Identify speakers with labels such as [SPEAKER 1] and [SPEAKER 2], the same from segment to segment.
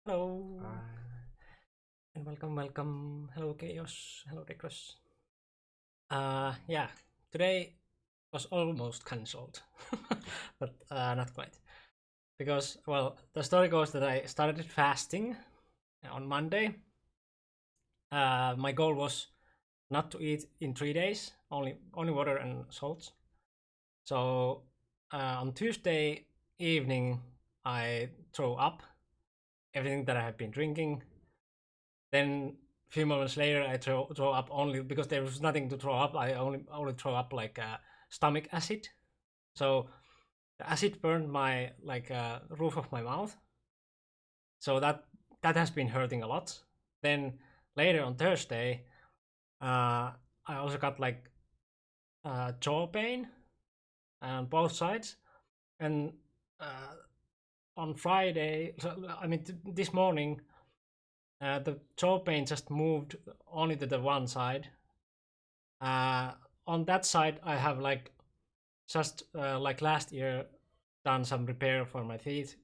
[SPEAKER 1] Hello
[SPEAKER 2] Uh,
[SPEAKER 1] and welcome. Hello Chaos. Hello Decros. Yeah, today was almost cancelled, but not quite because the story goes that I started fasting on Monday. My goal was not to eat in 3 days, only water and salt. So on Tuesday evening, I throw up everything that I have been drinking. Then a few moments later, I throw up only because there was nothing to throw up. I only throw up like stomach acid. So the acid burned my roof of my mouth. So that has been hurting a lot. Then later on Thursday, I also got like jaw pain on both sides. And uh, on Friday, so, I mean this morning, the jaw pain just moved only to the one side. Uh, on that side, I have like just like last year done some repair for my teeth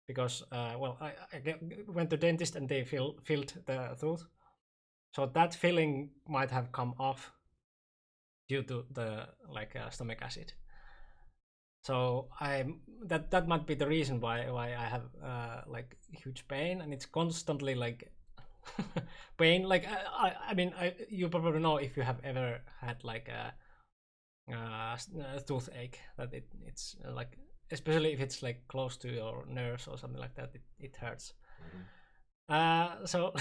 [SPEAKER 1] because went to dentist and they filled the tooth, so that filling might have come off due to the stomach acid. So I that might be the reason why I have like huge pain, and it's constantly like pain. Like I mean you probably know if you have ever had like a toothache that it's like, especially if it's like close to your nerves or something like that, it hurts.
[SPEAKER 2] mhm.
[SPEAKER 1] So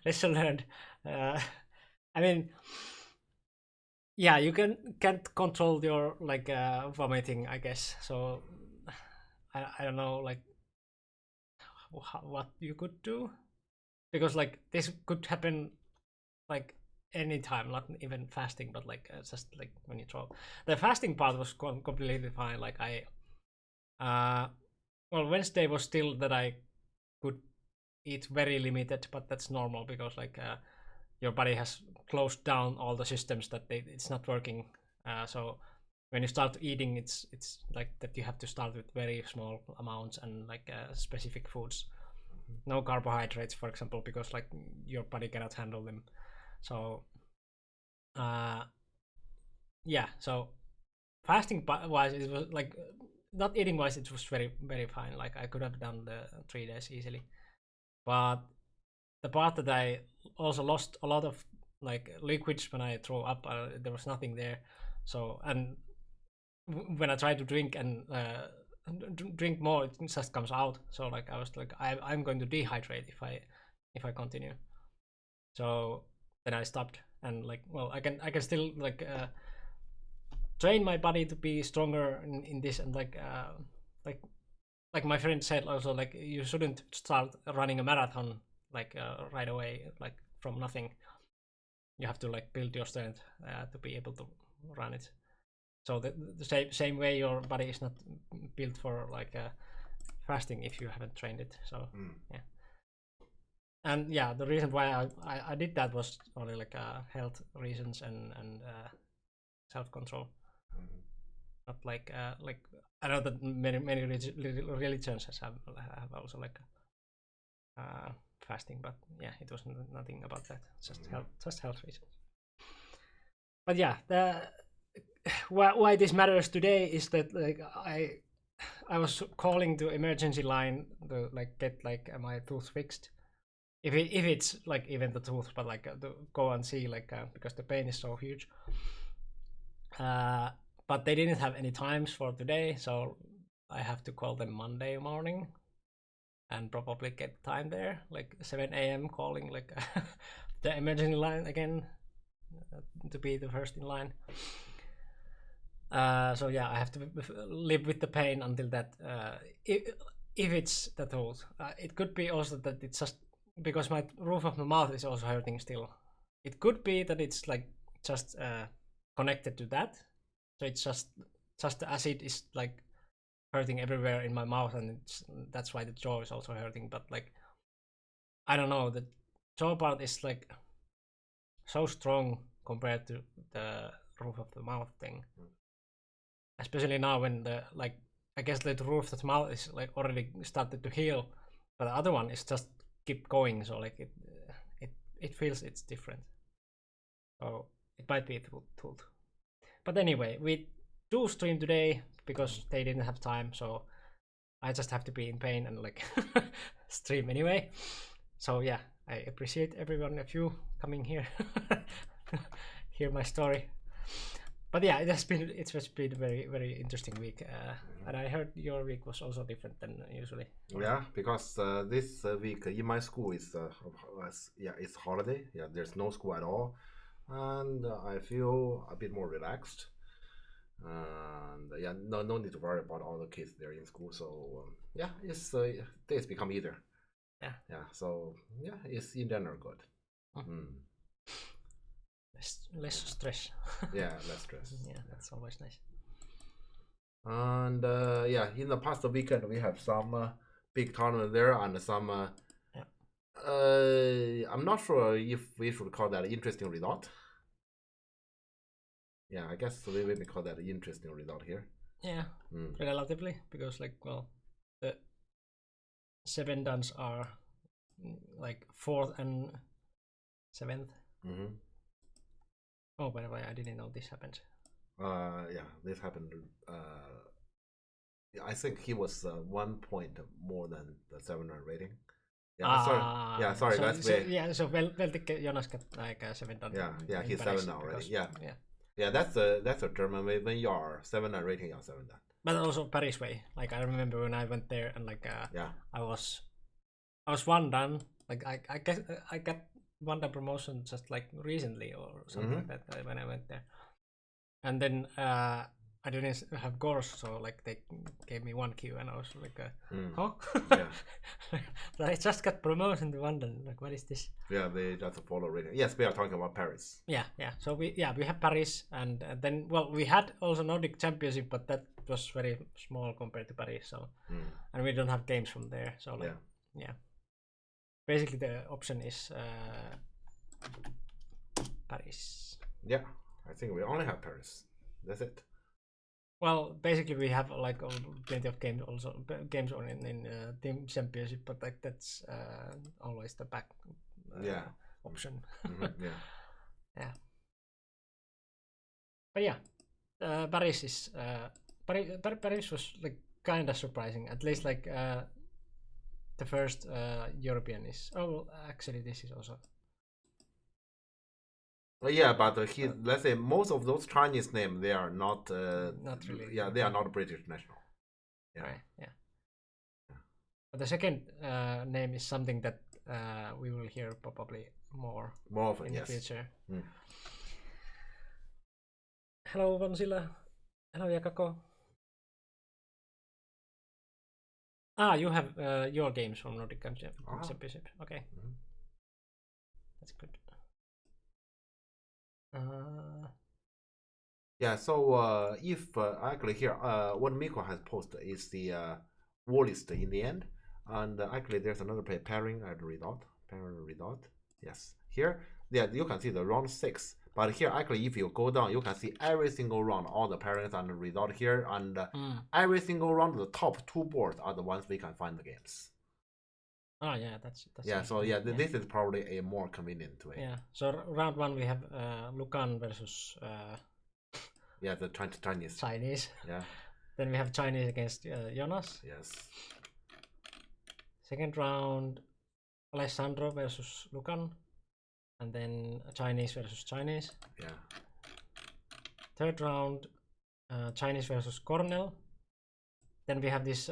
[SPEAKER 1] lesson learned. uh, I mean, yeah, you can't control your vomiting, I guess. So I don't know like what you could do, because like this could happen like anytime, not even fasting, but like just like when you throw. The fasting part was completely fine. Like I uh Wednesday was still that I could eat very limited, but that's normal because your body has closed down all the systems that it's not working. So when you start eating, it's like that you have to start with very small amounts and like specific foods, no carbohydrates, for example, because like your body cannot handle them. So uh, yeah, so fasting wise, it was like not eating wise, it was very fine. Like I could have done the 3 days easily, but the part that I also lost a lot of like liquids when I throw up, there was nothing there. So and when I try to drink and drink more, it just comes out. So like I was like, I'm going to dehydrate if I continue. So then I stopped, and like, well, I can still like train my body to be stronger in this, and like like my friend said also, like you shouldn't start running a marathon like right away, like from nothing. You have to like build your strength to be able to run it. So the same way your body is not built for like fasting if you haven't trained it. So
[SPEAKER 2] Mm.
[SPEAKER 1] yeah, and yeah, the reason why I did that was only like health reasons and self control.
[SPEAKER 2] Mhm.
[SPEAKER 1] Not like I know that many religions have also like uh, fasting, but yeah, it was nothing about that.
[SPEAKER 2] Mhm.
[SPEAKER 1] Just health reasons. But yeah, the why this matters today is that like I was calling to emergency line to like get like my tooth fixed. If it's like even the tooth, but like to go and see like because the pain is so huge. Uh, but they didn't have any times for today, so I have to call them Monday morning and probably get time there, like 7 a.m. calling like the emergency line again to be the first in line. So yeah, I have to live with the pain until that. If it's the truth, it could be also that it's just because my roof of my mouth is also hurting still. It could be that it's like just connected to that. So it's just the acid is like hurting everywhere in my mouth, and that's why the jaw is also hurting. But like I don't know, the jaw part is like so strong compared to the roof of the mouth thing, especially now when the like I guess the roof of the mouth is like already started to heal, but the other one is just keep going. So like it feels it's different. So it might be tooled. But anyway, we do stream today because they didn't have time. So I just have to be in pain and like stream anyway. So yeah, I appreciate everyone of you coming here, hear my story. But yeah, it's been a very interesting week, and I heard your week was also different than usually.
[SPEAKER 2] Yeah, because this week in my school is it's holiday. Yeah, there's no school at all, and I feel a bit more relaxed. And yeah, no need to worry about all the kids there in school. So yeah, it's days become easier. Yeah. So yeah, it's in general good.
[SPEAKER 1] Less stress.
[SPEAKER 2] Yeah, less stress.
[SPEAKER 1] Yeah, that's always nice.
[SPEAKER 2] And yeah, in the past weekend we have some big tournament there and some. I'm not sure if we should call that an interesting result. Yeah, I guess we may call that an interesting result here.
[SPEAKER 1] Yeah, relatively, because like, well, the 7 dans are like 4th and 7th. Oh, by the way, I didn't know this happened.
[SPEAKER 2] Yeah, this happened. I think he was 1 point more than the 7-run rating. Yeah, sorry. Yeah, sorry, guys.
[SPEAKER 1] So Veltik Jonas got like a 7 done.
[SPEAKER 2] Yeah, he's 7 now already. Yeah, that's a German way. When you are 7-run rating, you're 7 done.
[SPEAKER 1] But also Paris way. Like I remember when I went there and like I was 1 done. Like I guess I got 1 done promotion just like recently or something like that when I went there. And then I didn't have Gors, so like they gave me 1 queue and I was like, huh? So I just got promotion to 1 done. Like, what is this?
[SPEAKER 2] Yeah, they just follow rating. Yes, we are talking about Paris.
[SPEAKER 1] Yeah. So we have Paris, and then we had also Nordic Championship, but that was very small compared to Paris. So and we don't have games from there. So like yeah. Basically, the option is Paris.
[SPEAKER 2] Yeah, I think we only have Paris. That's it.
[SPEAKER 1] Well, basically, we have like plenty of games on in team championship, but like that's always the back option. Yeah. But yeah, Paris is Paris was like kind of surprising. At least like the first European is. Oh, well, actually, this is also.
[SPEAKER 2] Yeah, but let's say most of those Chinese names, they are not
[SPEAKER 1] really.
[SPEAKER 2] Yeah, they are not British national.
[SPEAKER 1] Yeah. Right. Yeah. But the second name is something that we will hear probably more
[SPEAKER 2] often
[SPEAKER 1] in the future. Hello, Vansila. Hello, Yakako. You have your games from Nordic Championship. Okay. That's good.
[SPEAKER 2] Yeah, so if actually here what Miko has posted is the war list in the end, and actually there's another pairing at result. Yes, here you can see the round 6, but here actually if you go down you can see every single round, all the pairings and the result here, and every single round the top 2 boards are the ones we can find the games.
[SPEAKER 1] Oh yeah, that's
[SPEAKER 2] yeah. So yeah, this is probably a more convenient way.
[SPEAKER 1] Yeah. So round 1 we have Lucan versus
[SPEAKER 2] the Chinese. Yeah.
[SPEAKER 1] Then we have Chinese against Jonas.
[SPEAKER 2] Yes.
[SPEAKER 1] Second round, Alessandro versus Lucan, and then Chinese versus Chinese.
[SPEAKER 2] Yeah.
[SPEAKER 1] Third round, Chinese versus Cornell. Then we have this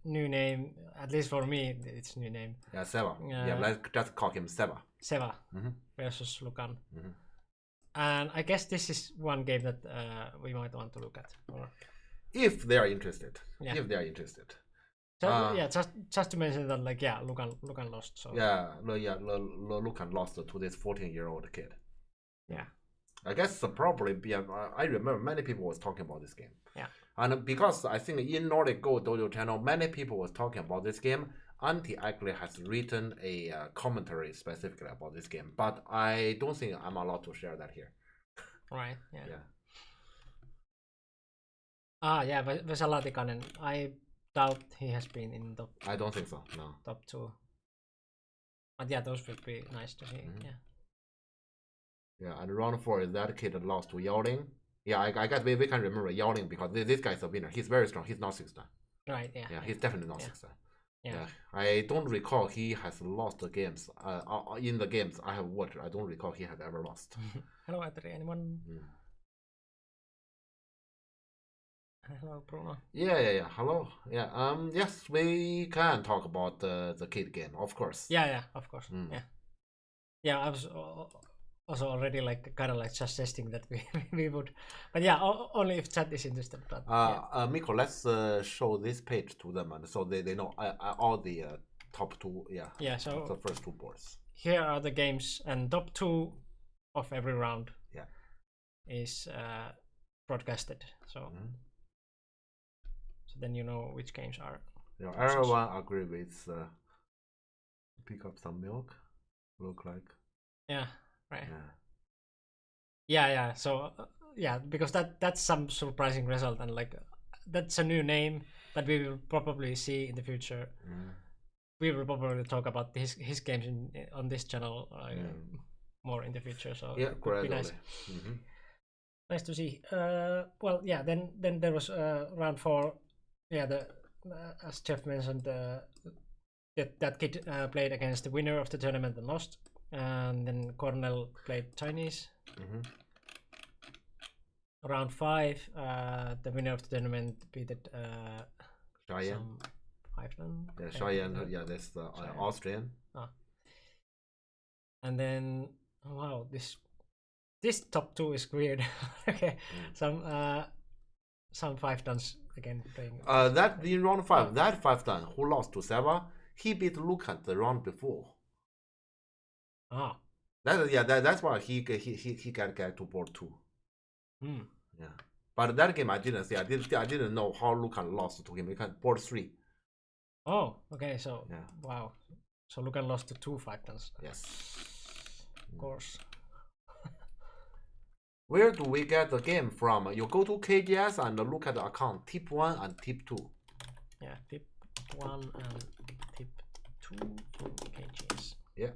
[SPEAKER 1] new name, at least for me, it's new name.
[SPEAKER 2] Yeah, Seva. Let's just call him Seva.
[SPEAKER 1] Seva versus Lucan. And I guess this is one game that we might want to look at.
[SPEAKER 2] If they are interested. Yeah. If they are interested.
[SPEAKER 1] Just to mention that, like, Lucan lost. So.
[SPEAKER 2] Lucan lost to this 14-year-old kid.
[SPEAKER 1] Yeah.
[SPEAKER 2] I guess probably, I remember many people was talking about this game.
[SPEAKER 1] Yeah.
[SPEAKER 2] And because I think in Nordic Go Dojo channel, many people was talking about this game. Antti actually has written a commentary specifically about this game, but I don't think I'm allowed to share that here.
[SPEAKER 1] Right. Yeah. Vesala Tikanen. I doubt he has been in
[SPEAKER 2] I don't think so. No.
[SPEAKER 1] top 2. But yeah, those would be nice to see.
[SPEAKER 2] Mhm.
[SPEAKER 1] Yeah.
[SPEAKER 2] Yeah, and round 4 is that kid lost to Yao. Yeah, I guess we can remember Yao because this guy's a winner. He's very strong. He's not 6-star.
[SPEAKER 1] Right. Yeah.
[SPEAKER 2] Yeah, he's definitely not 6-star.
[SPEAKER 1] Yeah.
[SPEAKER 2] Yeah, I don't recall he has lost the games. In the games I have watched, I don't recall he has ever lost.
[SPEAKER 1] Hello, Atri. Anyone? Hello, Bruno.
[SPEAKER 2] Yeah. Hello. Yeah. Yes, we can talk about the kid game, of course.
[SPEAKER 1] Yeah. Of course. Yeah. I was also already like kind of like suggesting that we would, but yeah, only if chat is interested. But
[SPEAKER 2] Miko, let's show this page to them, and so they know all the top 2. Yeah.
[SPEAKER 1] Yeah. So
[SPEAKER 2] the first 2 boards.
[SPEAKER 1] Here are the games, and top 2 of every round.
[SPEAKER 2] Yeah.
[SPEAKER 1] Is broadcasted. So. So then you know which games are.
[SPEAKER 2] Yeah, everyone agree with pick up some milk. Look like.
[SPEAKER 1] Yeah. Right. Yeah. So yeah, because that's some surprising result, and like that's a new name that we will probably see in the future. We will probably talk about his games on this channel more in the future. So
[SPEAKER 2] yeah,
[SPEAKER 1] it could be nice. Nice to see. Well, yeah. Then there was round 4. Yeah, as Jeff mentioned, that kid played against the winner of the tournament and lost, and then Cornell played Chinese. Round 5, the winner of the tournament beat
[SPEAKER 2] Cheyenne.
[SPEAKER 1] 5-1.
[SPEAKER 2] Yeah, Cheyenne. Yeah, that's the Austrian.
[SPEAKER 1] And then wow, this top 2 is weird. Okay, some 5-duns again playing.
[SPEAKER 2] That in round 5, that 5-dun who lost to Seva, he beat Lucan the round before. That's why he can get to board 2. Yeah, but that game I didn't see. I didn't know how Lucan lost to him. We can board 3.
[SPEAKER 1] Oh, okay. So wow, so Lucan lost to 2 5-duns.
[SPEAKER 2] Yes,
[SPEAKER 1] of course.
[SPEAKER 2] Where do we get the game from? You go to KGS and look at the account tip 1 and tip 2.
[SPEAKER 1] Yeah, tip 1 and tip 2 in KGS.
[SPEAKER 2] Yeah.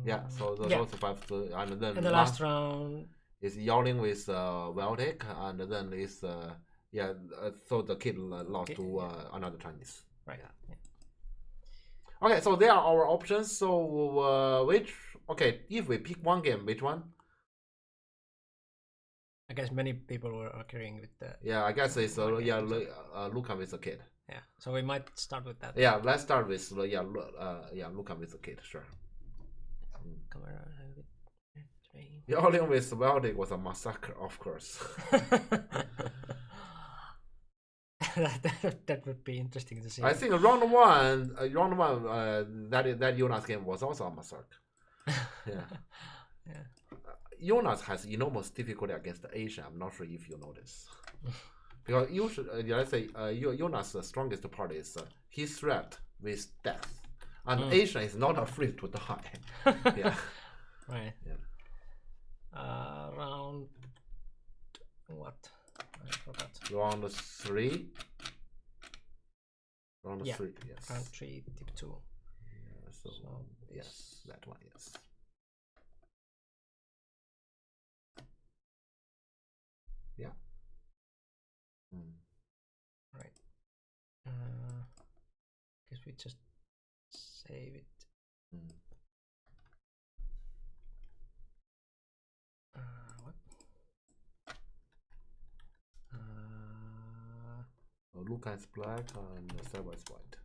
[SPEAKER 2] Yeah, so those 5, and then
[SPEAKER 1] the last round
[SPEAKER 2] is Yao with Veltic, and then is so the kid lost to another Chinese.
[SPEAKER 1] Right. Yeah.
[SPEAKER 2] Okay, so there are our options. So if we pick one game, which one?
[SPEAKER 1] I guess many people were agreeing with the.
[SPEAKER 2] Yeah, I guess it's Lucan with the kid.
[SPEAKER 1] Yeah, so we might start with that.
[SPEAKER 2] Yeah, let's start with Lucan with the kid, sure. Yao with Veltic was a massacre, of course.
[SPEAKER 1] that would be interesting to see.
[SPEAKER 2] I think round one, that Jonas game was also a massacre. Yeah. Jonas has enormous difficulty against Asia. I'm not sure if you notice. Because usually, let's say, Jonas' strongest part is his threat with death. And Asia is not afraid to die. Yeah.
[SPEAKER 1] Right.
[SPEAKER 2] Yeah.
[SPEAKER 1] Round what? I forgot.
[SPEAKER 2] Round 3. Round 3, yes.
[SPEAKER 1] Round 3, tip 2.
[SPEAKER 2] Yeah, so yes, that one, yes. Yeah.
[SPEAKER 1] Right. Guess we just save it. What?
[SPEAKER 2] Luca is black and Seva is white.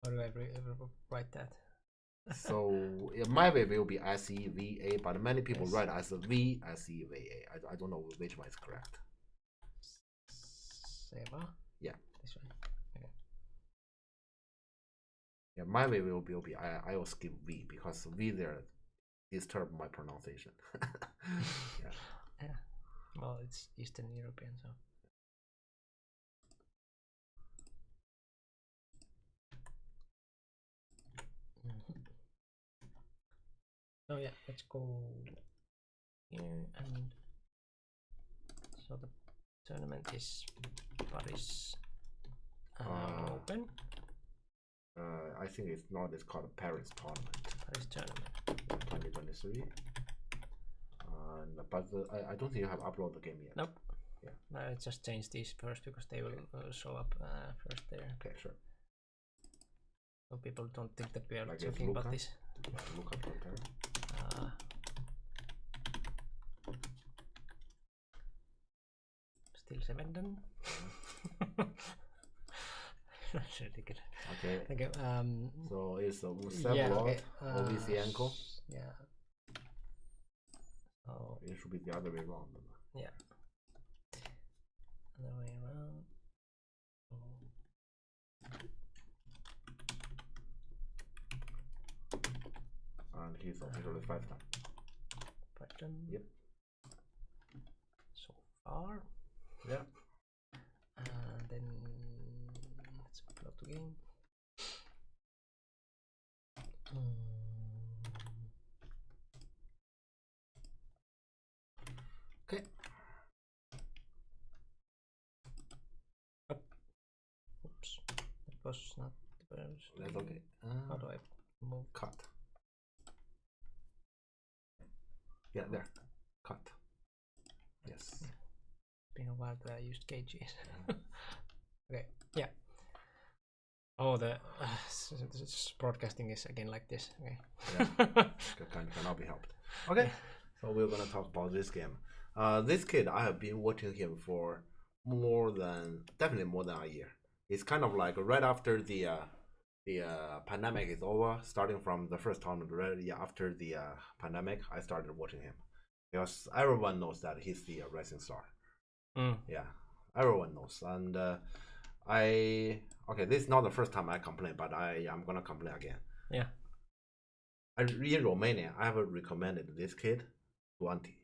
[SPEAKER 1] How do I ever write that?
[SPEAKER 2] So my way will be SEVA, but many people write as a V SEVA. I don't know which one is correct.
[SPEAKER 1] Seva?
[SPEAKER 2] Yeah.
[SPEAKER 1] This one. Okay.
[SPEAKER 2] Yeah, my way will be I will skip V because V there disturb my pronunciation. Yeah.
[SPEAKER 1] Well, it's Eastern European, so. So yeah, let's go here and So the tournament is Paris Open.
[SPEAKER 2] I think it's not. It's called Paris Tournament.
[SPEAKER 1] Paris Tournament.
[SPEAKER 2] 2023. But I don't think you have uploaded the game yet.
[SPEAKER 1] Nope.
[SPEAKER 2] Yeah.
[SPEAKER 1] I just changed these first because they will show up first there.
[SPEAKER 2] Okay, sure.
[SPEAKER 1] So people don't think that we are
[SPEAKER 2] Like
[SPEAKER 1] talking about this.
[SPEAKER 2] Yeah, Luca Protera.
[SPEAKER 1] Still 7 then. That's ridiculous.
[SPEAKER 2] Okay.
[SPEAKER 1] Okay.
[SPEAKER 2] So it's Usev
[SPEAKER 1] yeah,
[SPEAKER 2] Lord,
[SPEAKER 1] okay.
[SPEAKER 2] Ovisienko.
[SPEAKER 1] Yeah. So
[SPEAKER 2] it should be the other way around.
[SPEAKER 1] Yeah. Other way around.
[SPEAKER 2] And he's officially 5-time.
[SPEAKER 1] 5-time.
[SPEAKER 2] Yep.
[SPEAKER 1] So far.
[SPEAKER 2] Yeah.
[SPEAKER 1] And then let's upload the game. Okay. Oops, that was not the best.
[SPEAKER 2] That's okay.
[SPEAKER 1] How do I move?
[SPEAKER 2] Cut. Yeah, there. Cut. Yes.
[SPEAKER 1] It's been a while that I used gauges. Okay, yeah. Oh, the broadcasting is again like this. Okay.
[SPEAKER 2] Yeah. Cannot be helped. Okay. So we're gonna talk about this game. This kid, I have been watching him for definitely more than a year. It's kind of like right after the pandemic is over, starting from the first tournament, right after the pandemic, I started watching him because everyone knows that he's the rising star. Yeah, everyone knows, and this is not the first time I complain, but I am gonna complain again.
[SPEAKER 1] Yeah.
[SPEAKER 2] In Romania, I have recommended this kid to Auntie.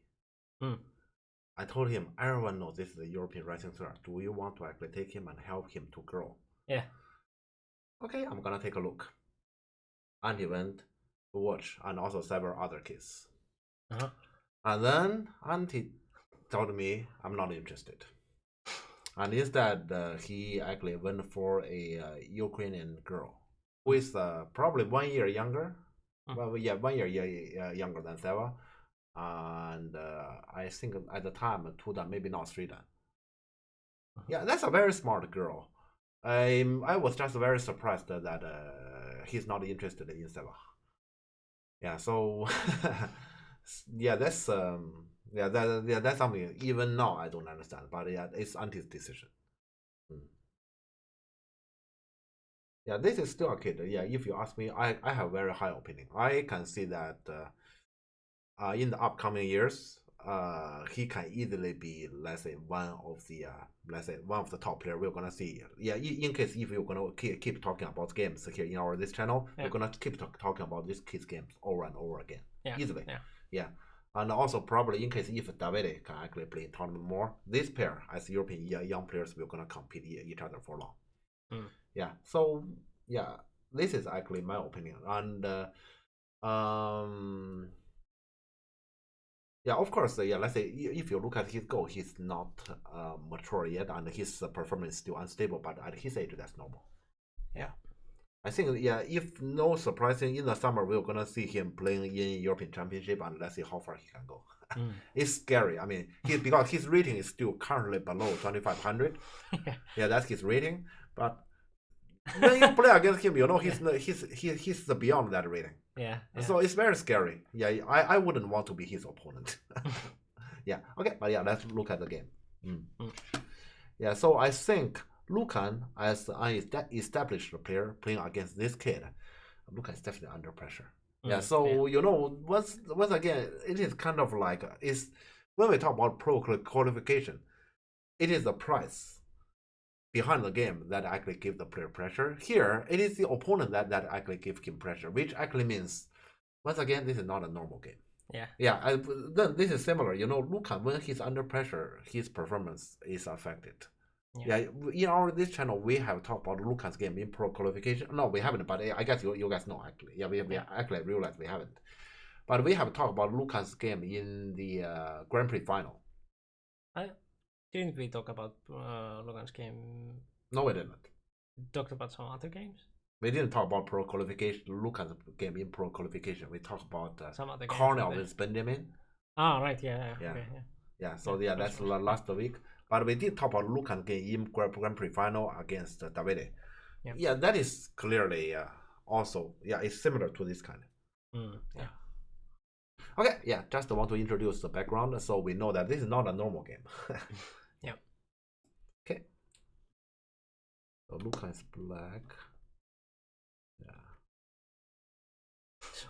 [SPEAKER 2] I told him, everyone knows this is the European rising star. Do you want to actually take him and help him to grow?
[SPEAKER 1] Yeah.
[SPEAKER 2] Okay, I'm gonna take a look. Auntie went to watch, and also several other kids. And then Auntie told me I'm not interested. And instead, he actually went for a Ukrainian girl who is probably 1 year younger. Well, yeah, 1 year younger than Seva. And I think at the time, 2 dan, maybe not 3 dan. Yeah, that's a very smart girl. I was just very surprised that he's not interested in Seva. Yeah, so yeah, that's something even now I don't understand, but yeah, it's Auntie's decision. Yeah, this is still a kid. Yeah, if you ask me, I have very high opinion. I can see that in the upcoming years, he can easily be, let's say, one of the top player we're gonna see. Yeah, in case if you're gonna keep talking about games here in our this channel, we're gonna keep talking about this kids games over and over again, easily. Yeah. And also probably in case if Davide can actually play in tournament more, this pair as European young players we're gonna compete each other for long. Yeah. So yeah, this is actually my opinion. And yeah, of course, yeah, let's say if you look at his goal, he's not mature yet and his performance is still unstable, but at his age, that's normal. Yeah. I think, yeah, if no surprising, in the summer, we're going to see him playing in European Championship and let's see how far he can go. It's scary. I mean, because his rating is still currently below 2,500. Yeah, that's his rating. But when you play against him, you know, he's beyond that rating. Yeah. So it's very scary. Yeah, I wouldn't want to be his opponent. Yeah. Okay. But yeah, let's look at the game. Yeah. So I think Lucan, as an established player playing against this kid, Lucan is definitely under pressure. Yeah. So you know, once again, it is kind of like when we talk about pro qualification, it is the price behind the game that actually give the player pressure. Here, it is the opponent that actually give him pressure, which actually means, once again, this is not a normal game. Yeah. Then this is similar. You know, Lucan, when he's under pressure, his performance is affected. Yeah, in this channel, we have talked about Lucan's game in pro qualification. No, we haven't, but I guess you guys know actually. Yeah, we actually realized we haven't. But we have talked about Lucan's game in the Grand Prix final.
[SPEAKER 1] Didn't we talk about Logan's game?
[SPEAKER 2] No, we didn't.
[SPEAKER 1] Talked about some other games.
[SPEAKER 2] We didn't talk about pro qualification. Lucan's game in pro qualification. We talked about
[SPEAKER 1] Some other
[SPEAKER 2] Cornell with Benjamin.
[SPEAKER 1] Ah, right. Yeah. Okay,
[SPEAKER 2] yeah. So that's last week. But we did talk about Lucan's game in Grand Prix final against Davide.
[SPEAKER 1] Yep.
[SPEAKER 2] Yeah, that is clearly also it's similar to this kind.
[SPEAKER 1] Yeah.
[SPEAKER 2] Okay, yeah, just want to introduce the background so we know that this is not a normal game.
[SPEAKER 1] Yeah.
[SPEAKER 2] Okay. So Luca is black. Yeah.
[SPEAKER 1] So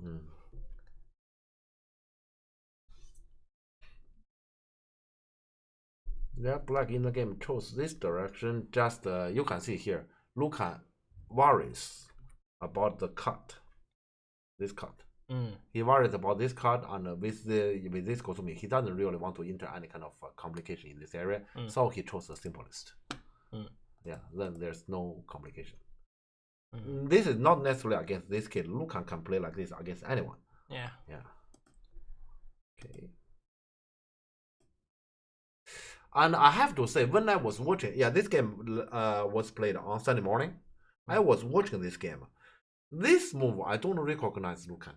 [SPEAKER 1] weird.
[SPEAKER 2] Yeah, black in the game chose this direction. Just you can see here, Luca worries about the cut. This cut. He worries about this cut, and with this Kosumi, he doesn't really want to enter any kind of complication in this area, so he chose the simplest. Yeah, then there's no complication. This is not necessarily against this kid. Lucan can play like this against anyone.
[SPEAKER 1] Yeah.
[SPEAKER 2] Okay. And I have to say, when I was watching, this game was played on Sunday morning. I was watching this game. This move, I don't recognize Lucan.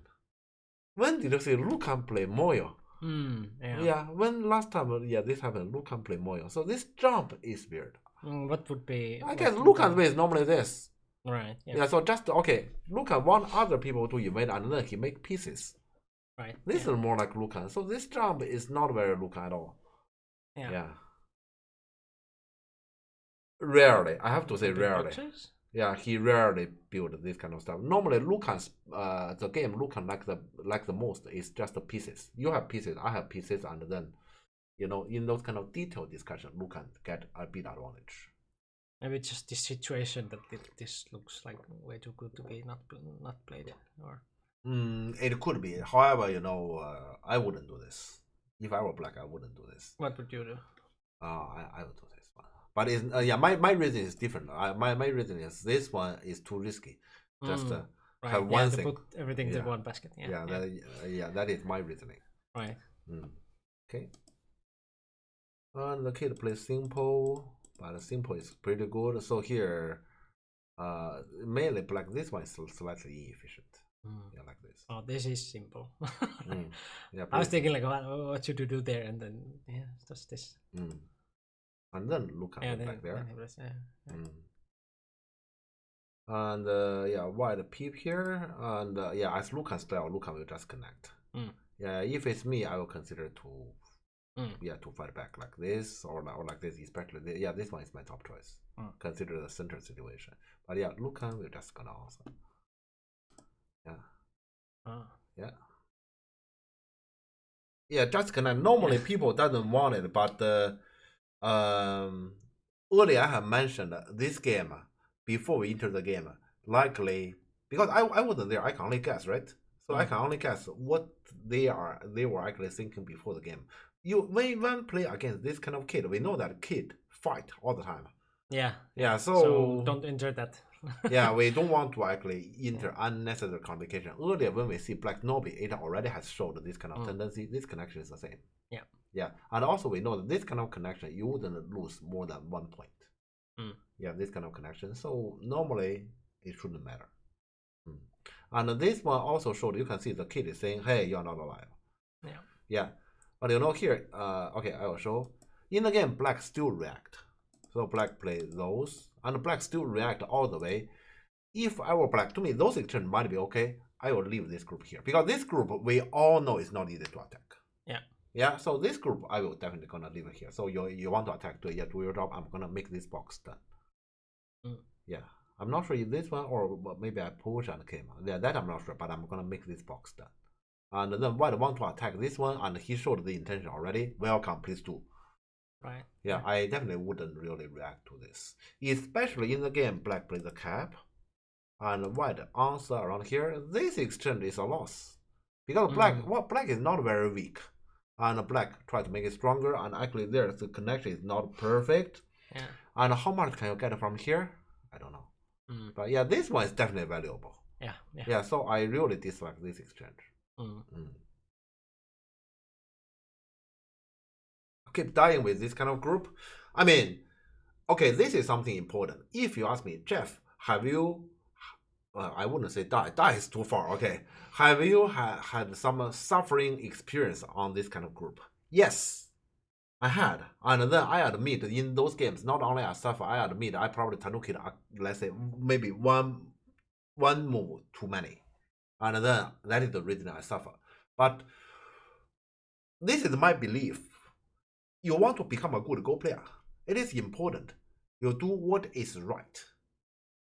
[SPEAKER 2] When did you see Lucan play Moyo? When last time, this happened, Lucan play Moyo. So this jump is weird.
[SPEAKER 1] What would be?
[SPEAKER 2] I guess Lucan's way is normally this.
[SPEAKER 1] Right.
[SPEAKER 2] So just, Lucan want other people to evade and then he make pieces.
[SPEAKER 1] Right.
[SPEAKER 2] This is more like Lucan. So this jump is not very Lucan at all.
[SPEAKER 1] Yeah.
[SPEAKER 2] Rarely. I have to say rarely.
[SPEAKER 1] Boxes?
[SPEAKER 2] Yeah, he rarely build this kind of stuff. Normally, Lucan's the game Lucan like the most is just the pieces. You have pieces, I have pieces, and then in those kind of detailed discussion, Lucan get a bit advantage.
[SPEAKER 1] Maybe it's just this situation that this looks like way too good to be not played, or.
[SPEAKER 2] It could be. However, I wouldn't do this. If I were black, I wouldn't do this.
[SPEAKER 1] What would you do?
[SPEAKER 2] I would do this one. But it's, my reason is different. My reason is this one is too risky. Just have one thing.
[SPEAKER 1] Put everything in one basket.
[SPEAKER 2] That is my reasoning.
[SPEAKER 1] Right.
[SPEAKER 2] Okay. And the kid plays simple, but simple is pretty good. So here, mainly black. This one is slightly inefficient. Like this.
[SPEAKER 1] Oh, this is simple. I was thinking like, what should you do there, and then it's just this.
[SPEAKER 2] And then look at back there. And white peep here, and as Lucan style, Lucan will just connect. If it's me, I will consider to fight back like this or like this, especially this one is my top choice. Consider the center situation, but Lucan will just gonna also. Just connect. Normally people doesn't want it, but earlier I have mentioned this game before we enter the game. Likely because I wasn't there, I can only guess, right? So I can only guess what they were actually thinking before the game. When play against this kind of kid, we know that kid fight all the time. So
[SPEAKER 1] don't enter that.
[SPEAKER 2] We don't want to actually enter unnecessary complication. Earlier when we see Black Nobi, it already has showed this kind of tendency. This connection is the same. And also we know that this kind of connection, you wouldn't lose more than 1 point. This kind of connection. So normally it shouldn't matter. And this one also showed, you can see the kid is saying, hey, you're not alive. But here, I will show. In the game, black still react. So black play those, and black still react all the way. If I were black, to me, those exchange might be okay. I will leave this group here. Because this group, we all know is not easy to attack. So this group, I will definitely gonna leave it here. So you want to attack, do your job. I'm gonna make this box done. I'm not sure if this one or maybe I push and came. That I'm not sure, but I'm gonna make this box done. And then white want to attack this one, and he showed the intention already. Welcome, please do.
[SPEAKER 1] Right.
[SPEAKER 2] I definitely wouldn't really react to this. Especially in the game, black plays the cap, and white answer around here. This exchange is a loss. Because black is not very weak. And black try to make it stronger, and actually there the connection is not perfect. And how much can you get from here? I don't know. But this one is definitely valuable. So I really dislike this exchange. keep dying with this kind of group. I mean, okay, this is something important. If you ask me, Jeff, have you? I wouldn't say die. Die is too far. Okay, have you had some suffering experience on this kind of group? Yes, I had, and then I admit in those games, not only I suffer, I admit I probably Tanuki, let's say maybe one move too many, and then that is the reason I suffer. But this is my belief. You want to become a good Go player. It is important. You do what is right.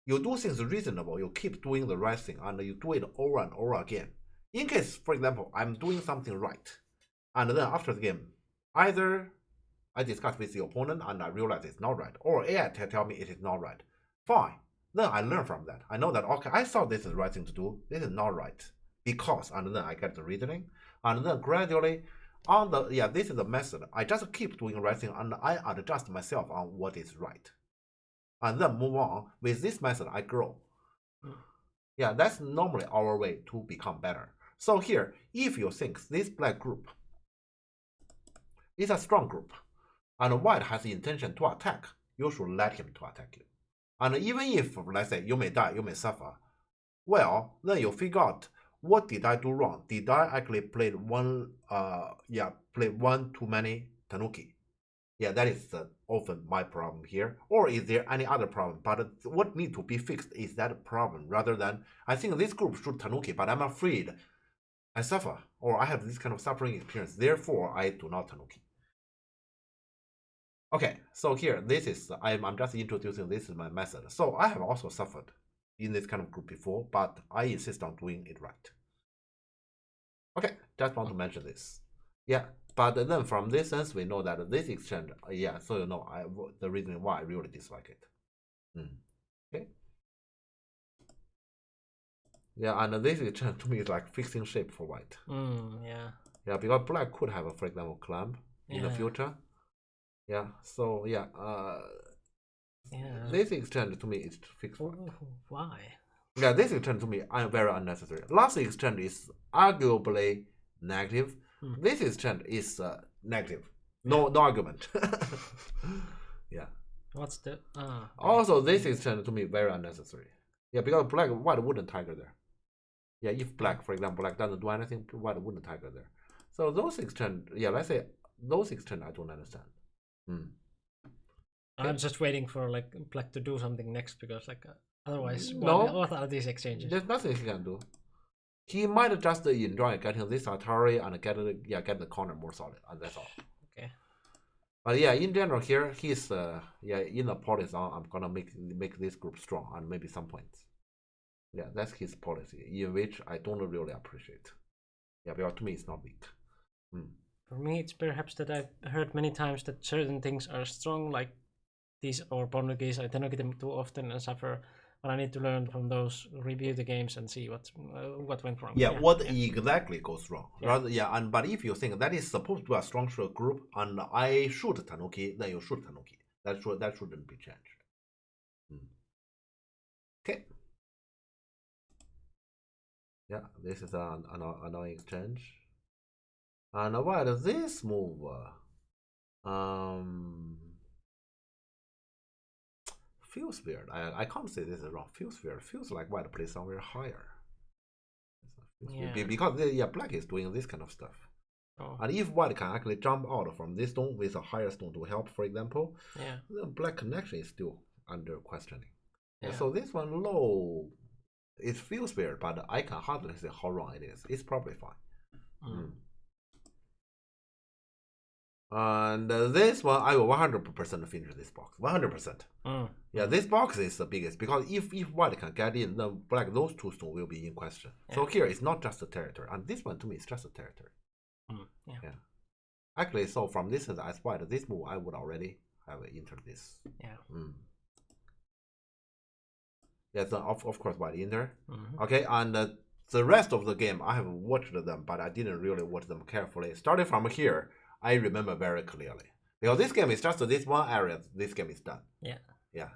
[SPEAKER 2] You do things reasonable. You keep doing the right thing, and you do it over and over again. In case, for example, I'm doing something right, and then after the game, either I discuss with the opponent and I realize it's not right, or AI tell me it is not right. Fine. Then I learn from that. I know that, okay, I thought this is the right thing to do. This is not right. Because, and then I get the reasoning. And then gradually, this is the method. I just keep doing the right thing and I adjust myself on what is right. And then move on. With this method, I grow. Yeah, that's normally our way to become better. So here, if you think this black group is a strong group, and white has the intention to attack, you should let him to attack you. And even if, let's say, you may die, you may suffer, well, then you figure out, what did I do wrong? Did I actually play one too many Tanuki? Yeah, that is often my problem here. Or is there any other problem? But what needs to be fixed is that problem, rather than, I think this group should Tanuki, but I'm afraid I suffer, or I have this kind of suffering experience, therefore I do not Tanuki. Okay, so here, this is, I'm just introducing, this is my method. So I have also suffered in this kind of group before, but I insist on doing it right. Okay, just want to mention this. Yeah, but then from this sense, we know that this exchange, yeah, so you know, the reason why I really dislike it. Okay. Yeah, and this exchange to me is like fixing shape for white.
[SPEAKER 1] Yeah.
[SPEAKER 2] Yeah, because black could have, for example, clamp in the future. Yeah, so yeah, this exchange to me is fixed.
[SPEAKER 1] Why?
[SPEAKER 2] Yeah, this exchange to me very unnecessary. Last exchange is arguably negative. This exchange is negative. No argument. Yeah.
[SPEAKER 1] What's the?
[SPEAKER 2] Also, this exchange to me very unnecessary. Yeah, because white wouldn't tiger there. Yeah, if black, for example, black doesn't do anything, white wouldn't tiger there. So those exchange, yeah, let's say those exchange I don't understand.
[SPEAKER 1] Okay. I'm just waiting for like black to do something next, because like otherwise,
[SPEAKER 2] no,
[SPEAKER 1] what are these exchanges?
[SPEAKER 2] There's nothing he can do. He might just enjoy getting this Atari and get the corner more solid, and that's all.
[SPEAKER 1] Okay.
[SPEAKER 2] But yeah, in general here, he's in the policy on, I'm gonna make this group strong and maybe some points. Yeah, that's his policy, in which I don't really appreciate. Yeah, because to me it's not weak.
[SPEAKER 1] For me, it's perhaps that I've heard many times that certain things are strong, like these or Bonukis. I don't get them too often and suffer. But I need to learn from those, review the games, and see what went wrong.
[SPEAKER 2] Yeah, what exactly goes wrong? Yeah. But if you think that is supposed to be a structural group, and I shoot Tanuki, then you shoot Tanuki. That shouldn't be changed. Okay. Yeah, this is an annoying exchange. And while this move, feels weird. I can't say this is wrong. Feels weird. Feels like white plays somewhere higher. Because black is doing this kind of stuff. And if white can actually jump out from this stone with a higher stone to help, for example, then black connection is still under questioning. So this one low, it feels weird, but I can hardly say how wrong it is. It's probably fine. And this one, I will 100% finish this box. 100%. Yeah, this box is the biggest, because if white can get in, then black, those two stones will be in question. So here it's not just a territory, and this one to me is just a territory. Yeah. Actually, so from this as white, this move I would already have entered this. Yeah, so of course white enter. Okay, and the rest of the game I have watched them, but I didn't really watch them carefully. Starting from here, I remember very clearly, because this game is just this one area. This game is done. Yeah.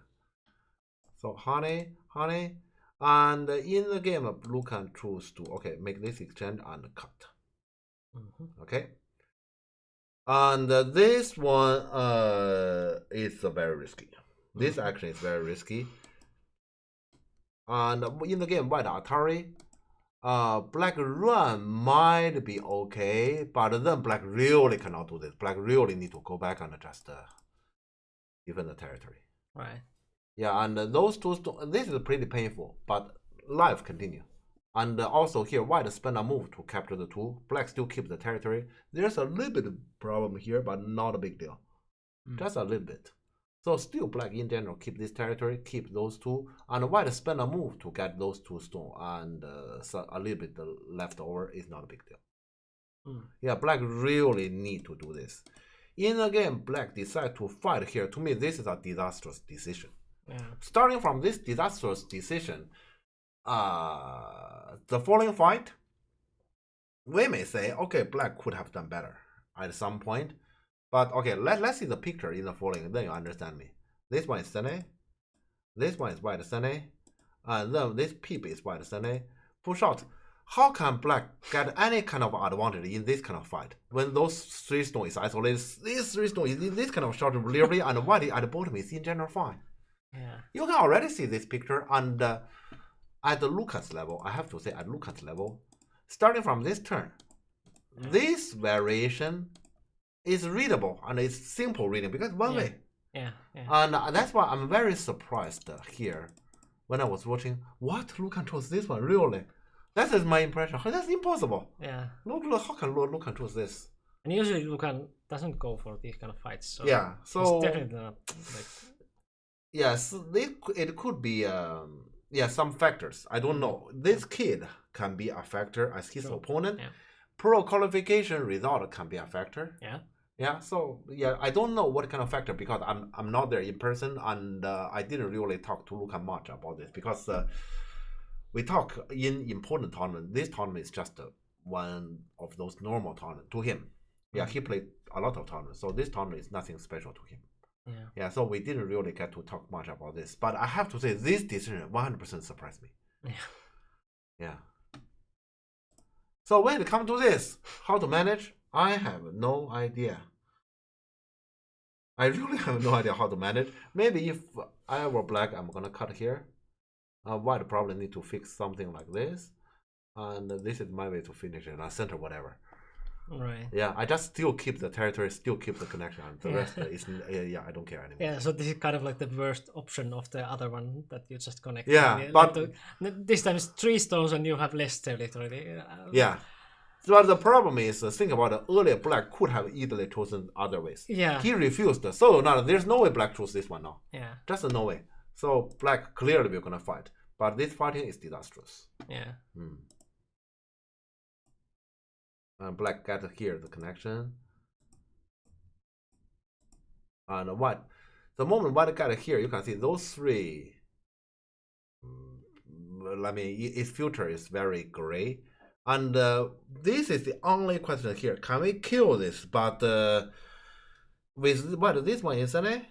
[SPEAKER 2] So honey, and in the game, blue can choose to make this exchange and cut. Okay. And this one is very risky. This action is very risky. And in the game white Atari, black run might be okay, but then black really cannot do this. Black really need to go back and just defend the territory.
[SPEAKER 1] Right.
[SPEAKER 2] Yeah, and those two, this is pretty painful, but life continue. And also here, white spend a move to capture the two. Black still keep the territory. There's a little bit of problem here, but not a big deal. Just a little bit. So still black in general keep this territory, keep those two, and white spend a move to get those two stone, and so a little bit left over is not a big deal. Yeah, black really need to do this. In the game, black decide to fight here. To me, this is a disastrous decision.
[SPEAKER 1] Yeah.
[SPEAKER 2] Starting from this disastrous decision, the following fight, we may say, okay, black could have done better at some point. But okay, let's see the picture in the following, then you understand me. This one is Sene. This one is white Sene. And then this peep is white Sene. Push out. How can black get any kind of advantage in this kind of fight? When those three stones is isolated, this three stones is in this kind of short delivery, and white at the bottom is in general fine.
[SPEAKER 1] Yeah.
[SPEAKER 2] You can already see this picture, and at the Lucas level, I have to say at Lucas level, starting from this turn, this variation is readable and it's simple reading because one way.
[SPEAKER 1] Yeah.
[SPEAKER 2] And that's why I'm very surprised here when I was watching. What Lucan chose this one really? That is my impression. That's impossible.
[SPEAKER 1] Yeah.
[SPEAKER 2] Look, how can Lucan choose this?
[SPEAKER 1] And usually Lucan doesn't go for these kind of fights. So
[SPEAKER 2] yeah. So
[SPEAKER 1] it's definitely not like.
[SPEAKER 2] Yes, it could be some factors. I don't know. This kid can be a factor as his opponent.
[SPEAKER 1] Yeah.
[SPEAKER 2] Pro qualification result can be a factor.
[SPEAKER 1] Yeah.
[SPEAKER 2] So I don't know what kind of factor because I'm not there in person, and I didn't really talk to Luca much about this because we talk in important tournament. This tournament is just one of those normal tournaments to him. Yeah, he played a lot of tournaments, so this tournament is nothing special to him. Yeah, so we didn't really get to talk much about this, but I have to say this decision 100% surprised me. Yeah. So when it comes to this, how to manage, I have no idea. I really have no idea how to manage. Maybe if I were black, I'm gonna cut here. White probably need to fix something like this, and this is my way to finish it. I center whatever.
[SPEAKER 1] Right.
[SPEAKER 2] Yeah, I just still keep the territory, still keep the connection, and the rest is I don't care anymore.
[SPEAKER 1] Yeah, so this is kind of like the worst option of the other one that you just connect.
[SPEAKER 2] Yeah, but
[SPEAKER 1] this time it's 3 stones and you have less territory.
[SPEAKER 2] Yeah. But the problem is, think about it, earlier black could have easily chosen other ways.
[SPEAKER 1] Yeah.
[SPEAKER 2] He refused. So now there's no way black chose this one now.
[SPEAKER 1] Yeah.
[SPEAKER 2] Just no way. So black clearly we're gonna fight. But this fighting is disastrous.
[SPEAKER 1] Yeah.
[SPEAKER 2] And black got here the connection. And white, the moment white got here, you can see those 3. I mean, its future is very gray. And this is the only question here. Can we kill this? But with white, this one is Sene.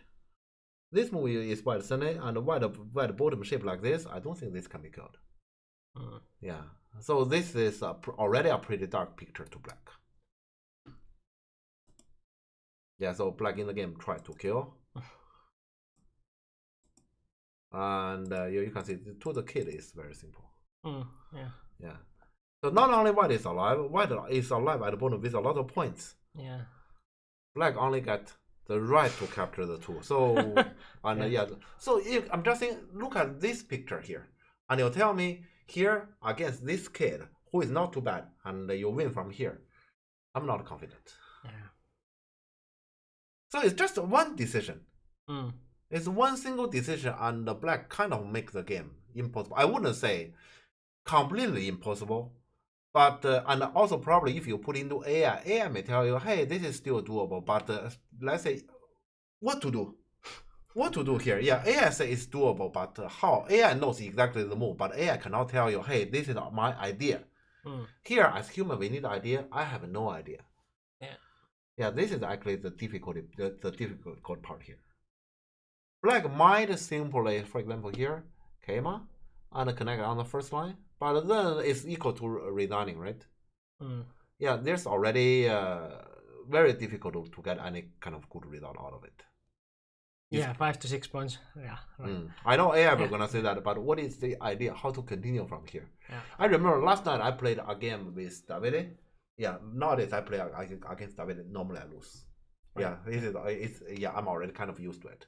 [SPEAKER 2] This move is white Sene, and white bottom shape like this. I don't think this can be killed. Yeah. So this is already a pretty dark picture to black. Yeah. So black in the game tried to kill. And you can see to the kid is very simple. Yeah. So not only white is alive at the bottom with a lot of points.
[SPEAKER 1] Yeah.
[SPEAKER 2] Black only got the right to capture the 2. So and So if I'm just saying, look at this picture here, and you tell me here against this kid who is not too bad, and you win from here. I'm not confident.
[SPEAKER 1] Yeah.
[SPEAKER 2] So it's just one decision. It's one single decision, and the black kind of make the game impossible. I wouldn't say completely impossible, but and also probably if you put into AI may tell you, hey, this is still doable. But let's say what to do. What to do here? Yeah, AI says it's doable, but how? AI knows exactly the move, but AI cannot tell you, hey, this is my idea. Here, as human, we need idea. I have no idea. Yeah, this is actually the difficulty, the difficult part here. Black might simply, for example, here, Kema, and connect on the first line, but then it's equal to resigning, right? Yeah, there's already very difficult to get any kind of good result out of it.
[SPEAKER 1] Yeah, 5 to 6 points. Yeah, right.
[SPEAKER 2] I know AI will gonna say that, but what is the idea? How to continue from here?
[SPEAKER 1] Yeah.
[SPEAKER 2] I remember last night I played a game with Davide. Yeah, nowadays I play against Davide. Normally I lose.
[SPEAKER 1] Right.
[SPEAKER 2] Yeah, I'm already kind of used to it.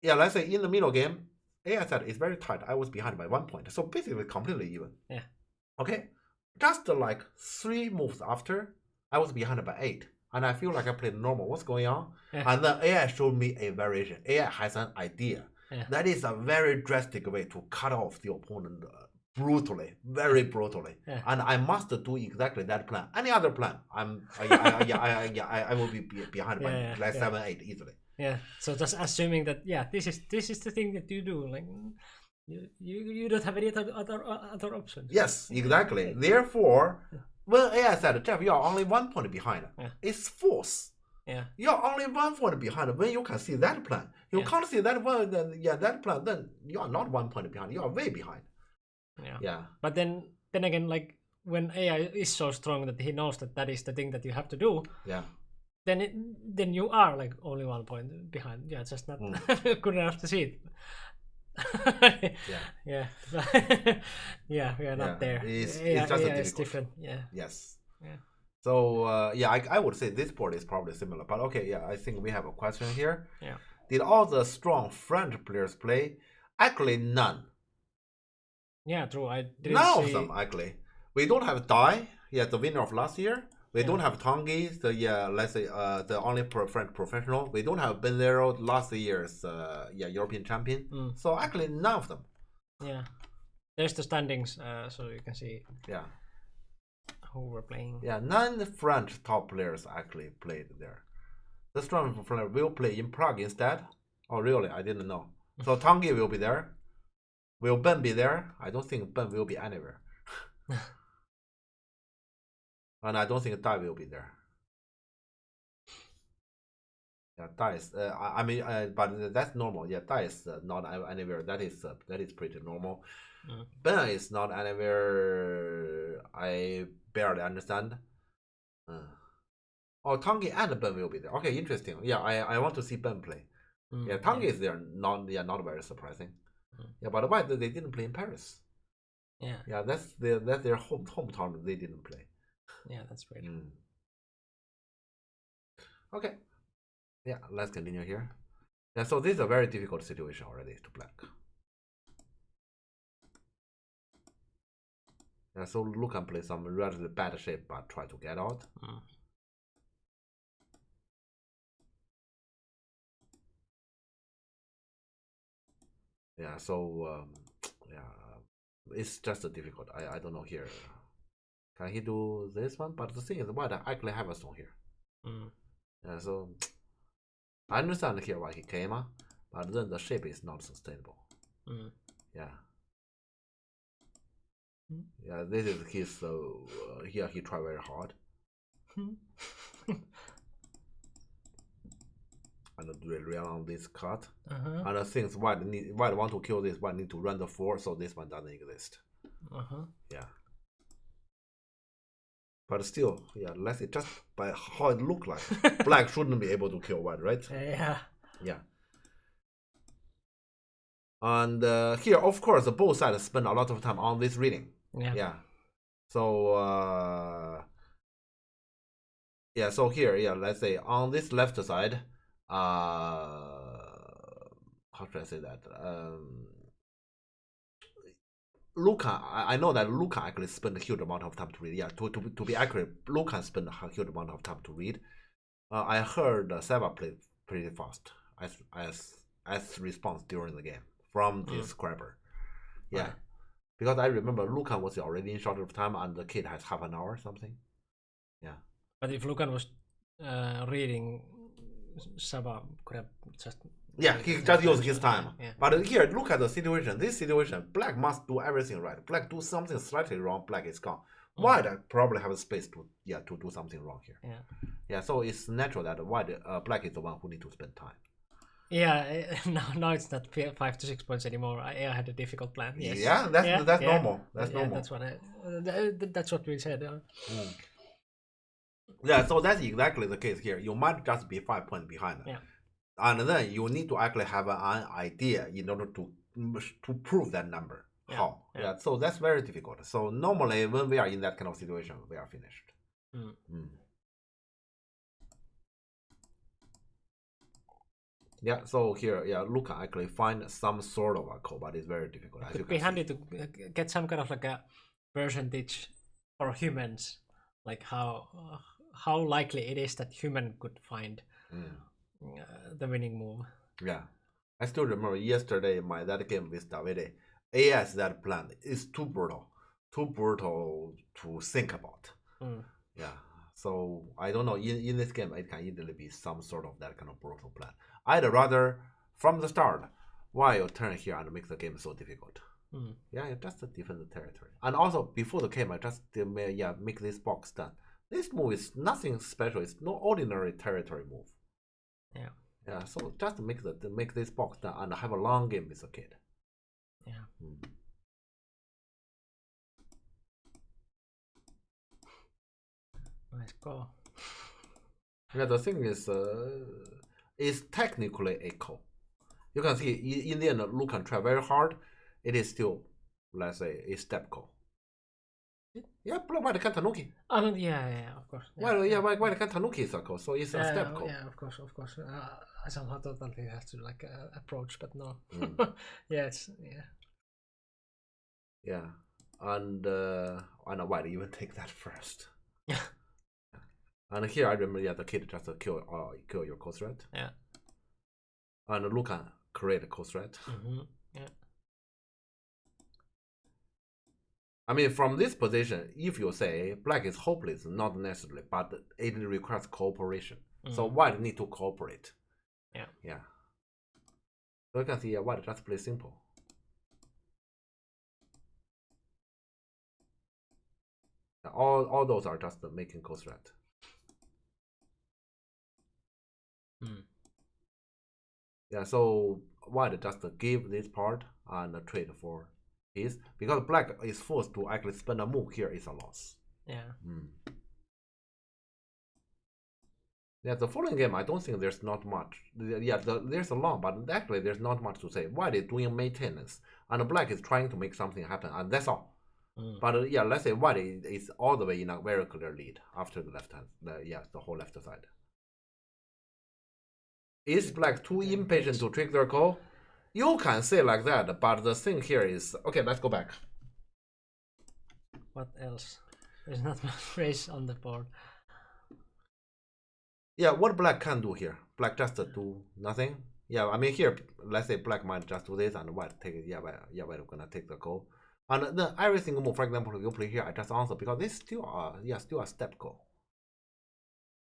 [SPEAKER 2] Yeah, let's say in the middle game, AI said it's very tight. I was behind by 1 point, so basically completely even.
[SPEAKER 1] Yeah.
[SPEAKER 2] Okay, just like 3 moves after, I was behind by 8. And I feel like I played normal. What's going on?
[SPEAKER 1] Yeah.
[SPEAKER 2] And then AI showed me a variation. AI has an idea.
[SPEAKER 1] Yeah.
[SPEAKER 2] That is a very drastic way to cut off the opponent brutally, very brutally.
[SPEAKER 1] Yeah.
[SPEAKER 2] And I must do exactly that plan. Any other plan, I will be behind by 7, 8 easily.
[SPEAKER 1] Yeah. So just assuming that this is the thing that you do, like you don't have any other options.
[SPEAKER 2] Yes, exactly. Therefore, when AI said, Jeff, you are only 1 point behind, it's false.
[SPEAKER 1] Yeah.
[SPEAKER 2] You're only 1 point behind when you can see that plan. You can't see that one, then that plan, then you are not 1 point behind. You are way behind. Yeah.
[SPEAKER 1] But then again, like when AI is so strong that he knows that is the thing that you have to do.
[SPEAKER 2] Yeah.
[SPEAKER 1] Then you are like only 1 point behind. Yeah, it's just not good enough to see it. Yeah. We are not there.
[SPEAKER 2] It's just
[SPEAKER 1] it's different. Yeah.
[SPEAKER 2] Yes.
[SPEAKER 1] Yeah.
[SPEAKER 2] So I would say this board is probably similar. But okay, I think we have a question here.
[SPEAKER 1] Yeah.
[SPEAKER 2] Did all the strong French players play? Actually, none.
[SPEAKER 1] Yeah, true. I didn't
[SPEAKER 2] none
[SPEAKER 1] see...
[SPEAKER 2] of them actually. We don't have Dai. The winner of last year. We don't have Tanguy, let's say the only French professional. We don't have Benzero, last year's European champion. So actually none of them.
[SPEAKER 1] Yeah, there's the standings, so you can see.
[SPEAKER 2] Yeah.
[SPEAKER 1] Who were playing.
[SPEAKER 2] Yeah, none French top players actually played there. The strong player will play in Prague instead. Oh really? I didn't know. So Tanguy will be there. Will Ben be there? I don't think Ben will be anywhere. And I don't think Dai will be there. Yeah, Dai is. But that's normal. Yeah, Dai is not anywhere. That is pretty normal. Ben is not anywhere. I barely understand. Oh, Tanguy and Ben will be there. Okay, interesting. Yeah, I want to see Ben play. Yeah, Tanguy is there. Not very surprising. Yeah, but why they didn't play in Paris?
[SPEAKER 1] Yeah.
[SPEAKER 2] Yeah, that's their hometown. They didn't play.
[SPEAKER 1] Yeah, that's weird.
[SPEAKER 2] Okay. Yeah, let's continue here. Yeah, so this is a very difficult situation already to black. Yeah, so Lucan play some relatively bad shape but try to get out. Yeah, so it's just difficult. I don't know here. Can he do this one? But the thing is, white actually have a stone here. Yeah, so I understand here why he came, but then the shape is not sustainable. Yeah. Yeah, this is his. Here he tried very hard. And rely on this cut. And the things white want to kill this, white need to run the 4, so this one doesn't exist. Yeah. But still, yeah, let's say just by how it looked like, black shouldn't be able to kill white, right?
[SPEAKER 1] Yeah.
[SPEAKER 2] Yeah. And here, of course, both sides spend a lot of time on this reading. Yeah. So so here, let's say on this left side, how should I say that? Luca, I know that Luca actually spent a huge amount of time to read. Yeah, to be accurate, Luca spent a huge amount of time to read. I heard Seva played pretty fast as response during the game from the scrapper. Yeah, right. Because I remember Lucan was already in short of time and the kid has half an hour or something. Yeah.
[SPEAKER 1] But if Lucan was reading, Saba could have just...
[SPEAKER 2] Yeah, he just used his time. Yeah. But here, look at the situation. This situation, black must do everything right. Black do something slightly wrong, black is gone. White probably have a space to do something wrong here. Yeah, so it's natural that black is the one who need to spend time.
[SPEAKER 1] Yeah, now it's not 5 to 6 points anymore. I had a difficult plan. Yes.
[SPEAKER 2] Yeah, that's normal. That's normal.
[SPEAKER 1] That's what we said.
[SPEAKER 2] Yeah, so that's exactly the case here. You might just be 5 points behind,
[SPEAKER 1] Yeah.
[SPEAKER 2] and then you need to actually have an idea in order to prove that number.
[SPEAKER 1] Yeah.
[SPEAKER 2] How?
[SPEAKER 1] Yeah.
[SPEAKER 2] Yeah, so that's very difficult. So normally when we are in that kind of situation, we are finished.
[SPEAKER 1] Mm.
[SPEAKER 2] Yeah, so here, yeah, Luke can actually find some sort of a code, but it's very difficult.
[SPEAKER 1] It
[SPEAKER 2] As you
[SPEAKER 1] could be
[SPEAKER 2] can
[SPEAKER 1] handy
[SPEAKER 2] see.
[SPEAKER 1] to get some kind of like a percentage for humans, like how likely it is that human could find the winning move.
[SPEAKER 2] Yeah, I still remember yesterday that game with Davide. AS that plan is too brutal to think about. Yeah, so I don't know. In this game, it can easily be some sort of that kind of brutal plan. I'd rather from the start, why you turn here and make the game so difficult. Yeah, just a different territory. And also before the game, I just make this box done. This move is nothing special. It's no ordinary territory move.
[SPEAKER 1] Yeah.
[SPEAKER 2] Yeah, so just make this box done and have a long game with the kid.
[SPEAKER 1] Yeah. Nice go.
[SPEAKER 2] Yeah, the thing is, it's technically a call. You can see in the end, Luke can try very hard. It is still, let's say, a step call. Yeah, why the Tanuki?
[SPEAKER 1] Yeah, of course.
[SPEAKER 2] Why the Tanuki is a call? So it's a step call.
[SPEAKER 1] Yeah, of course. I somehow totally have to like approach, but no. Yeah,
[SPEAKER 2] Yeah, and I know why they even take that first.
[SPEAKER 1] Yeah.
[SPEAKER 2] And here I remember, yeah, the kid just kill your call threat.
[SPEAKER 1] Yeah.
[SPEAKER 2] And Luke can create a call threat.
[SPEAKER 1] Yeah.
[SPEAKER 2] I mean, from this position, if you say black is hopeless, not necessarily, but it requires cooperation. So white need to cooperate.
[SPEAKER 1] Yeah.
[SPEAKER 2] Yeah. So you can see white just play simple. All those are just making call threat. Yeah, so white just give this part and trade for his, because black is forced to actually spend a move here is a loss.
[SPEAKER 1] Yeah.
[SPEAKER 2] Yeah, the following game, I don't think there's not much. Yeah, there's a lot, but actually there's not much to say. White is doing maintenance, and black is trying to make something happen, and that's all. But yeah, let's say white is all the way in a very clear lead after the left hand. The whole left side. Is black too impatient to trick their call? You can say like that, but the thing here is, okay, let's go back.
[SPEAKER 1] What else? There's not much race on the board.
[SPEAKER 2] Yeah, what black can do here? Black just do nothing. Yeah, I mean here, let's say black might just do this and white take it. Yeah, white gonna take the call. And then every single move, for example, you play here, I just answer because this still still a step call.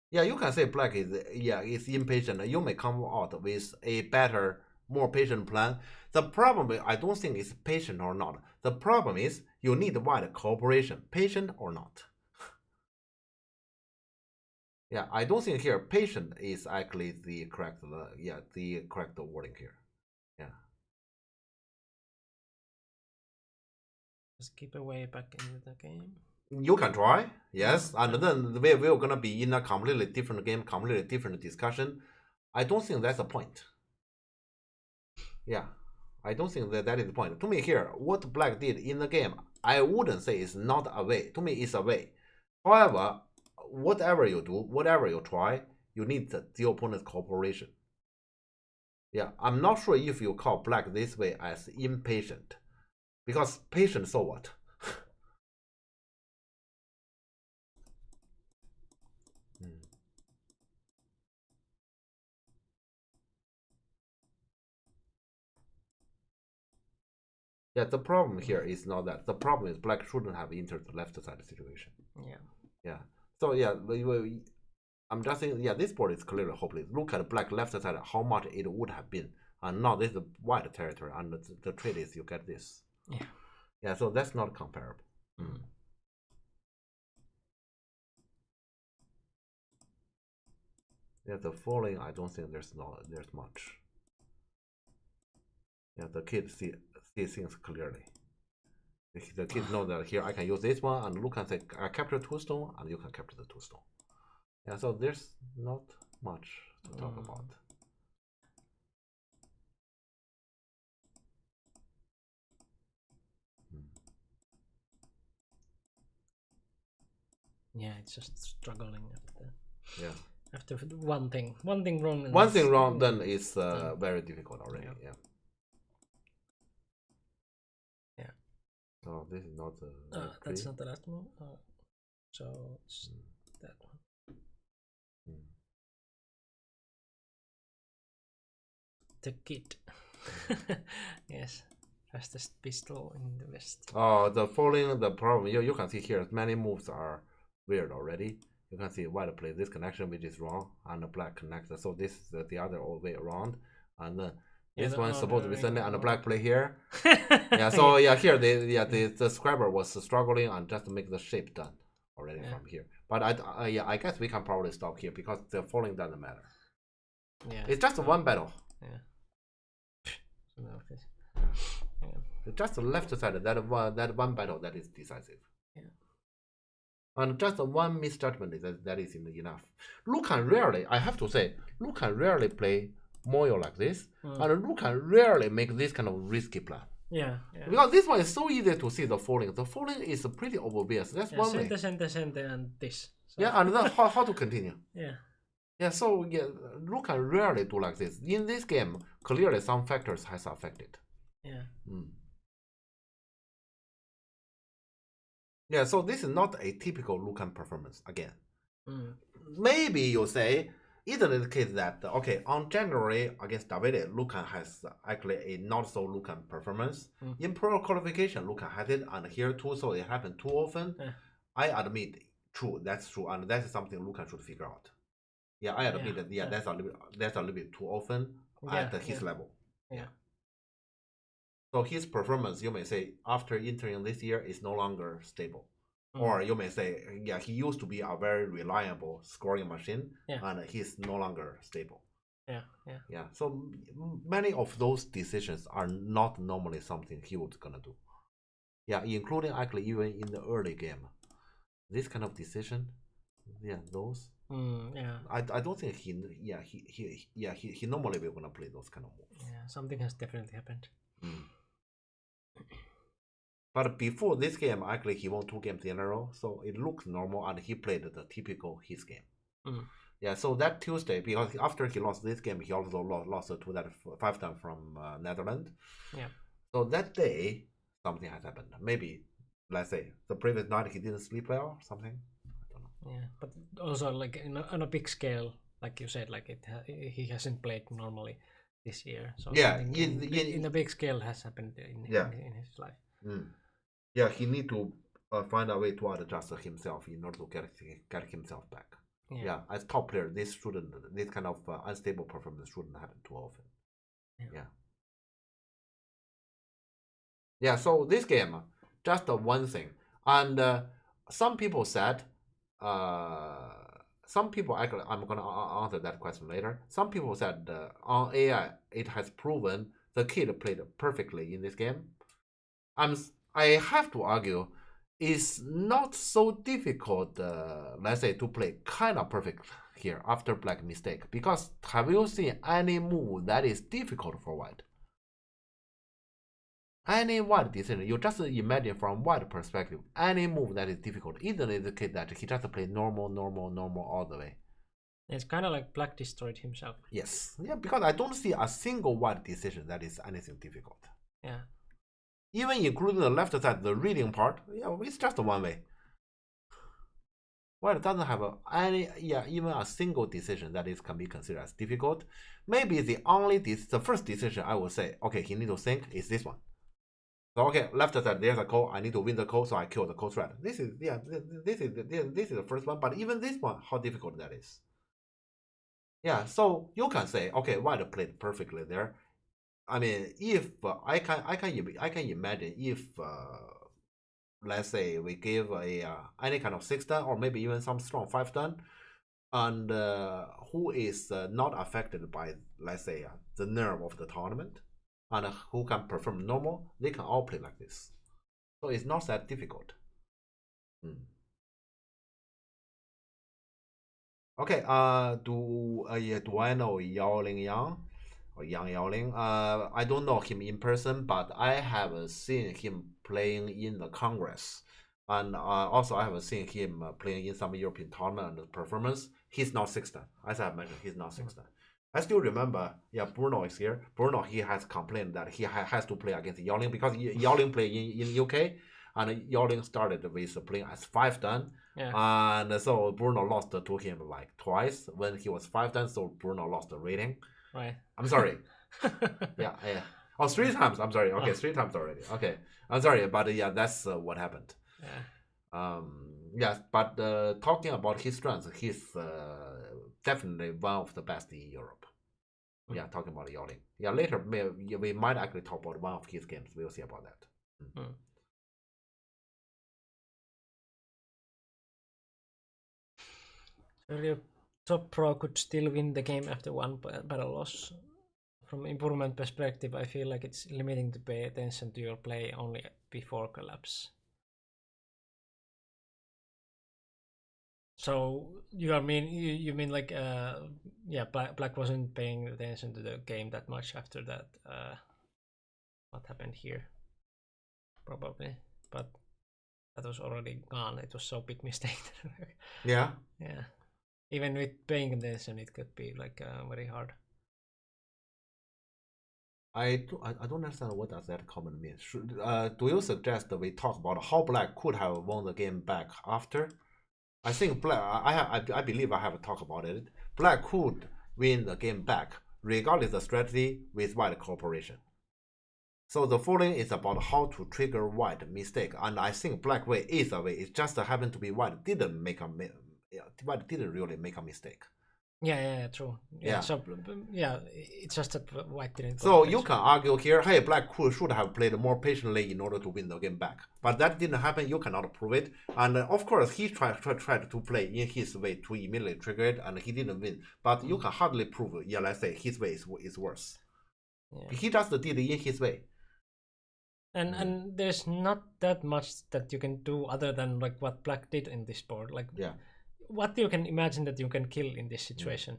[SPEAKER 2] Yeah, you can say black is impatient. You may come out with a better, more patient plan. The problem I don't think is patient or not. The problem is you need white cooperation, patient or not. Yeah, I don't think here patient is actually the correct wording here. Yeah.
[SPEAKER 1] Just keep away back into the game.
[SPEAKER 2] You can try, yes, and then we're gonna be in a completely different game, completely different discussion. I don't think that's the point. Yeah, I don't think that is the point. To me here, what black did in the game, I wouldn't say it's not a way. To me, it's a way. However, whatever you do, whatever you try, you need the opponent's cooperation. Yeah, I'm not sure if you call black this way as impatient, because patient, so what? Yeah, the problem here is not that. The problem is black shouldn't have entered the left side situation.
[SPEAKER 1] Yeah.
[SPEAKER 2] Yeah. So yeah, I'm just saying, yeah, this board is clearly hopeless. Look at black left side, how much it would have been. And now this is white territory, and the trade is you get this.
[SPEAKER 1] Yeah.
[SPEAKER 2] Yeah, so that's not comparable. Yeah, the falling, I don't think there's much. Yeah, the kid see things clearly. The kid know that here I can use this one, and look and say I capture 2 stone, and you can capture the 2 stone. Yeah, so there's not much to talk about.
[SPEAKER 1] Yeah, it's just struggling after.
[SPEAKER 2] Yeah.
[SPEAKER 1] After one thing wrong.
[SPEAKER 2] One thing wrong, then it's very difficult already.
[SPEAKER 1] Yeah. Yeah.
[SPEAKER 2] So this is not.
[SPEAKER 1] That's not the last one. So it's that one. The kid. Yes. Fastest pistol in the West.
[SPEAKER 2] Oh, the following the problem you can see here many moves are weird already. You can see white play this connection which is wrong and the black connector. So this is the other way around. And this one is supposed to be sending and the black play here. Yeah, so yeah, here the scriber was struggling and just to make the shape done already from here. But I guess we can probably stop here because the following doesn't matter.
[SPEAKER 1] Yeah.
[SPEAKER 2] It's just one battle.
[SPEAKER 1] Yeah.
[SPEAKER 2] It's just the left side that one battle that is decisive.
[SPEAKER 1] Yeah.
[SPEAKER 2] And just one misjudgment that is enough. Lucan rarely, I have to say, Lucan rarely play Moyo like this, and Lucan rarely make this kind of risky plan.
[SPEAKER 1] Yeah.
[SPEAKER 2] Because this one is so easy to see the falling. The falling is pretty obvious. That's one way.
[SPEAKER 1] Center, and this. So.
[SPEAKER 2] Yeah, and then how to continue.
[SPEAKER 1] Yeah.
[SPEAKER 2] Yeah, so yeah, Lucan rarely do like this. In this game, clearly some factors has affected.
[SPEAKER 1] Yeah.
[SPEAKER 2] Yeah, so this is not a typical Lucan performance again. Maybe you say, isn't it the case that, okay, on January against Davide, Lucan has actually a not so Lucan performance. In pro qualification, Lucan had it, and here too, so it happened too often. I admit, true, that's true, and that's something Lucan should figure out. Yeah, I admit that, that's a little bit too often at his level.
[SPEAKER 1] Yeah.
[SPEAKER 2] So his performance, you may say, after entering this year is no longer stable. Or you may say, yeah, he used to be a very reliable scoring machine, and he's no longer stable. Yeah. So many of those decisions are not normally something he would gonna do. Yeah, including actually even in the early game, this kind of decision, those. I don't think he normally will gonna play those kind of moves.
[SPEAKER 1] Yeah, something has definitely happened.
[SPEAKER 2] But before this game, actually, he won 2 games in a row, so it looks normal, and he played the typical his game. Yeah, so that Tuesday, because after he lost this game, he also lost to that 5-time from Netherlands.
[SPEAKER 1] Yeah.
[SPEAKER 2] So that day, something has happened. Maybe, let's say, the previous night he didn't sleep well, or something. I don't know.
[SPEAKER 1] Yeah, but also like on a big scale, like you said, like he hasn't played normally this year. So
[SPEAKER 2] yeah,
[SPEAKER 1] in a big scale has happened in his life.
[SPEAKER 2] Yeah, he need to find a way to adjust himself in order to get himself back. Yeah, as top player, this kind of unstable performance shouldn't happen too often. Yeah. So this game, just one thing, and some people said, some people actually, I'm gonna answer that question later. Some people said on AI, it has proven the kid played perfectly in this game. I have to argue, it's not so difficult, let's say, to play kind of perfect here after black mistake. Because have you seen any move that is difficult for white? Any white decision, you just imagine from white perspective, any move that is difficult, isn't it the case that he just play normal all the way?
[SPEAKER 1] It's kind of like black destroyed himself.
[SPEAKER 2] Yes, yeah, because I don't see a single white decision that is anything difficult.
[SPEAKER 1] Yeah.
[SPEAKER 2] Even including the left side, the reading part, it's just one way. White doesn't have even a single decision that is can be considered as difficult. Maybe the first decision I would say, okay, he need to think is this one. So okay, left side there's a call. I need to win the call, so I kill the call threat. This is the first one. But even this one, how difficult that is. Yeah, so you can say, okay, white played perfectly there. I mean, if I can imagine if let's say we give any kind of 6-dan or maybe even some strong 5-dan, and who is not affected by, let's say, the nerve of the tournament, and who can perform normal, they can all play like this. So it's not that difficult. Okay. Do I know Yaoling Yang or Yang Yaoling? I don't know him in person, but I have seen him playing in the Congress, and also I have seen him playing in some European tournament and performance. He's not 16. As I mentioned, he's not 16. I still remember, yeah, Bruno is here. Bruno, he has complained that he has to play against Yaoling because Yaoling play in UK, and Yaoling started with playing as 5 dan.
[SPEAKER 1] Yeah.
[SPEAKER 2] And so Bruno lost to him like twice when he was 5 dan. So Bruno lost the rating.
[SPEAKER 1] Right.
[SPEAKER 2] I'm sorry. Yeah. Oh, 3 times. I'm sorry. Okay, 3 times already. Okay, I'm sorry, but yeah, that's what happened.
[SPEAKER 1] Yeah.
[SPEAKER 2] Yes, but talking about his strengths, he's definitely one of the best in Europe. Yeah, talking about Yaoling. Yeah, later we might actually talk about one of his games. We'll see about that.
[SPEAKER 1] Your top pro could still win the game after one battle loss. From improvement perspective, I feel like it's limiting to pay attention to your play only before collapse. So you mean like yeah, Black wasn't paying attention to the game that much after that. What happened here? Probably, but that was already gone. It was so big mistake.
[SPEAKER 2] Yeah.
[SPEAKER 1] Yeah. Even with paying attention, it could be like very hard.
[SPEAKER 2] I don't understand what does that comment mean. Do you suggest that we talk about how Black could have won the game back after? I think Black. I believe I have talked about it. Black could win the game back regardless of strategy with White cooperation. So the following is about how to trigger White mistake, and I think Black way is a way. It just happened to be White didn't White didn't really make a mistake.
[SPEAKER 1] Yeah, true. Yeah. So yeah, it's just that White didn't.
[SPEAKER 2] So you can argue here, hey, Black should have played more patiently in order to win the game back, but that didn't happen. You cannot prove it, and of course he tried to play in his way to immediately trigger it, and he didn't win. But you can hardly prove, yeah, let's say his way is worse. Yeah. He just did it in his way.
[SPEAKER 1] And there's not that much that you can do other than like what Black did in this board. Like,
[SPEAKER 2] yeah,
[SPEAKER 1] what you can imagine that you can kill in this situation.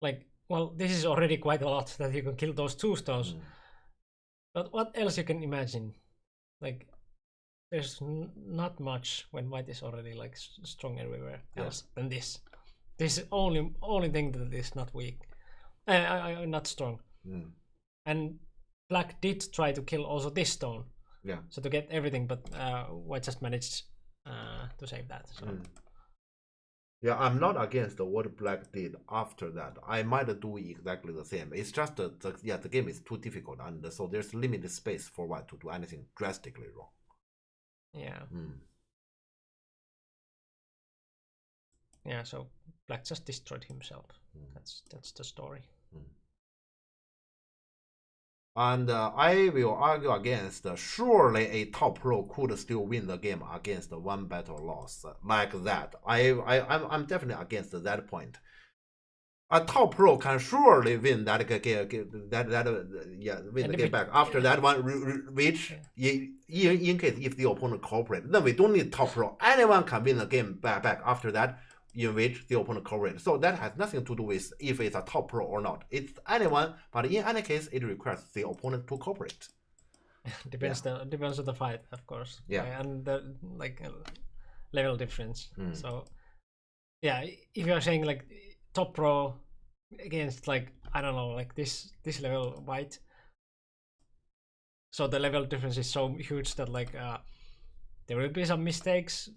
[SPEAKER 1] Like, well, this is already quite a lot that you can kill those 2 stones. But what else you can imagine? Like, there's not much when White is already like strong everywhere else than this. This is only thing that is not weak, not strong. And Black did try to kill also this stone.
[SPEAKER 2] Yeah.
[SPEAKER 1] So to get everything, but White just managed to save that. So.
[SPEAKER 2] Yeah, I'm not against what Black did after that. I might do exactly the same. It's just the game is too difficult, and so there's limited space for White to do anything drastically wrong.
[SPEAKER 1] Yeah. Yeah, so Black just destroyed himself. That's the story.
[SPEAKER 2] And I will argue against surely a top pro could still win the game against one battle loss like that. I'm definitely against that point. A top pro can surely win that game, win the game back after that one, which in case if the opponent cooperate, then we don't need top pro. Anyone can win the game back after that, in which the opponent cooperates. So that has nothing to do with if it's a top pro or not. It's anyone, but in any case, it requires the opponent to cooperate.
[SPEAKER 1] Depends on the fight, of course.
[SPEAKER 2] Yeah,
[SPEAKER 1] and the level difference. So yeah, if you're saying like top pro against like I don't know like this level White, so the level difference is so huge that like there will be some mistakes,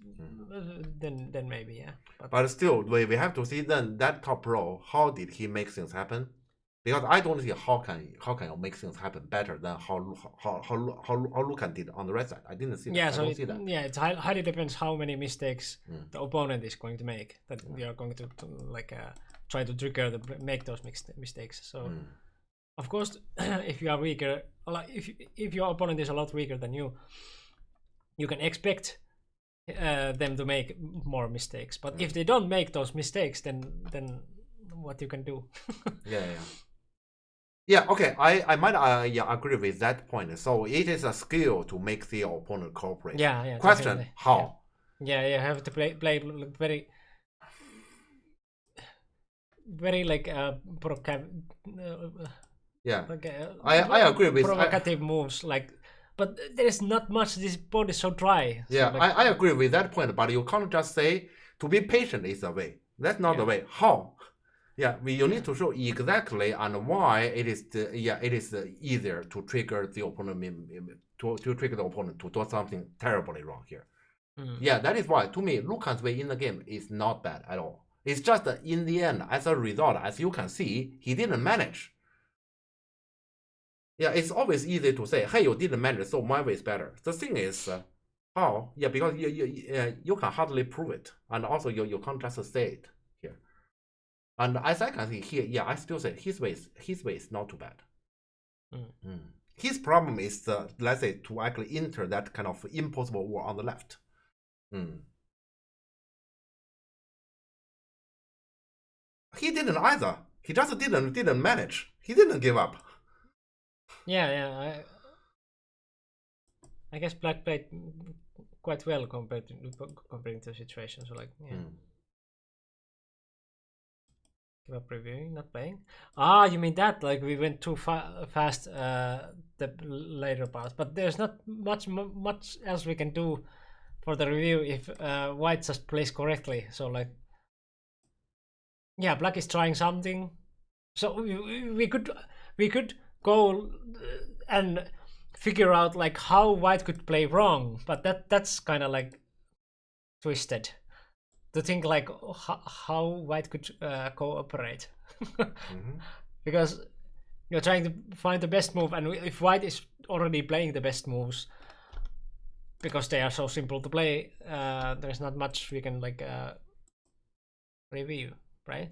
[SPEAKER 1] then maybe, yeah.
[SPEAKER 2] But still, we have to see then that top pro, how did he make things happen? Because I don't see how can you make things happen better than how Lucan did on the right side. I didn't see that.
[SPEAKER 1] Yeah, so yeah, it highly depends how many mistakes the opponent is going to make that we are going to like try to trigger make those mistakes. So of course, if you are weaker, if your opponent is a lot weaker than you can expect them to make more mistakes. But if they don't make those mistakes, then what you can do?
[SPEAKER 2] Yeah, okay. I might agree with that point. So it is a skill to make the opponent cooperate.
[SPEAKER 1] Yeah.
[SPEAKER 2] Question:
[SPEAKER 1] definitely.
[SPEAKER 2] How?
[SPEAKER 1] Yeah, you have to play very. very like
[SPEAKER 2] Yeah,
[SPEAKER 1] like
[SPEAKER 2] I agree with
[SPEAKER 1] provocative moves. Like, but there is not much. This board is so dry. So
[SPEAKER 2] yeah,
[SPEAKER 1] like,
[SPEAKER 2] I agree with that point. But you can't just say to be patient is the way. That's not the
[SPEAKER 1] yeah,
[SPEAKER 2] way. How? Yeah, you
[SPEAKER 1] yeah.
[SPEAKER 2] need to show exactly and why it is it is easier to trigger the opponent to trigger the opponent to do something terribly wrong here.
[SPEAKER 1] Mm.
[SPEAKER 2] Yeah, that is why to me Lucan's way in the game is not bad at all. It's just that in the end, as a result, as you can see, he didn't manage. Yeah, it's always easy to say, hey, you didn't manage, so my way is better. The thing is, how? Yeah, because you can hardly prove it, and also you can't just say it here. And as I can see here, yeah, I still say his way is not too bad. Mm. His problem is, let's say, to actually enter that kind of impossible war on the left. Mm. He didn't either. He just didn't manage. He didn't give up.
[SPEAKER 1] Yeah, yeah. I guess Black played quite well compared to comparing to the situation. So like, yeah.
[SPEAKER 2] Mm.
[SPEAKER 1] Give up reviewing, not playing. Ah, you mean that? Like we went too fast the later parts, but there's not much else we can do for the review if White just plays correctly. So like, yeah, Black is trying something. So we could go and figure out like how White could play wrong, but that's kind of like twisted to think like how White could cooperate.
[SPEAKER 2] Mm-hmm.
[SPEAKER 1] Because you're trying to find the best move, and if White is already playing the best moves because they are so simple to play, there's not much we can like review, right?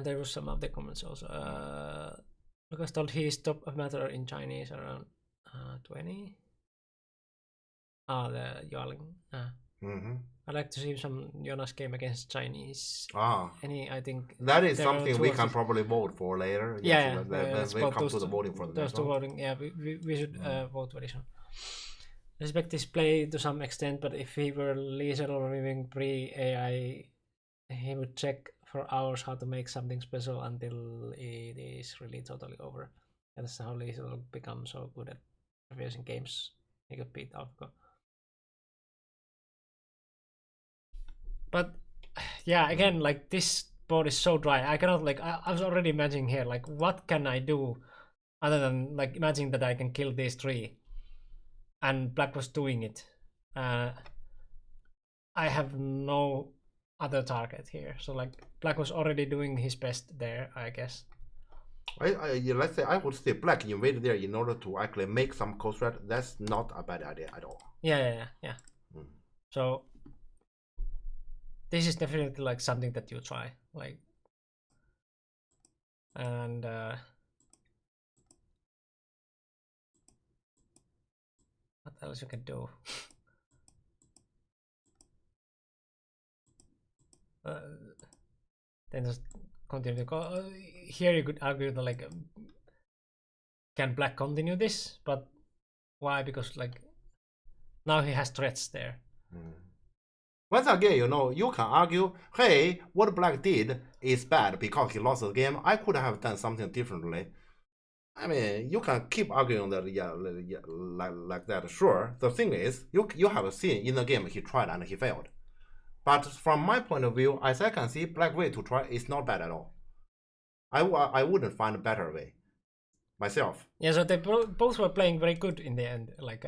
[SPEAKER 1] There was some of the comments also. Lucas told he stopped a matter in Chinese around 20. The Yarling.
[SPEAKER 2] Mm-hmm.
[SPEAKER 1] I'd like to see some Jonas game against Chinese.
[SPEAKER 2] Ah,
[SPEAKER 1] I think
[SPEAKER 2] that is something we can probably vote for later.
[SPEAKER 1] Yeah,
[SPEAKER 2] when we come to the voting for the
[SPEAKER 1] those
[SPEAKER 2] next
[SPEAKER 1] two
[SPEAKER 2] one.
[SPEAKER 1] voting. Yeah, we should vote very soon. Respect his play to some extent, but if he were Liesel or even pre-AI, he would check for hours how to make something special until it is really totally over. That's how Liesel become so good at reviewing games. He could beat Alpha. But yeah, again, like this board is so dry. I cannot like I was already imagining here like what can I do other than like imagining that I can kill these three, and Black was doing it. I have no other target here, so like Black was already doing his best there, I guess.
[SPEAKER 2] Let's say I would say Black invaded there in order to actually make some coast threat. That's not a bad idea at all.
[SPEAKER 1] Yeah. So this is definitely like something that you try, like, and what else you can do? Then just continue to go. Here you could argue that like, can Black continue this? But why? Because like now he has threats there.
[SPEAKER 2] Once again, you can argue, hey, what Black did is bad because he lost the game. I could have done something differently. I mean, you can keep arguing that, like that. Sure. The thing is, you have seen in the game he tried and he failed. But from my point of view, as I can see, Black way to try is not bad at all. I wouldn't find a better way myself.
[SPEAKER 1] Yeah, so they both were playing very good in the end, like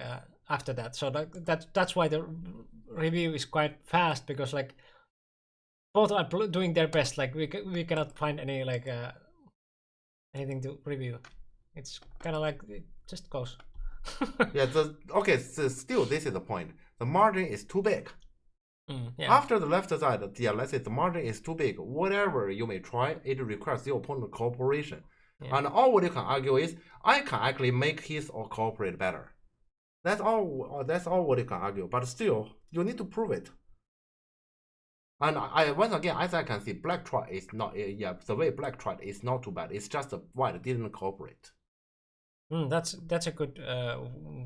[SPEAKER 1] after that. So that's why the review is quite fast, because like both are doing their best. Like we cannot find any like anything to review. It's kind of like it just goes.
[SPEAKER 2] Yeah. Okay. So still, this is the point. The margin is too big.
[SPEAKER 1] Yeah.
[SPEAKER 2] After the left side, yeah, let's say the margin is too big. Whatever you may try, it requires the opponent cooperation. Yeah. And all what you can argue is, I can actually make his or cooperate better. That's all. That's all what you can argue. But still, you need to prove it. And I once again, as I can see, Black tried is not. Yeah, the way Black tried is not too bad. It's just the White didn't cooperate.
[SPEAKER 1] That's a good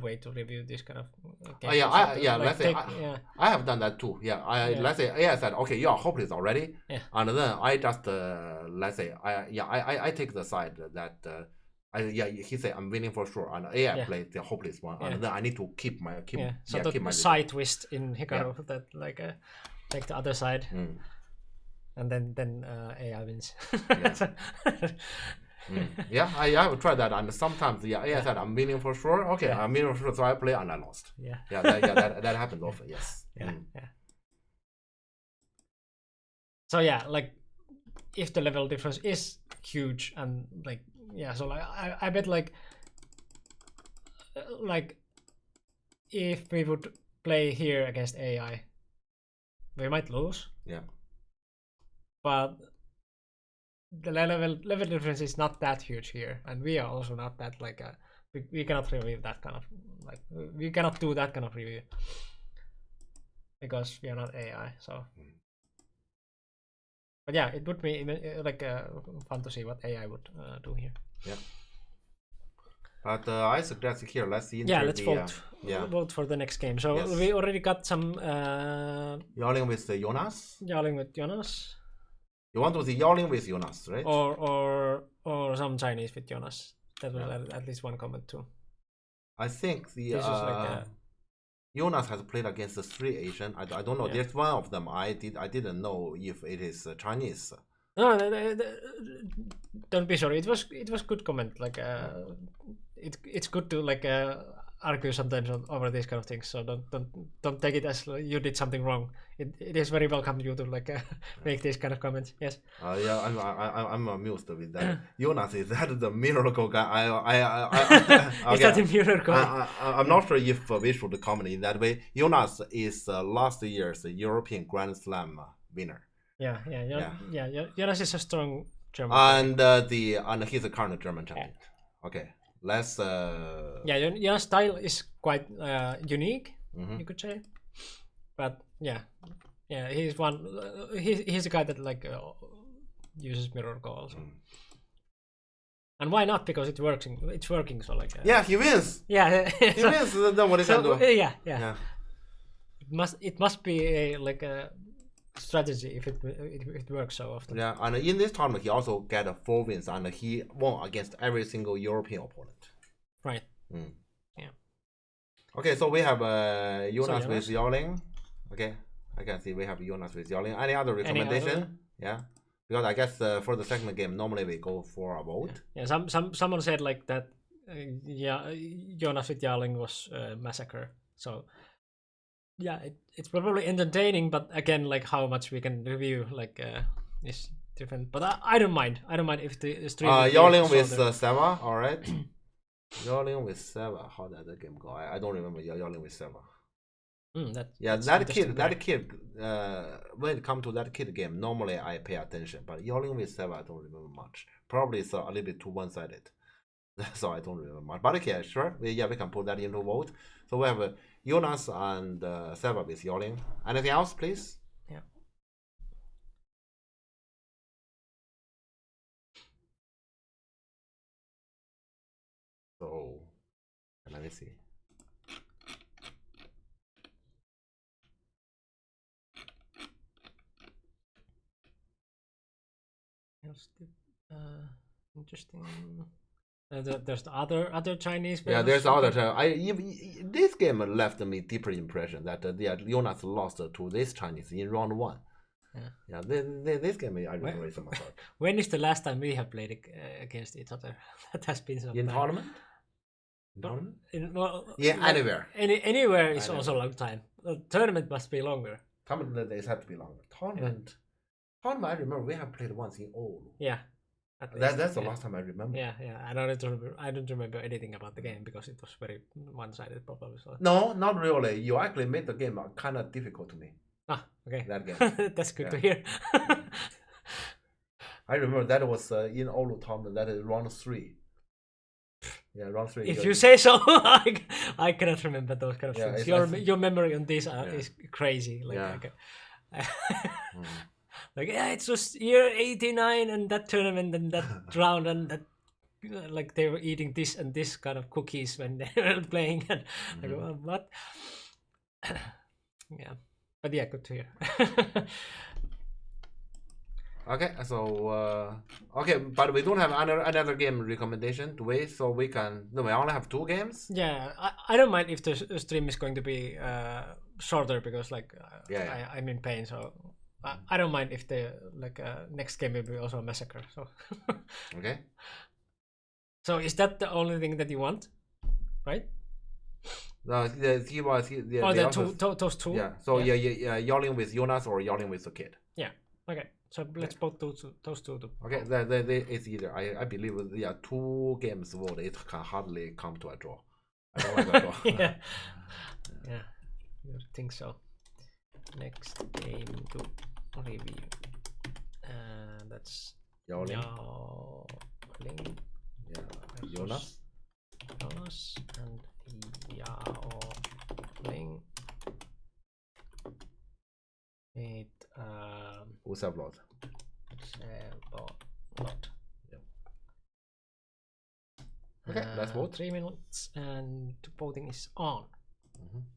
[SPEAKER 1] way to review this kind of
[SPEAKER 2] Oh
[SPEAKER 1] games.
[SPEAKER 2] yeah,
[SPEAKER 1] Also to,
[SPEAKER 2] yeah.
[SPEAKER 1] like,
[SPEAKER 2] Let's say
[SPEAKER 1] yeah,
[SPEAKER 2] I have done that too. Yeah,
[SPEAKER 1] yeah,
[SPEAKER 2] let's say AI said, okay, you are hopeless already,
[SPEAKER 1] yeah,
[SPEAKER 2] and then I just let's say I take the side that he said I'm winning for sure, and AI
[SPEAKER 1] yeah,
[SPEAKER 2] plays the hopeless one,
[SPEAKER 1] yeah,
[SPEAKER 2] and then I need to keep my
[SPEAKER 1] yeah. So
[SPEAKER 2] keep my
[SPEAKER 1] the
[SPEAKER 2] result.
[SPEAKER 1] side twist in
[SPEAKER 2] Yeah.
[SPEAKER 1] Hikaru that like take the other side,
[SPEAKER 2] Mm.
[SPEAKER 1] and then AI wins.
[SPEAKER 2] Yeah. Yeah, I have tried that, and sometimes AI
[SPEAKER 1] Yeah.
[SPEAKER 2] said I'm winning for sure. Okay,
[SPEAKER 1] Yeah.
[SPEAKER 2] I'm winning for sure, so I play and I lost.
[SPEAKER 1] Yeah.
[SPEAKER 2] That happens often. Yes.
[SPEAKER 1] Yeah. Yeah. So yeah, like if the level difference is huge and like yeah, so like I bet like if we would play here against AI, we might lose.
[SPEAKER 2] Yeah.
[SPEAKER 1] But the level difference is not that huge here, and we are also not that like we cannot review that kind of like we cannot do that kind of review because we are not AI. So, but yeah, it would be like fun to see what AI would do here.
[SPEAKER 2] Yeah. But I suggest here let's enter
[SPEAKER 1] Yeah, let's
[SPEAKER 2] the
[SPEAKER 1] vote for the next game. So
[SPEAKER 2] Yes.
[SPEAKER 1] we already got some
[SPEAKER 2] Yawning with Jonas.
[SPEAKER 1] yelling with Jonas,
[SPEAKER 2] You want to see Yawning with Jonas, right?
[SPEAKER 1] or some Chinese with Jonas. That was
[SPEAKER 2] Yeah.
[SPEAKER 1] at least one comment too.
[SPEAKER 2] I think the
[SPEAKER 1] This is like
[SPEAKER 2] Jonas has played against the three Asian. I don't know.
[SPEAKER 1] Yeah.
[SPEAKER 2] There's one of them. I didn't know if it is Chinese.
[SPEAKER 1] No, don't be sorry. It was good comment. Like it's good to like argue sometimes over these kind of things. So don't take it as you did something wrong. It is very welcome you to like make these kind of comments. Yes.
[SPEAKER 2] Yeah, I'm amused with that. Jonas, is that the miracle guy?
[SPEAKER 1] Is that the miracle?
[SPEAKER 2] I'm not sure if we should comment in that way. Jonas is last year's European Grand Slam winner.
[SPEAKER 1] Yeah. Jonas is a strong German.
[SPEAKER 2] And he's a current German champion. Okay, let's.
[SPEAKER 1] Yeah, Jonas' style is quite unique,
[SPEAKER 2] Mhm.
[SPEAKER 1] you could say. But yeah, he's one. He's a guy that like uses mirror goal also. And why not? Because it's working. It's working. So like.
[SPEAKER 2] Yeah, he wins.
[SPEAKER 1] Yeah.
[SPEAKER 2] He wins. Then what he can do?
[SPEAKER 1] Yeah. It must be a like a strategy if it works so often.
[SPEAKER 2] Yeah, and in this tournament he also got 4 wins, and he won against every single European opponent.
[SPEAKER 1] Right.
[SPEAKER 2] Yeah. Okay, so we have Jonas with
[SPEAKER 1] Jonas.
[SPEAKER 2] Yawling. Okay, I can see we have Jonas with Yawling. Any other recommendation? Yeah, because I guess for the second game normally we go for a vote.
[SPEAKER 1] Yeah. Someone said like that. Jonas with Jarling was Massacre. So. Yeah, it's probably entertaining, but again, like how much we can review like is different. But I don't mind. I don't mind if the stream.
[SPEAKER 2] Yawling with Seva, all right. Yawling with Seva. How did the game go? I don't remember Yawling with Seva. That kid. When it comes to that kid game, normally I pay attention, but Yawling with Seva, I don't remember much. Probably it's a little bit too one-sided, so I don't remember much. But okay, sure. We can put that into vote. So we have Jonas and Seva with Yawling. Anything else, please?
[SPEAKER 1] Yeah.
[SPEAKER 2] So, let me see.
[SPEAKER 1] Interesting. There's the other Chinese.
[SPEAKER 2] Yeah, there's other. This game left me deeper impression that Jonas lost to this Chinese in round 1. Yeah, this game I remember so much.
[SPEAKER 1] When is the last time we have played against each other? That has been some
[SPEAKER 2] in
[SPEAKER 1] time.
[SPEAKER 2] tournament.
[SPEAKER 1] Yeah,
[SPEAKER 2] like, anywhere.
[SPEAKER 1] Anywhere is also a long time. Tournament must be longer.
[SPEAKER 2] Tournament days have to be longer. Tournament, I remember we have played once in Oulu.
[SPEAKER 1] Yeah.
[SPEAKER 2] That's the last time I remember.
[SPEAKER 1] Yeah. I don't remember anything about the game because it was very one-sided, probably. So.
[SPEAKER 2] No, not really. You actually made the game kind of difficult to me.
[SPEAKER 1] Ah, okay.
[SPEAKER 2] That game.
[SPEAKER 1] That's good to hear.
[SPEAKER 2] I remember that was in Oulu tournament. That is round 3. Yeah, round 3.
[SPEAKER 1] If you say so, I cannot remember those kind of things. Your memory on this is crazy. Like, like it was year 89 and that tournament and that round and that like they were eating this and this kind of cookies when they were playing, and I go, what? Yeah, but yeah, good to hear.
[SPEAKER 2] Okay, so okay, but we don't have another game recommendation, do we? So we can. No, we only have 2 games.
[SPEAKER 1] Yeah, I don't mind if the stream is going to be shorter because like I'm in pain, so I don't mind if the like next game will be also a massacre. So
[SPEAKER 2] Okay.
[SPEAKER 1] So is that the only thing that you want, right?
[SPEAKER 2] No, he was.
[SPEAKER 1] Or the those two?
[SPEAKER 2] Yeah. So yeah, yelling with Jonas or yelling with the kid.
[SPEAKER 1] Yeah. Okay. So let's both do those two.
[SPEAKER 2] Okay. It's either. I believe 2 games vote. It can hardly come to a draw. I don't like a draw.
[SPEAKER 1] Yeah. Yeah. You think so? Next game to review. That's
[SPEAKER 2] Yelling.
[SPEAKER 1] Yeah.
[SPEAKER 2] Jonas
[SPEAKER 1] and Yaoling. It
[SPEAKER 2] Usablot.
[SPEAKER 1] Yeah.
[SPEAKER 2] Okay, let's vote.
[SPEAKER 1] 3 minutes and voting is on.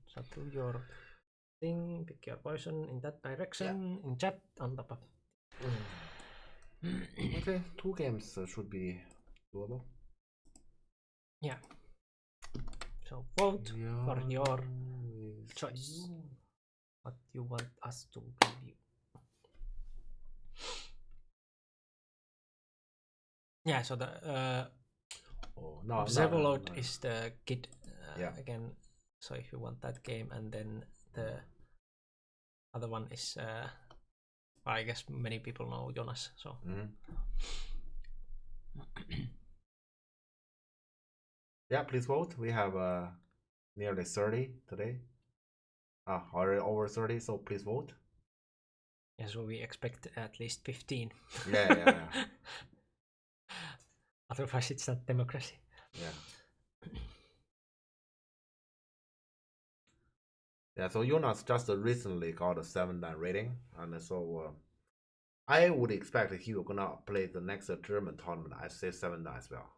[SPEAKER 1] So do your thing, pick your poison in that direction, in chat on top of.
[SPEAKER 2] Okay, 2 games should be doable.
[SPEAKER 1] Yeah. So vote for your choice. What you want us to review. Yeah, so the Zevolot is the kid again. So if you want that game, and then the other one is I guess many people know Jonas. So
[SPEAKER 2] yeah, please vote. We have nearly 30 today. Already over 30, so please vote.
[SPEAKER 1] Yeah, so we expect at least 15.
[SPEAKER 2] Yeah.
[SPEAKER 1] Otherwise, it's not democracy.
[SPEAKER 2] Yeah. Yeah, so Jonas just recently got a 7-9 rating, and so I would expect he will gonna play the next German tournament. I say 7-9 as well.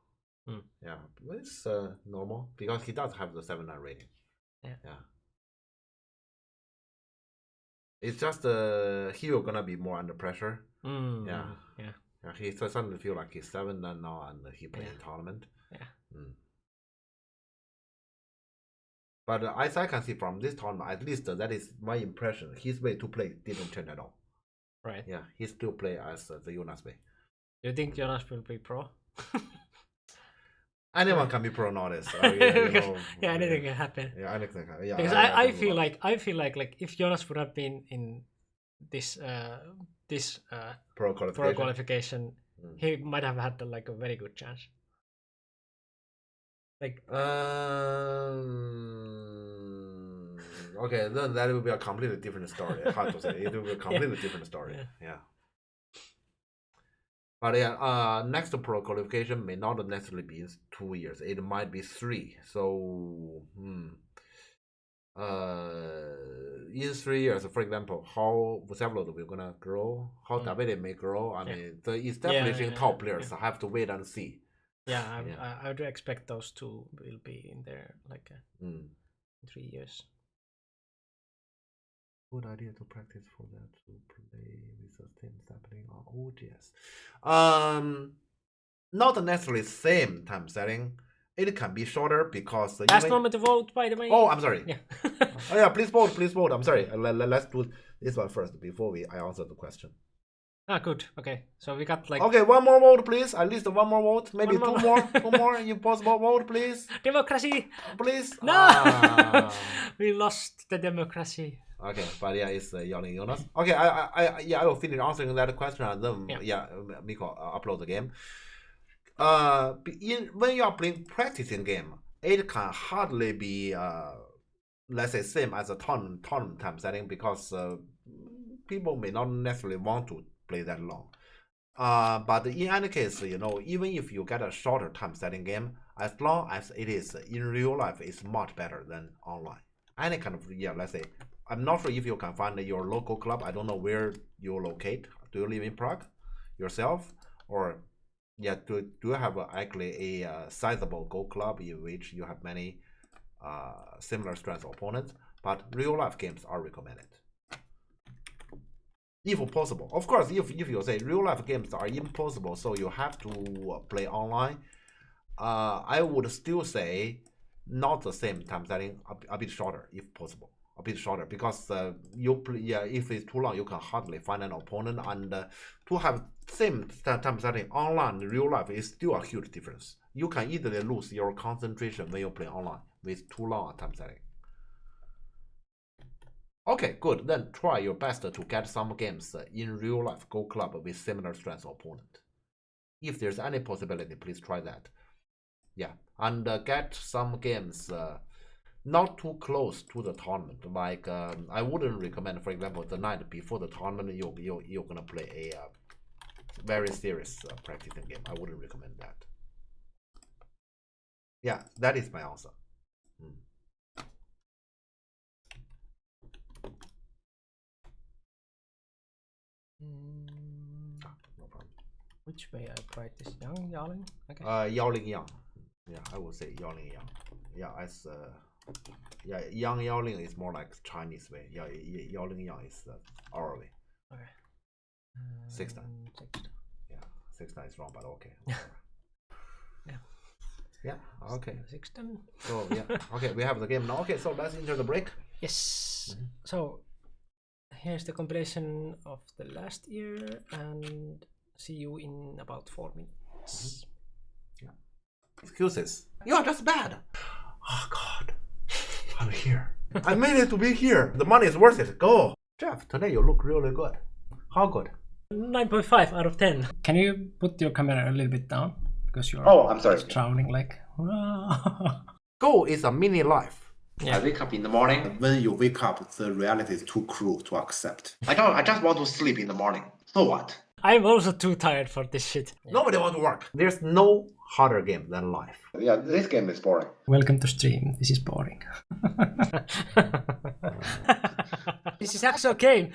[SPEAKER 2] Yeah, it's normal because he does have the 7-9 rating. Yeah. It's just he will gonna be more under pressure. Yeah. He suddenly feel like he's 7-9 now, and he playing tournament.
[SPEAKER 1] Yeah.
[SPEAKER 2] But as I can see from this tournament, at least that is my impression. His way to play didn't change at all.
[SPEAKER 1] Right.
[SPEAKER 2] Yeah, he still play as the Jonas way.
[SPEAKER 1] Do you think Jonas will be pro?
[SPEAKER 2] Anyone can be pro nowadays.
[SPEAKER 1] Anything can happen.
[SPEAKER 2] Yeah, anything can. Yeah,
[SPEAKER 1] because I feel like if Jonas would have been in this
[SPEAKER 2] pro
[SPEAKER 1] qualification, he might have had like a very good chance. Like
[SPEAKER 2] okay, then that will be a completely different story. Hard to say. It will be a completely different story. Yeah. But yeah, next pro qualification may not necessarily be 2 years. It might be 3. So, in 3 years, for example, how Vusevlod will gonna grow, how Davide may grow. I mean, the establishing top players have to wait and see.
[SPEAKER 1] Yeah, I would expect those two will be in there like in 3 years.
[SPEAKER 2] Good idea to practice for that to play with the things happening on OGS. Not necessarily same time setting. It can be shorter because
[SPEAKER 1] last moment to vote, by the way.
[SPEAKER 2] Oh, I'm sorry.
[SPEAKER 1] Yeah.
[SPEAKER 2] Oh yeah, please vote. I'm sorry. Let's do this one first before I answer the question.
[SPEAKER 1] Good. Okay, so we got like.
[SPEAKER 2] Okay, one more vote, please. At least one more vote. Maybe two more. You possible vote, please.
[SPEAKER 1] Democracy.
[SPEAKER 2] Please.
[SPEAKER 1] No. We lost the democracy.
[SPEAKER 2] Okay, but yeah, it's yelling Jonas. Okay, I will finish answering that question and then Miko upload the game. When you are playing practicing game, it can hardly be let's say same as a tournament time setting because people may not necessarily want to play that long. But in any case, even if you get a shorter time setting game, as long as it is in real life, it's much better than online. Any kind of let's say. I'm not sure if you can find your local club. I don't know where you locate. Do you live in Prague yourself, or Yeah, do you have actually a sizable Go club in which you have many similar strength opponents? But real life games are recommended. If possible. Of course, if you say real life games are impossible, so you have to play online, I would still say not the same time setting, a bit shorter if possible. A bit shorter because you play, yeah, if it's too long, you can hardly find an opponent, and to have same time setting online in real life is still a huge difference. You can easily lose your concentration when you play online with too long a time setting. Okay, good. Then try your best to get some games in real life Go club with similar strength opponent. If there's any possibility, please try that. Yeah, and get some games not too close to the tournament. Like I wouldn't recommend, for example, the night before the tournament you're gonna play a very serious practicing game. I wouldn't recommend that. Yeah, that is my answer. No problem.
[SPEAKER 1] Which way I practice? Yang, Yaling? Okay.
[SPEAKER 2] Yaoling Yang. Yeah, I would say Yaoling Yang. Yeah, as yeah, Yang Yaoling is more like Chinese way. Yeah, Yaoling Yang is our way.
[SPEAKER 1] Okay.
[SPEAKER 2] 6-9.
[SPEAKER 1] 6.
[SPEAKER 2] Yeah, 6-9 is wrong, but okay.
[SPEAKER 1] Yeah.
[SPEAKER 2] Yeah, okay.
[SPEAKER 1] 6.
[SPEAKER 2] So yeah, okay, we have the game now. Okay, so let's enter the break.
[SPEAKER 1] Yes. So here's the compilation of the last year, and see you in about 4 minutes.
[SPEAKER 2] Yeah. Excuses. You are just bad. Oh God, I'm here. I made it to be here. The money is worth it. Go, Jeff. Today you look really good. How good?
[SPEAKER 1] 9.5 out of 10. Can you put your camera a little bit down? Because you're
[SPEAKER 3] I'm sorry.
[SPEAKER 1] drowning like.
[SPEAKER 2] Go is a mini life.
[SPEAKER 3] Yeah. I wake up in the morning.
[SPEAKER 2] When you wake up, the reality is too cruel to accept.
[SPEAKER 3] I just want to sleep in the morning. So what?
[SPEAKER 1] I'm also too tired for this shit.
[SPEAKER 2] Nobody wants to work. There's no harder game than life.
[SPEAKER 3] Yeah, this game is boring.
[SPEAKER 1] Welcome to stream. This is boring. This is actual game.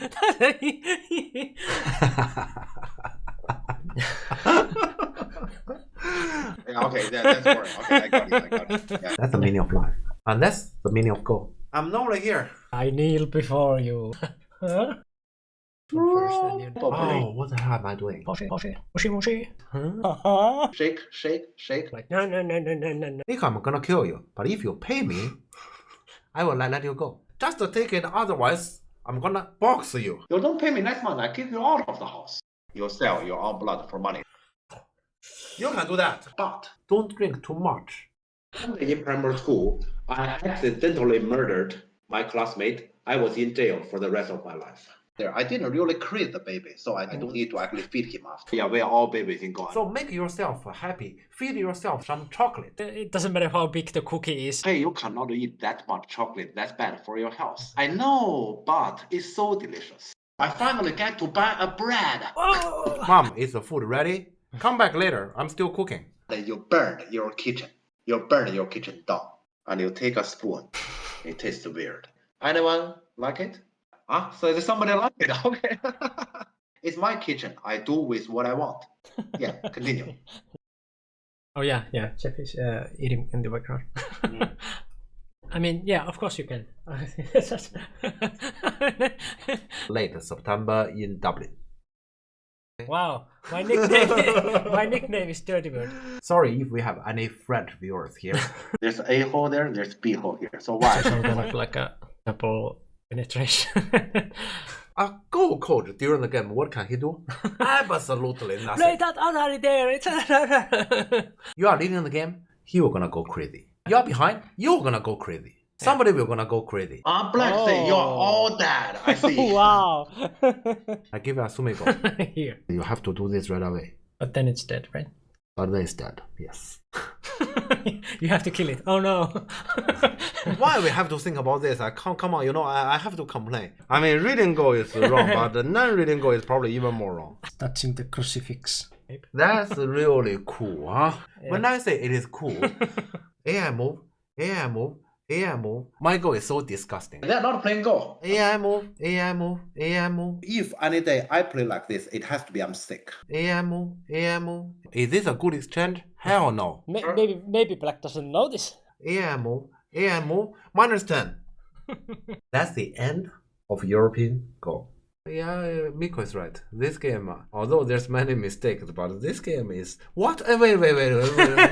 [SPEAKER 3] Yeah, okay, that's boring. Okay, I got it. Yeah.
[SPEAKER 2] That's the meaning of life. And that's the meaning of Go. I'm normally here.
[SPEAKER 1] I kneel before you. Huh?
[SPEAKER 2] Oh, what the hell am I doing?
[SPEAKER 3] Shake.
[SPEAKER 1] Like, no.
[SPEAKER 2] Nick, I'm gonna kill you. But if you pay me, I will let you go. Just take it, otherwise I'm gonna box you.
[SPEAKER 3] You don't pay me next month, I kick you out of the house. You sell your own blood for money.
[SPEAKER 2] You can do that.
[SPEAKER 3] But
[SPEAKER 2] Don't drink too much.
[SPEAKER 3] in primary school, I accidentally murdered my classmate. I was in jail for the rest of my life. I didn't really create the baby, so I don't need to actually feed him after. Yeah, we are all babies in God.
[SPEAKER 2] So make yourself happy. Feed yourself some chocolate.
[SPEAKER 1] It doesn't matter how big the cookie is.
[SPEAKER 3] Hey, you cannot eat that much chocolate. That's bad for your health. I know, but it's so delicious. I finally get to buy a bread.
[SPEAKER 1] Oh!
[SPEAKER 2] Mom, is the food ready? Come back later. I'm still cooking.
[SPEAKER 3] Then you burn your kitchen. You burn your kitchen down. And you take a spoon. It tastes weird. Anyone like it? So is somebody like it? Okay. It's my kitchen. I do with what I want. Yeah, continue.
[SPEAKER 1] Oh yeah. Jeff is eating in the background. I mean, yeah, of course you can.
[SPEAKER 2] Late September in Dublin.
[SPEAKER 1] Wow, my nickname is Dirty Bird.
[SPEAKER 2] Sorry if we have any French viewers here.
[SPEAKER 3] There's A hole there. There's B hole here. So why?
[SPEAKER 1] Some kind of like a double penetration.
[SPEAKER 2] A Go coach during the game, what can he do? Absolutely
[SPEAKER 1] Play
[SPEAKER 2] nothing.
[SPEAKER 1] that already there.
[SPEAKER 2] You are leading the game, he will gonna go crazy. You are behind, you're gonna go crazy. Somebody will gonna go crazy.
[SPEAKER 3] Black say you're all dead. I see.
[SPEAKER 1] Wow.
[SPEAKER 2] I give you a sumiko.
[SPEAKER 1] Here.
[SPEAKER 2] You have to do this right away.
[SPEAKER 1] But then it's dead, right?
[SPEAKER 2] But then it's dead, yes.
[SPEAKER 1] You have to kill it. Oh no.
[SPEAKER 2] Why we have to think about this? Come on, I have to complain. I mean, reading Go is wrong, but the non-reading Go is probably even more wrong.
[SPEAKER 1] Touching the crucifix.
[SPEAKER 2] That's really cool, huh?
[SPEAKER 1] Yeah.
[SPEAKER 2] When I say it is cool, AI move, AI move. My Go is so disgusting.
[SPEAKER 3] They're not playing Go.
[SPEAKER 2] AI move. AI move. AI move.
[SPEAKER 3] If any day I play like this, it has to be I'm sick.
[SPEAKER 2] AI move. AI move. Is this a good exchange? Hell no.
[SPEAKER 1] Maybe Black doesn't know this.
[SPEAKER 2] AI move. AI move. Minus 10. That's the end of European Go. Yeah, Miko is right. This game, although there's many mistakes, but this game is what? Wait.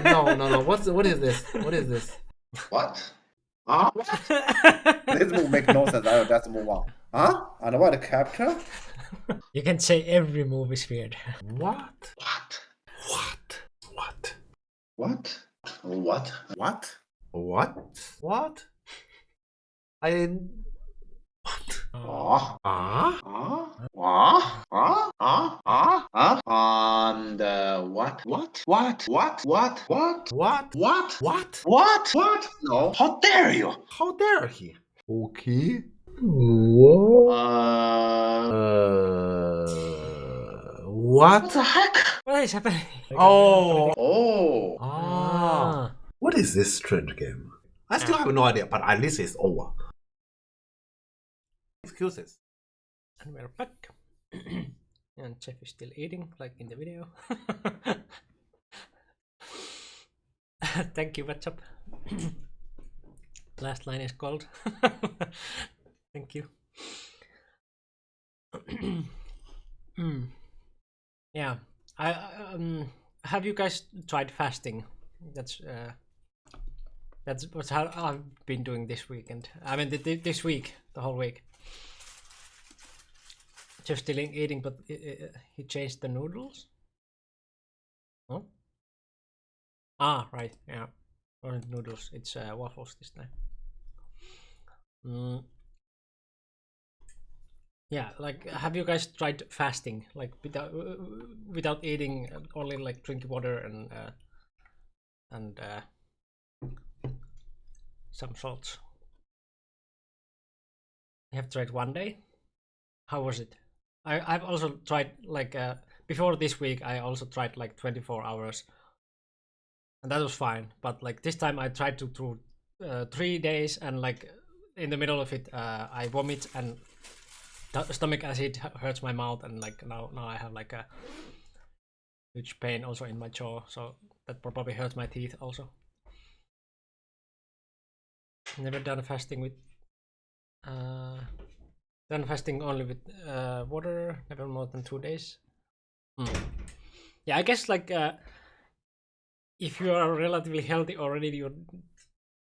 [SPEAKER 2] No. What is this? What is this?
[SPEAKER 3] What? What? This move makes no sense. I will just move on. Huh? And what capture?
[SPEAKER 1] You can say every move is weird.
[SPEAKER 2] What?
[SPEAKER 3] What?
[SPEAKER 2] What?
[SPEAKER 3] What? What? What?
[SPEAKER 2] What? I. What?
[SPEAKER 3] Ah.
[SPEAKER 2] Ah?
[SPEAKER 3] And what? What? No. How dare you?
[SPEAKER 2] How dare he? Okay. What?
[SPEAKER 3] What the heck?
[SPEAKER 1] What is happening?
[SPEAKER 3] Oh.
[SPEAKER 2] What is this strange game? I still have no idea, but at least it's over. Excuses.
[SPEAKER 1] And we're back. And Jeff is still eating, like in the video. Thank you, what's up? Last line is called. Thank you. Yeah, I have you guys tried fasting? That's what I've been doing this weekend. I mean, this week, the whole week. Just still eating, but he changed the noodles. Oh. Ah, right, yeah. Not noodles, it's waffles this time. Yeah, like, have you guys tried fasting, like without eating, only like drinking water and some salts? I have tried one day. How was it? I've also tried like before this week. I also tried like 24 hours, and that was fine. But like this time, I tried to do 3 days, and like in the middle of it, I vomit and stomach acid hurts my mouth, and like now I have like a huge pain also in my jaw, so that probably hurts my teeth also. Never done fasting with done fasting only with water, never more than 2 days. Yeah, I guess like if you are relatively healthy already, you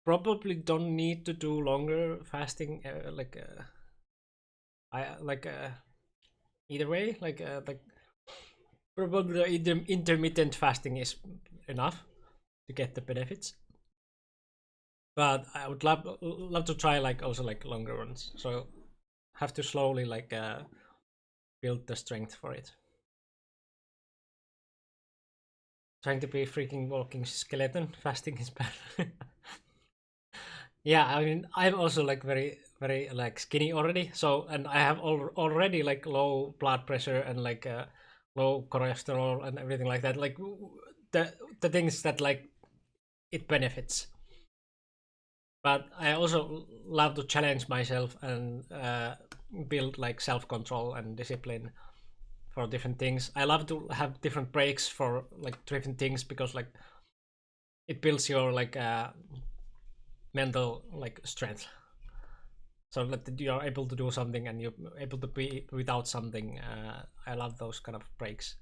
[SPEAKER 1] probably don't need to do longer fasting. Either way, like probably the intermittent fasting is enough to get the benefits. But I would love to try like also like longer ones. So have to slowly like build the strength for it. Trying to be a freaking walking skeleton, fasting is bad. Yeah, I mean I'm also like very like skinny already. So and I have already like low blood pressure and like low cholesterol and everything like that. Like the things that like it benefits. But I also love to challenge myself and build like self-control and discipline for different things. I love to have different breaks for like different things because like it builds your like mental like strength. So that you are able to do something and you're able to be without something. I love those kind of breaks.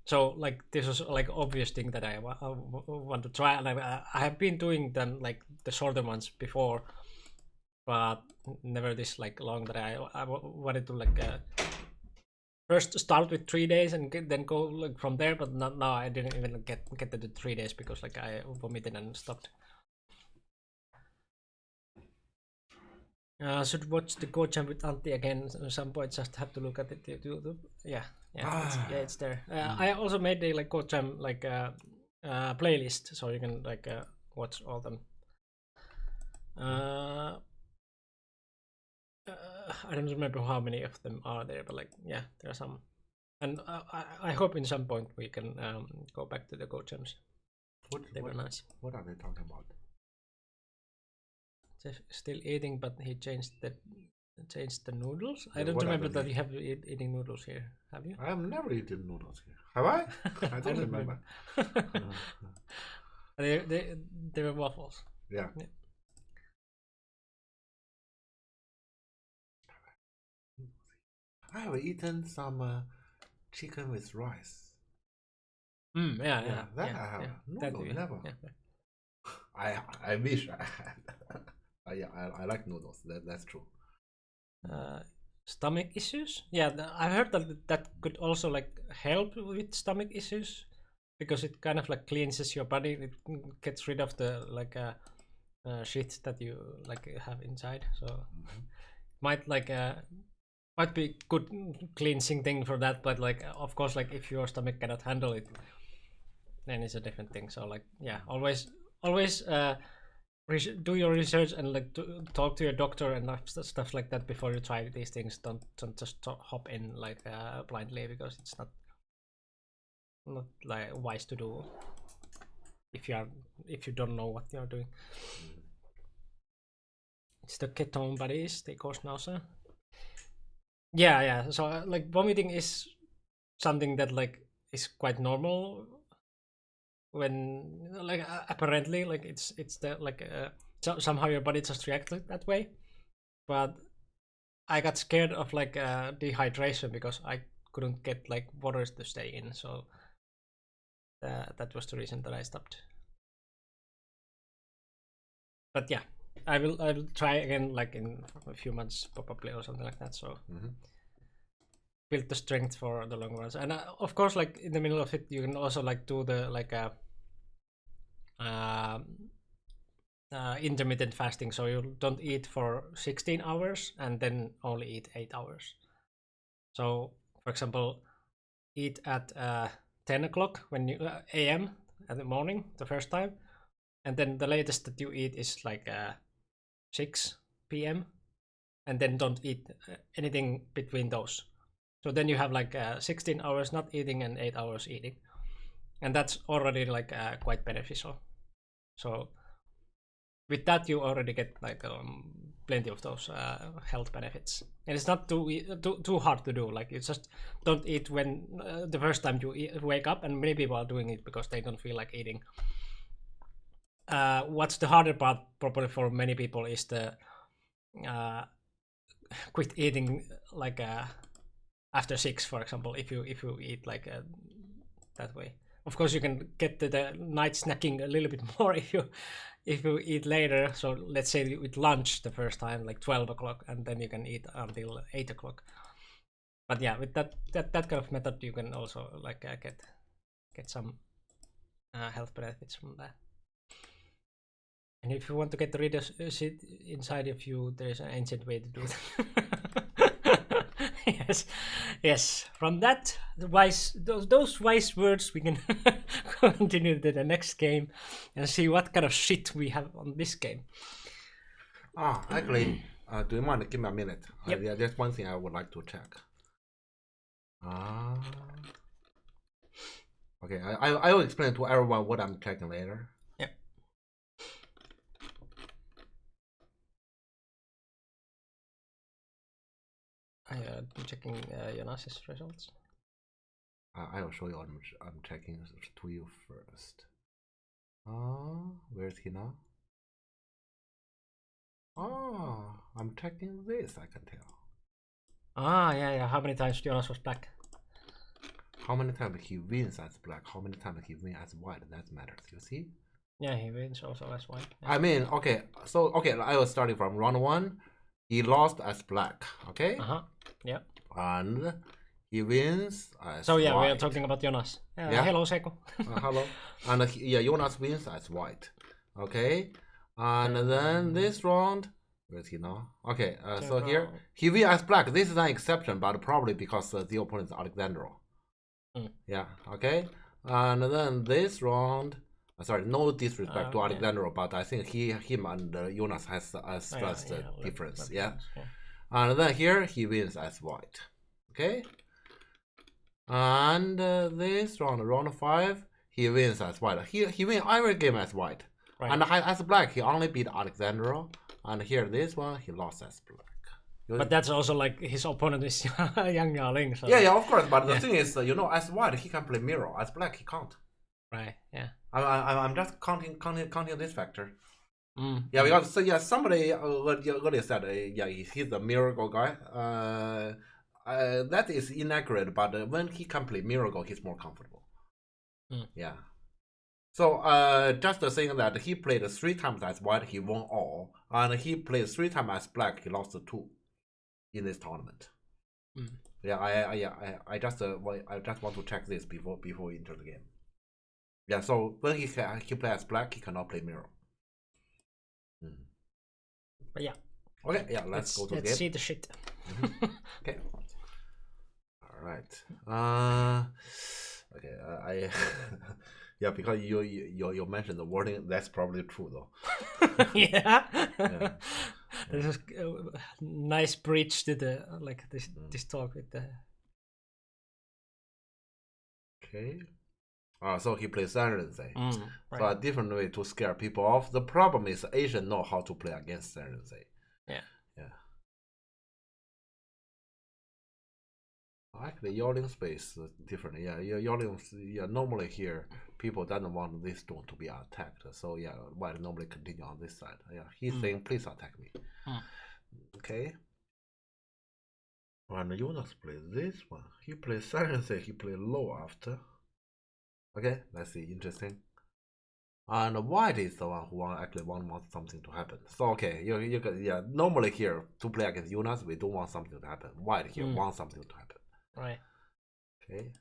[SPEAKER 1] So like this was like obvious thing that I want to try, and I have been doing them like the shorter ones before, but never this like long that I wanted to like first start with 3 days and then go like from there. But now I didn't even get to the 3 days because like I vomited and stopped. Should watch the Go Jam with Antti again at some point. Just have to look at it. Yeah, it's there. I also made a like Go Jam like playlist, so you can like watch all them. I don't remember how many of them are there, but like yeah, there are some. And I hope in some point we can go back to the Go Jams. They were nice.
[SPEAKER 2] What are they talking about?
[SPEAKER 1] still eating, but he changed the noodles. I
[SPEAKER 2] Yeah,
[SPEAKER 1] don't
[SPEAKER 2] what
[SPEAKER 1] remember
[SPEAKER 2] happened
[SPEAKER 1] that
[SPEAKER 2] here?
[SPEAKER 1] you have eating noodles here. Have you?
[SPEAKER 2] I have never eaten noodles here. Have I? I don't remember.
[SPEAKER 1] They were waffles.
[SPEAKER 2] Yeah.
[SPEAKER 1] Yeah.
[SPEAKER 2] I have eaten some chicken with rice.
[SPEAKER 1] Yeah.
[SPEAKER 2] That I have.
[SPEAKER 1] That
[SPEAKER 2] Noodle,
[SPEAKER 1] we-
[SPEAKER 2] never.
[SPEAKER 1] yeah.
[SPEAKER 2] I wish I had. Yeah, I like noodles. That's true.
[SPEAKER 1] Stomach issues? Yeah, I've heard that could also like help with stomach issues because it kind of like cleanses your body. It gets rid of the like shit that you like have inside. So might like might be good cleansing thing for that. But like of course, like if your stomach cannot handle it, then it's a different thing. So like yeah, always do your research and like talk to your doctor and stuff like that before you try these things. Don't just hop in like blindly because it's not like wise to do if you don't know what you're doing. It's the ketone bodies, they cause nausea. Yeah. So like vomiting is something that like is quite normal when like apparently like it's the like somehow your body just reacts that way. But I got scared of like dehydration because I couldn't get like water to stay in, so that was the reason that I stopped. But yeah, I will try again like in a few months probably or something like that. So build the strength for the long runs, and of course like in the middle of it you can also like do the like intermittent fasting, so you don't eat for 16 hours and then only eat 8 hours. So for example, eat at 10 o'clock when you a.m. at the morning the first time, and then the latest that you eat is like 6 p.m. and then don't eat anything between those. So then you have like 16 hours not eating and 8 hours eating, and that's already like quite beneficial. So with that you already get like plenty of those health benefits, and it's not too hard to do. Like you just don't eat when the first time you wake up, and many people are doing it because they don't feel like eating. What's the harder part probably for many people is the quit eating like after 6, for example, if you eat like that way. Of course you can get the night snacking a little bit more if you eat later. So let's say you eat lunch the first time like 12 o'clock, and then you can eat until 8 o'clock. But yeah, with that kind of method you can also like get some health benefits from that. And if you want to get rid of shit inside of you, there's an ancient way to do it. yes. From that those wise words, we can continue to the next game and see what kind of shit we have on this game.
[SPEAKER 2] Actually, do you mind? Give me a minute.
[SPEAKER 1] Yep.
[SPEAKER 2] There's one thing I would like to check. Okay, I will explain to everyone what I'm checking later.
[SPEAKER 1] Yep. I'm checking Jonas's results.
[SPEAKER 2] I will show you. I'm checking to you first. Where is he now? I'm checking this. I can tell.
[SPEAKER 1] Yeah. How many times Jonas was black?
[SPEAKER 2] How many times he wins as black? How many times he wins as white? That matters. You see?
[SPEAKER 1] Yeah, he wins also as white. Yeah.
[SPEAKER 2] I mean, okay. So I was starting from round 1. He lost as black. Okay.
[SPEAKER 1] Yeah.
[SPEAKER 2] And he wins as
[SPEAKER 1] So yeah,
[SPEAKER 2] white.
[SPEAKER 1] we are talking about Jonas.
[SPEAKER 2] Yeah.
[SPEAKER 1] Hello, Seiko.
[SPEAKER 2] Hello. And Jonas wins as white. Okay. And then this round, where is he now? Okay. So here he wins as black. This is an exception, but probably because the opponent is Alexandro. Yeah. Okay. And then this round. Sorry, no disrespect to Alexandro, but I think him and Jonas has a first difference. Yeah. And then here he wins as white. Okay. And this round 5, he wins as white. He wins every game as white. Right. And as black, he only beat Alexandro. And here, this one, he lost as black.
[SPEAKER 1] But that's also like his opponent is Yang Yaoling. So
[SPEAKER 2] Yeah, of course. But the
[SPEAKER 1] Yeah.
[SPEAKER 2] thing is, as white, he can play mirror. As black, he can't.
[SPEAKER 1] Right. Yeah.
[SPEAKER 2] I'm just counting this factor.
[SPEAKER 1] Mm.
[SPEAKER 2] Yeah, because somebody earlier said, he's a miracle guy. That is inaccurate. But when he can play miracle, he's more comfortable.
[SPEAKER 1] Mm.
[SPEAKER 2] Yeah. So just the thing that he played 3 times as white, he won all, and he played 3 times as black, he lost 2 in this tournament.
[SPEAKER 1] Mm.
[SPEAKER 2] Yeah, I just want to check this before we enter the game. Yeah, so when he play as black, he cannot play mirror.
[SPEAKER 1] But yeah.
[SPEAKER 2] Okay, yeah, let's go to the game.
[SPEAKER 1] Let's see the shit.
[SPEAKER 2] Okay. All right. Okay. I yeah, because you mentioned the wording. That's probably true though.
[SPEAKER 1] Yeah.
[SPEAKER 2] Yeah.
[SPEAKER 1] This is nice bridge to the this talk with the.
[SPEAKER 2] Okay. So he plays Sensei.
[SPEAKER 1] Right.
[SPEAKER 2] So a different way to scare people off. The problem is Asian know how to play against Sensei.
[SPEAKER 1] Yeah.
[SPEAKER 2] Yeah. Actually, yawning space is different. Yeah, yawning. Yeah, normally here people don't want this stone to be attacked. So yeah, white normally continue on this side. Yeah, he's saying please attack me. Okay. And Jonas plays this one. He plays Sensei. He plays low after. Okay, let's see. Interesting. And white is the one who actually wants something to happen. So okay, you yeah. Normally here to play against Jonas, we don't want something to happen. White here wants something to happen.
[SPEAKER 1] Right.
[SPEAKER 2] Okay.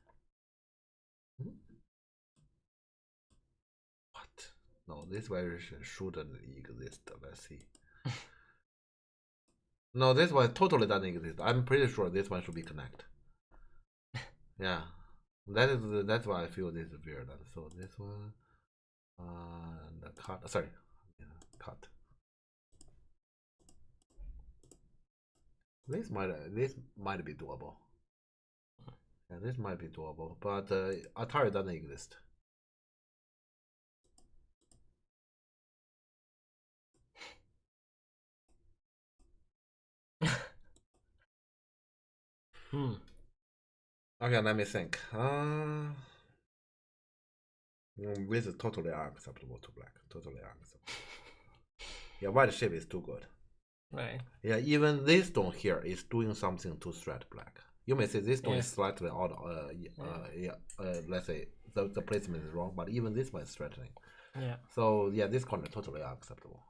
[SPEAKER 2] What? No, this variation shouldn't exist. Let's see. No, this one totally doesn't exist. I'm pretty sure this one should be connect. Yeah, that's why I feel this is weird. So this one, the cut. Sorry, yeah, cut. This might be doable. Yeah, this might be doable, but Atari doesn't exist. Okay, let me think. This is totally unacceptable to black. Totally unacceptable. Yeah, white shape is too good.
[SPEAKER 1] Right.
[SPEAKER 2] Yeah, even this stone here is doing something to threat black. You may say this stone is slightly odd. Let's say the placement is wrong, but even this one is threatening.
[SPEAKER 1] Yeah.
[SPEAKER 2] So yeah, this corner is totally unacceptable.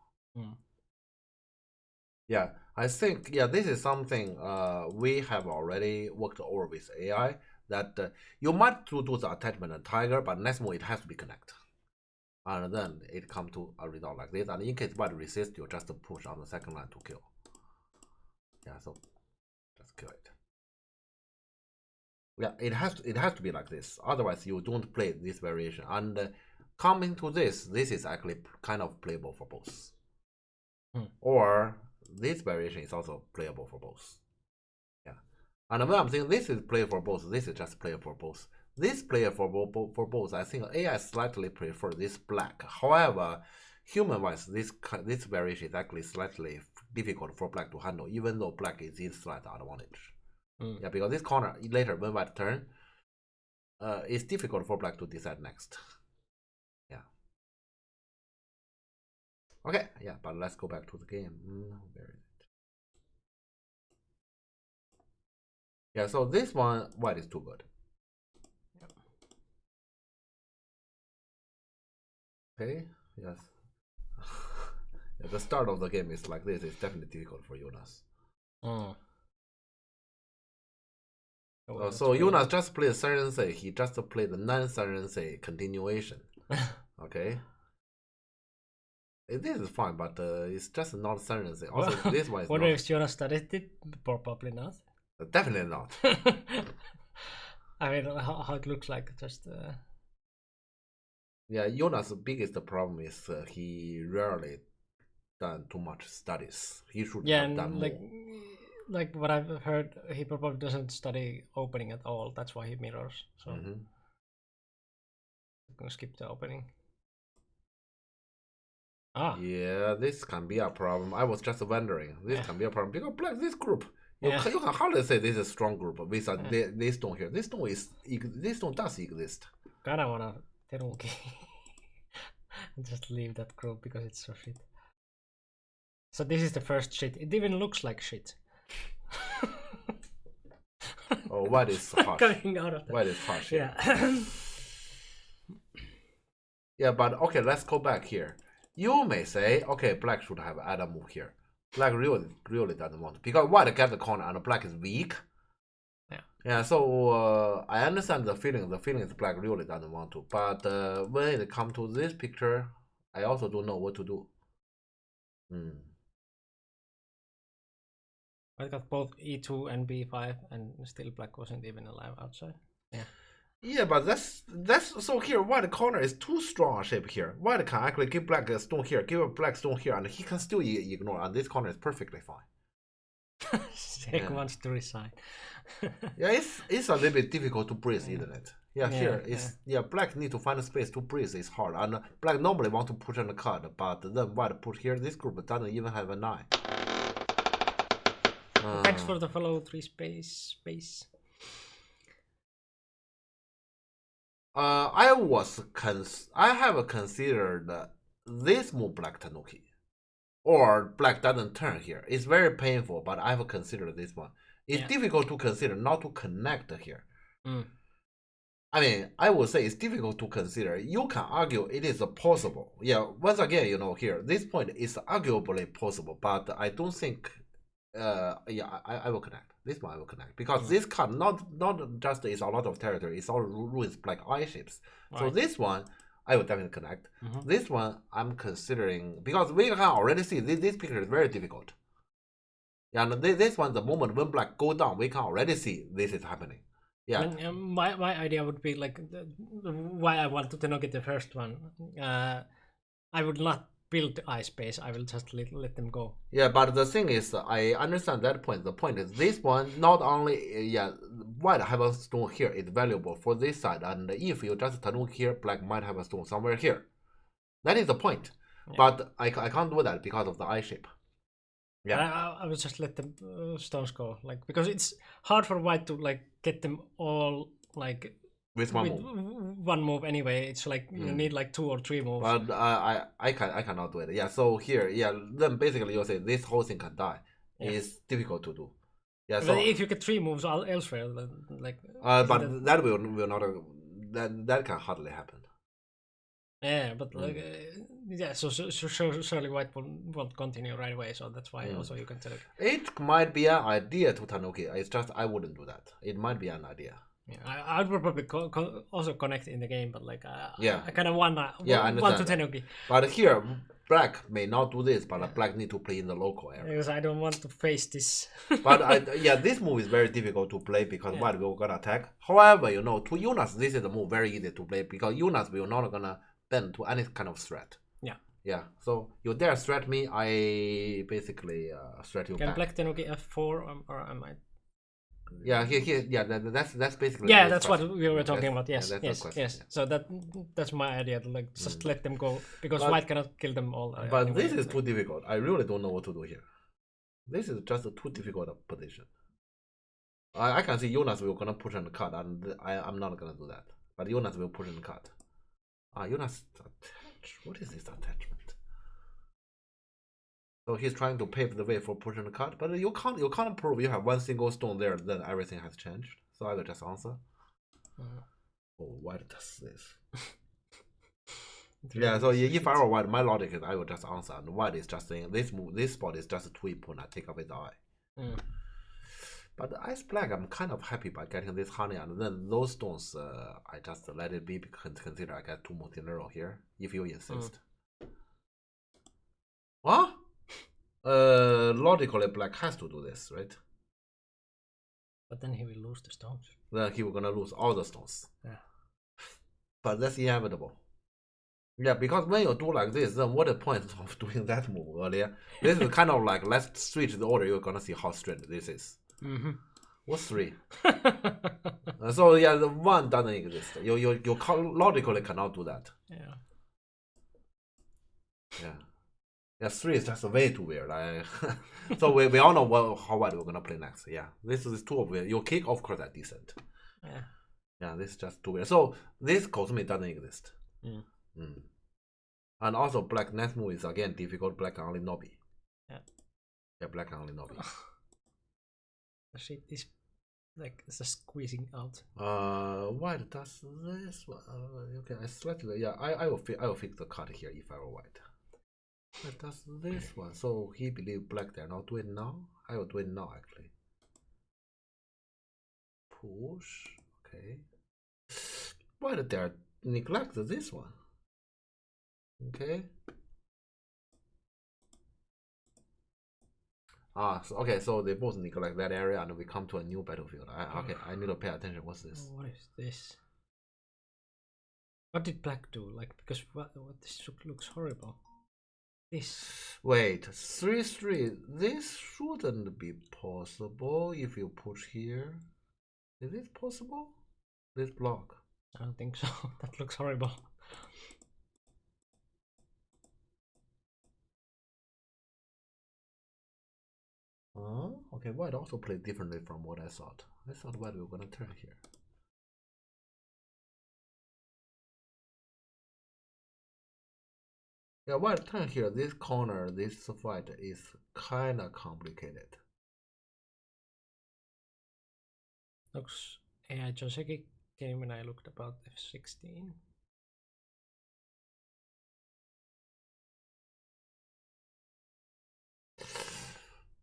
[SPEAKER 2] Yeah, I think this is something we have already worked over with AI. That you might do the attachment and tiger, but next move it has to be connect, and then it come to a result like this. And in case white resist, you just push on the second line to kill. Yeah, so just kill it. Yeah, it has to be like this. Otherwise, you don't play this variation. And coming to this is actually kind of playable for both. Or this variation is also playable for both. Yeah, and when I'm saying this is playable for both, this is just playable for both. This player for both, I think AI slightly prefer this black. However, human-wise, this variation is actually slightly difficult for black to handle, even though black is in slight advantage. Yeah, because this corner later when white turn, it's difficult for black to decide next. Yeah. Okay, yeah, but let's go back to the game. Where is it? Yeah, so this one white is too good. Yep. Okay, yes. Yeah, the start of the game is like this. It's definitely difficult for Jonas. So Jonas just played Sensei. He just played the non-Sensei continuation. Okay. This is fine, but it's just not Sensei. Also, this one is
[SPEAKER 1] wonder
[SPEAKER 2] not.
[SPEAKER 1] if Jonas studied it? Probably not.
[SPEAKER 2] Definitely not.
[SPEAKER 1] I mean, how it looks like, just.
[SPEAKER 2] Yeah, Jonas' biggest problem is he rarely done too much studies. He should have done more.
[SPEAKER 1] Like what I've heard, he probably doesn't study opening at all. That's why he mirrors. So I'm gonna skip the opening. Ah.
[SPEAKER 2] Yeah, this can be a problem. I was just wondering. This
[SPEAKER 1] Yeah.
[SPEAKER 2] can be a problem because black this group.
[SPEAKER 1] Yeah.
[SPEAKER 2] You can hardly say this is a strong group with
[SPEAKER 1] Yeah.
[SPEAKER 2] this stone here. This stone does exist.
[SPEAKER 1] Kinda wanna Teruki. Just leave that group because it's so shit. So this is the first shit. It even looks like shit.
[SPEAKER 2] Oh, white is harsh.
[SPEAKER 1] Coming out of that.
[SPEAKER 2] White is harsh.
[SPEAKER 1] Yeah.
[SPEAKER 2] Yeah, but okay, let's go back here. You may say, okay, black should have added a move here. Black really doesn't want to because white gets the corner and black is weak.
[SPEAKER 1] Yeah.
[SPEAKER 2] Yeah, so I understand the feeling. The feeling is black really doesn't want to. But when it comes to this picture, I also don't know what to do.
[SPEAKER 1] I got both E2 and B5 and still black wasn't even alive outside. Yeah.
[SPEAKER 2] Yeah, but that's so here white corner is too strong a shape here. White can actually give black a stone here, give a black stone here, and he can still ignore, and this corner is perfectly fine.
[SPEAKER 1] Sek wants to resign.
[SPEAKER 2] Yeah, it's a little bit difficult to breathe, isn't it? Yeah,
[SPEAKER 1] Yeah,
[SPEAKER 2] here is black need to find a space to breathe. It's hard, and black normally want to push and cut, but then white put here. This group doesn't even have a 9.
[SPEAKER 1] Thanks for the follow 3 space.
[SPEAKER 2] I have considered this move black Tanuki, or black doesn't turn here. It's very painful, but I have considered this one. It's difficult to consider not to connect here. I mean, I would say it's difficult to consider. You can argue it is possible. Yeah, once again, here, this point is arguably possible, but I don't think. I will connect. This one I will connect because this card not just is a lot of territory. It's all ruins black eye shapes. Right. So this one I will definitely connect. This one I'm considering because we can already see this picture is very difficult. Yeah, and this one the moment when black go down, we can already see this is happening. Yeah.
[SPEAKER 1] And, my idea would be like why I wanted to not get the first one. I would not build eye space. I will just let them go. Yeah,
[SPEAKER 2] but the thing is, I understand that point. The point is this one not only white have a stone here is valuable for this side, and if you just Tanuk here, black might have a stone somewhere here. That is the point. Yeah. But I can't do that because of the eye shape.
[SPEAKER 1] Yeah, I will just let the stones go, like because it's hard for white to like get them all like.
[SPEAKER 2] With one
[SPEAKER 1] move anyway. It's like you need like 2 or 3 moves.
[SPEAKER 2] But I cannot do it. Yeah, so here, then basically you'll say this whole thing can die. Yeah. It's difficult to do. Yeah, so
[SPEAKER 1] if you get 3 moves elsewhere, then like.
[SPEAKER 2] But that will not that can hardly happen.
[SPEAKER 1] Yeah, but like so surely white won't continue right away. So that's why also you can tell it.
[SPEAKER 2] It might be an idea to Tanuki. It's just I wouldn't do that. It might be an idea.
[SPEAKER 1] Yeah, I would probably also connect in the game, but like I kind of want to Tenuki.
[SPEAKER 2] But here, black may not do this, but black need to play in the local area.
[SPEAKER 1] Because I don't want to face this.
[SPEAKER 2] But this move is very difficult to play because white will gonna attack. However, to Jonas, this is a move very easy to play because Jonas will not gonna bend to any kind of threat.
[SPEAKER 1] Yeah.
[SPEAKER 2] Yeah. So you dare threat me, I basically threat you back.
[SPEAKER 1] Can black Tenuki F4 or am I?
[SPEAKER 2] Yeah, that's basically.
[SPEAKER 1] Yeah, that's what we were talking about. Yes, yes.
[SPEAKER 2] Yeah.
[SPEAKER 1] So that's my idea. To like just let them go because white cannot kill them all.
[SPEAKER 2] But anyway. This is too difficult. I really don't know what to do here. This is just a too difficult position. I can see Jonas will gonna push and cut, and I'm not gonna do that. But Jonas will push and cut. Jonas, what is this attachment? So he's trying to pave the way for push and cut, but you can't prove you have one single stone there, then everything has changed. So I will just answer. Oh, white does this? Yeah, so if I were white, my logic is I will just answer, and white is just saying this spot is just too important. I take away the eye. But ice black, I'm kind of happy by getting this honey, and then those stones, I just let it be because consider I get 2 more dinero here if you insist. What? Logically, black has to do this, right?
[SPEAKER 1] But then he will lose the stones.
[SPEAKER 2] Then he will gonna lose all the stones.
[SPEAKER 1] Yeah.
[SPEAKER 2] But that's inevitable. Yeah, because when you do like this, then what the point of doing that move earlier? This is kind of like let's switch the order. You're gonna see how straight this is. What's 3? So the 1 doesn't exist. You logically cannot do that.
[SPEAKER 1] Yeah.
[SPEAKER 2] Yeah. Yeah, 3 is just way too weird. So we all know how white we're gonna play next. Yeah, this is too weird. Your kick, of course, are decent.
[SPEAKER 1] Yeah.
[SPEAKER 2] Yeah, this is just too weird. So this Cosmic doesn't exist.
[SPEAKER 1] Mm.
[SPEAKER 2] And also, black next move is again difficult. Black only Nobi.
[SPEAKER 1] Yeah.
[SPEAKER 2] Yeah, black only Nobi.
[SPEAKER 1] The shit is like it's just squeezing out.
[SPEAKER 2] White does this one. Okay, I slightly. Yeah, I will fix the cut here if I were white. White does this one. So he believe black they're not doing now. I will do it now actually. Push. Okay. White they neglect this one. Okay. So, okay, so they both neglect that area and we come to a new battlefield. Okay, I need to pay attention. What's this?
[SPEAKER 1] What is this? What did black do? Like, because what this looks horrible. This.
[SPEAKER 2] Wait, 3-3. This shouldn't be possible if you push here. Is this possible? This block.
[SPEAKER 1] I don't think so. That looks horrible.
[SPEAKER 2] Okay, white also played differently from what I thought. I thought white we were gonna turn here. Yeah, white turn here. This corner, this fight is kinda complicated.
[SPEAKER 1] Looks. Yeah, Joseki came and I looked about F16.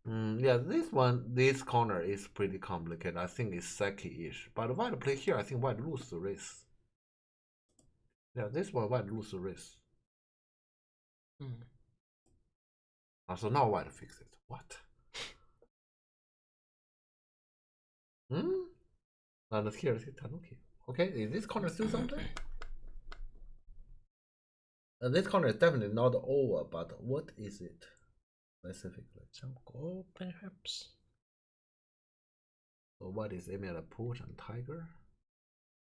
[SPEAKER 2] Yeah, this corner is pretty complicated. I think it's Seki-ish. But white play here, I think white lose the race. Yeah, this one white lose the race. So now white fix it. What? And here is Tanuki. Okay, is this corner still something? This corner is definitely not over, but what is it specifically?
[SPEAKER 1] Some gold, perhaps.
[SPEAKER 2] So what is aiming at a push and tiger?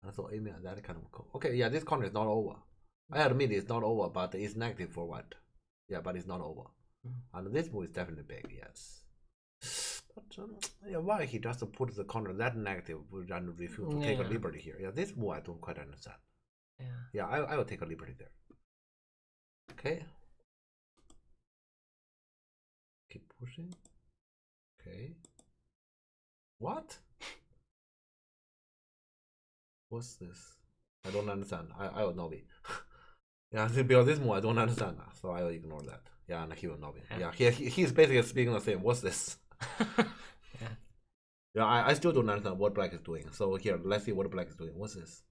[SPEAKER 2] And so aiming at that kind of code. Okay, yeah, this corner is not over. I admit it's not over, but it's negative for white. Yeah, but it's not over. And this move is definitely big, yes. But yeah, why he just put the corner that negative and refuse to take a liberty here? Yeah, this move I don't quite understand. Yeah, I will take a liberty there. Okay. Keep pushing. Okay. What? What's this? I don't understand. I will not be. Yeah, because this move I don't understand, so I will ignore that. Yeah, and he will not be. Yeah, he's basically speaking the same. What's this? Yeah, I still don't understand what black is doing. So here, let's see what black is doing. What's this?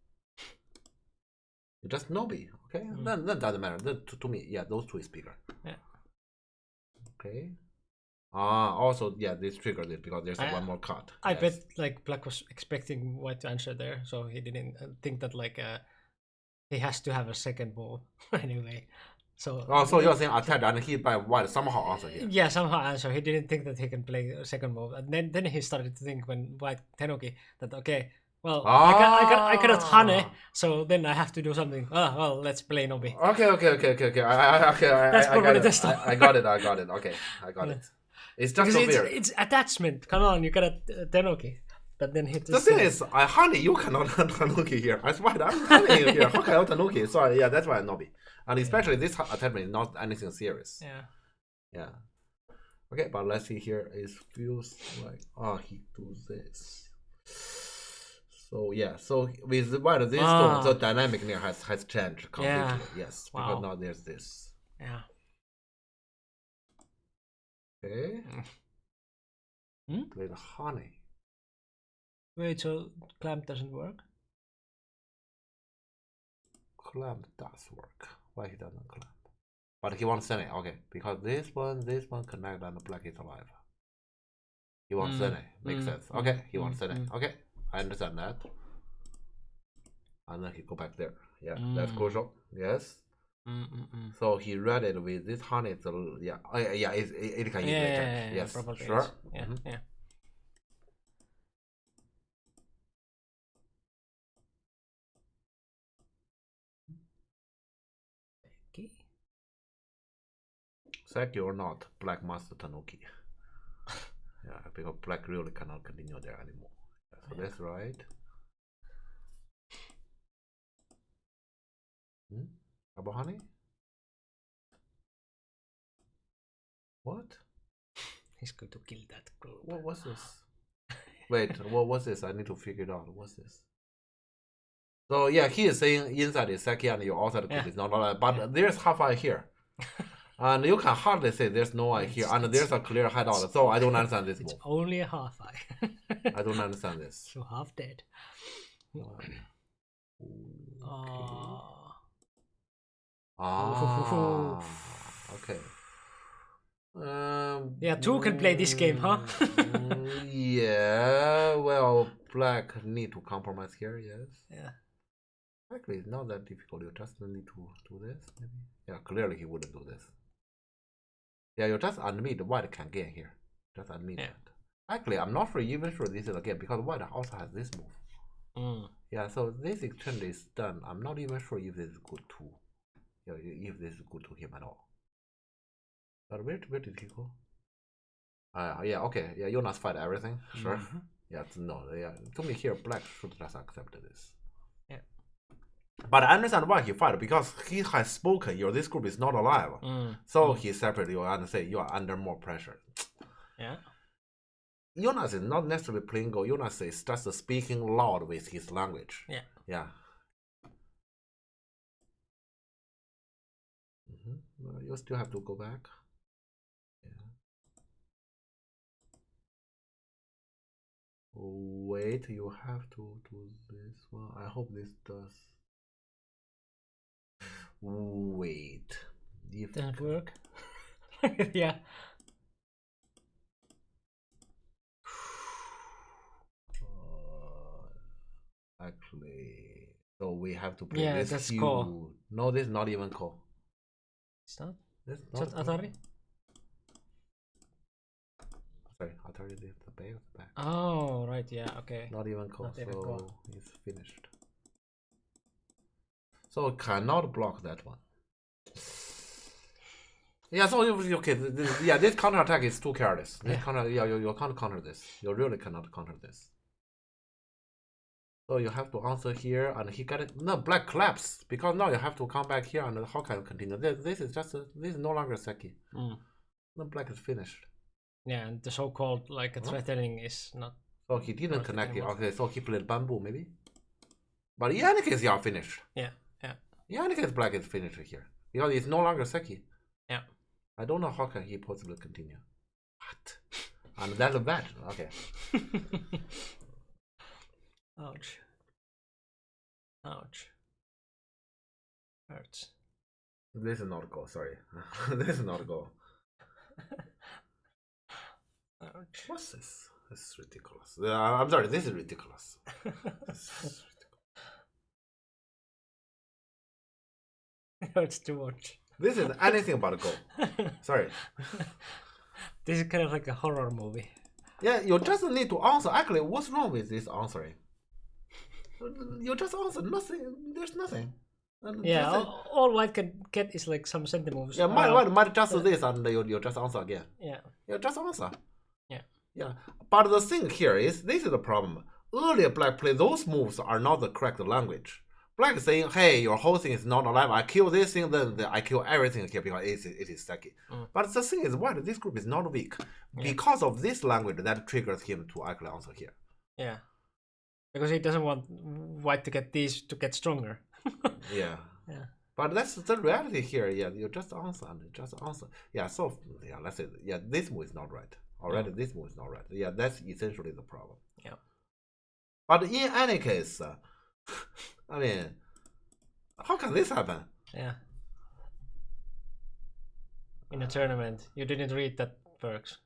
[SPEAKER 2] You just Nobi, okay? Then doesn't matter. Then to me, yeah, those two is bigger. Yeah. Okay. Also, yeah, this triggered it because there's one more cut.
[SPEAKER 1] I bet like black was expecting white to answer there, so he didn't think that like he has to have a second move anyway. So
[SPEAKER 2] so you're saying attack and he by white somehow answer here.
[SPEAKER 1] Yeah, somehow answer. He didn't think that he can play a second move, and then he started to think when white Tenuki that okay, well I cannot Hane, so then I have to do something. Well, let's play Nobi.
[SPEAKER 2] Okay.
[SPEAKER 1] That's probably the stuff.
[SPEAKER 2] I got it. Okay, I got it. It's just so weird.
[SPEAKER 1] It's attachment. Come on, you got a Tenuki. But then he just
[SPEAKER 2] the thing is, honey, you cannot Tanuki here. That's why I'm honey here. How can I Tanuki? Sorry, yeah, that's why I'm Nobi. And especially this attachment is not anything serious. Yeah. Okay, but let's see here. It feels like he does this. So yeah, so with white this stone, the dynamic here has changed completely. Yes, because now there's this.
[SPEAKER 1] Yeah.
[SPEAKER 2] Okay. Play the honey.
[SPEAKER 1] Wait, so clamp doesn't work?
[SPEAKER 2] Clamp does work. Why he doesn't clamp? But he wants Sene, okay. Because this one connect and the black is alive. He wants Sene. Makes sense. Okay, he wants Sene. Okay, I understand that. And then he go back there. Yeah, that's crucial. Yes. So he read it with this honey. It can easily change. Yes, sure.
[SPEAKER 1] Yeah.
[SPEAKER 2] Seki or not, black master Tanuki. Yeah, because black really cannot continue there anymore. Yeah, so that's right. About honey? What?
[SPEAKER 1] He's going to kill that group.
[SPEAKER 2] What's this? Wait, what's this? I need to figure it out. What's this? So yeah, he is saying inside is Seki and your outside group is not alive, but there's half eye here. And you can hardly say there's no eye here, and there's a clear hideout. So I don't understand this
[SPEAKER 1] It's
[SPEAKER 2] move.
[SPEAKER 1] only a half eye.
[SPEAKER 2] I don't understand this.
[SPEAKER 1] So half dead.
[SPEAKER 2] Okay.
[SPEAKER 1] Yeah, two can play this game, huh?
[SPEAKER 2] Yeah. Well, black need to compromise here. Yes.
[SPEAKER 1] Yeah.
[SPEAKER 2] Actually, it's not that difficult. You just need to do this. Maybe. Yeah. Clearly, he wouldn't do this. Yeah, you just admit white can gain here. Just admit that. Actually, I'm not even sure this is a game because white also has this move. Yeah, so this exchange is done. I'm not even sure if this is good to, if this is good to him at all. But where did he go? Yeah, okay. Yeah, Jonas fight everything. Sure. Yeah, no. Yeah, to me here, black should just accept this.
[SPEAKER 1] Yeah.
[SPEAKER 2] But I understand why he fight because he has spoken. This group is not alive. So he separate you and say you are under more pressure.
[SPEAKER 1] Yeah.
[SPEAKER 2] Jonas is not necessarily playing Go. Jonas is just speaking loud with his language.
[SPEAKER 1] Yeah.
[SPEAKER 2] Yeah. You still have to go back. Yeah. Wait, you have to do this one. I hope this does. Wait. If
[SPEAKER 1] doesn't work. Yeah.
[SPEAKER 2] Actually, so we have to play this.
[SPEAKER 1] That's
[SPEAKER 2] cue.
[SPEAKER 1] call.
[SPEAKER 2] No, this is not even call.
[SPEAKER 1] It's not?
[SPEAKER 2] This
[SPEAKER 1] Is that Atari?
[SPEAKER 2] Sorry, Atari is the back.
[SPEAKER 1] Oh, right, yeah, okay.
[SPEAKER 2] Not even call,
[SPEAKER 1] Not even
[SPEAKER 2] so
[SPEAKER 1] call.
[SPEAKER 2] it's finished. So cannot block that one. Yeah, so okay, this counter attack is too careless. This counter, you can't counter this. You really cannot counter this. So you have to answer here, and he got it. No, black collapse because now you have to come back here, and how can you continue? This is just this is no longer Seki. The black is finished.
[SPEAKER 1] Yeah, and the so-called like threatening is not.
[SPEAKER 2] So he didn't connect it. Okay, so he played bamboo maybe. But in any case, you are finished.
[SPEAKER 1] Yeah.
[SPEAKER 2] In any case, black is finished here because it's no longer Seki.
[SPEAKER 1] Yeah.
[SPEAKER 2] I don't know how can he possibly continue. What? And that's bad. Okay.
[SPEAKER 1] Ouch. Ouch. Hurts.
[SPEAKER 2] This is not a goal, sorry. This is not a goal.
[SPEAKER 1] Ouch.
[SPEAKER 2] What's this? This is ridiculous. I'm sorry, this is ridiculous.
[SPEAKER 1] It hurts to watch.
[SPEAKER 2] This is anything but a goal. Sorry.
[SPEAKER 1] This is kind of like a horror movie.
[SPEAKER 2] Yeah, you just need to answer. Actually, what's wrong with this answering? You just answer nothing. There's nothing.
[SPEAKER 1] Yeah, all white can get is like some center moves.
[SPEAKER 2] Yeah, might just do this and you just answer again.
[SPEAKER 1] Yeah.
[SPEAKER 2] You just answer.
[SPEAKER 1] Yeah.
[SPEAKER 2] But the thing here is, this is the problem. Earlier black play, those moves are not the correct language. Black is saying, hey, your whole thing is not alive. I kill this thing, then I kill everything here because it is Seki. But the thing is, why this group is not weak? Because of this language that triggers him to actually answer here.
[SPEAKER 1] Yeah. Because he doesn't want white to get these to get stronger.
[SPEAKER 2] Yeah. But that's the reality here. Yeah, you just answer and just answer. Yeah, so yeah, let's say this move is not right. Already this move is not right. Yeah, that's essentially the problem.
[SPEAKER 1] Yeah.
[SPEAKER 2] But in any case, I mean, how can this happen?
[SPEAKER 1] Yeah. In a tournament, you didn't read that perks.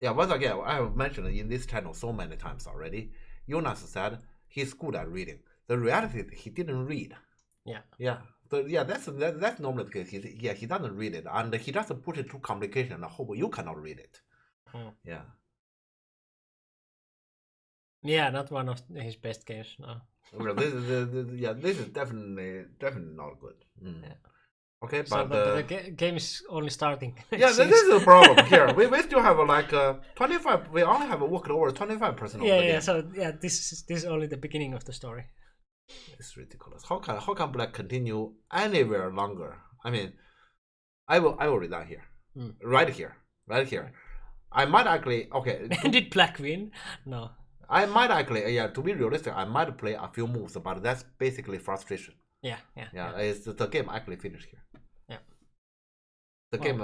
[SPEAKER 2] Yeah, once again, I have mentioned in this channel so many times already. Jonas said he's good at reading. The reality is he didn't read. Yeah. So that's normally the case. He doesn't read it, and he doesn't put it too complicated and hope you cannot read it. Yeah.
[SPEAKER 1] Yeah, not one of his best games. No.
[SPEAKER 2] Well, this is definitely not good.
[SPEAKER 1] Yeah.
[SPEAKER 2] Okay,
[SPEAKER 1] So
[SPEAKER 2] but
[SPEAKER 1] the game is only starting. it
[SPEAKER 2] yeah, this
[SPEAKER 1] seems.
[SPEAKER 2] is the problem here. We still have like 25. We only have worked over 25% of the
[SPEAKER 1] Yeah,
[SPEAKER 2] game.
[SPEAKER 1] yeah. So yeah, this is only the beginning of the story.
[SPEAKER 2] It's ridiculous. How can Black continue anywhere longer? I mean, I will resign here, right here. I might actually
[SPEAKER 1] Did Black win? No.
[SPEAKER 2] I might actually to be realistic, I might play a few moves, but that's basically frustration.
[SPEAKER 1] Yeah.
[SPEAKER 2] It's the game actually finished here.
[SPEAKER 1] Yeah.
[SPEAKER 2] The game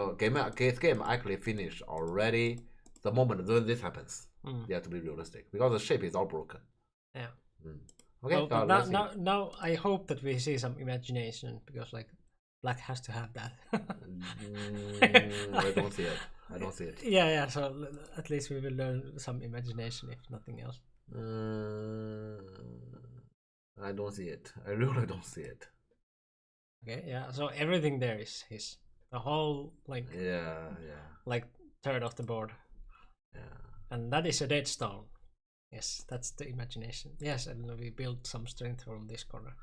[SPEAKER 2] actually finished already. The moment this happens, to be realistic, because the shape is all broken.
[SPEAKER 1] Yeah.
[SPEAKER 2] Okay.
[SPEAKER 1] Well, now I hope that we see some imagination, because like Black has to have that.
[SPEAKER 2] I don't see it. I don't see it.
[SPEAKER 1] Yeah. So at least we will learn some imagination, if nothing else.
[SPEAKER 2] I don't see it. I really don't see it.
[SPEAKER 1] Okay. Yeah. So everything there is his. The whole like like third of the board.
[SPEAKER 2] Yeah.
[SPEAKER 1] And that is a dead stone. Yes, that's the imagination. Yes, and we build some strength from this corner.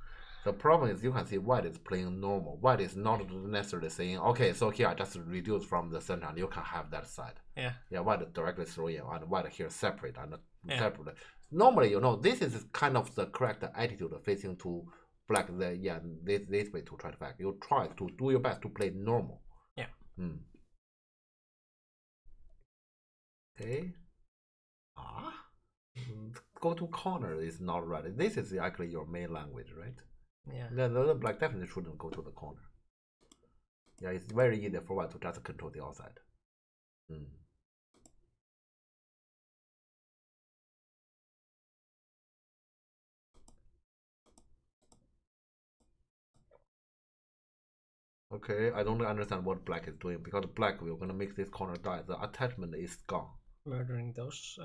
[SPEAKER 2] The problem is you can see white is playing normal. White is not necessarily saying, okay, so here I just reduce from the center and you can have that side.
[SPEAKER 1] Yeah.
[SPEAKER 2] Yeah, white directly throw in and white here separate and separate. Normally, this is kind of the correct attitude facing to black. This way to try to back. You try to do your best to play normal.
[SPEAKER 1] Yeah.
[SPEAKER 2] Okay. Go to corner is not right. This is actually your main language, right?
[SPEAKER 1] Yeah.
[SPEAKER 2] The black definitely shouldn't go to the corner. Yeah, it's very easy for white to just control the outside. Okay, I don't understand what black is doing, because black, we're gonna make this corner die. The attachment is gone.
[SPEAKER 1] Murdering those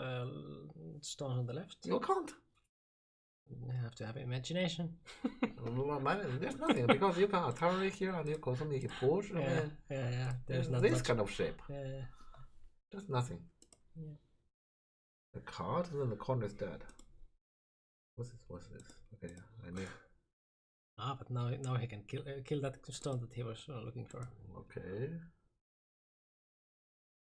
[SPEAKER 1] stones on the left.
[SPEAKER 2] You can't.
[SPEAKER 1] You have to have imagination.
[SPEAKER 2] There's nothing, because you can attack here and you constantly push.
[SPEAKER 1] Yeah. There's not
[SPEAKER 2] this
[SPEAKER 1] much.
[SPEAKER 2] kind of shape.
[SPEAKER 1] Yeah.
[SPEAKER 2] There's nothing.
[SPEAKER 1] Yeah.
[SPEAKER 2] The card, then the corner is dead. What's this? Okay, I need.
[SPEAKER 1] But now he can kill that stone that he was looking for.
[SPEAKER 2] Okay.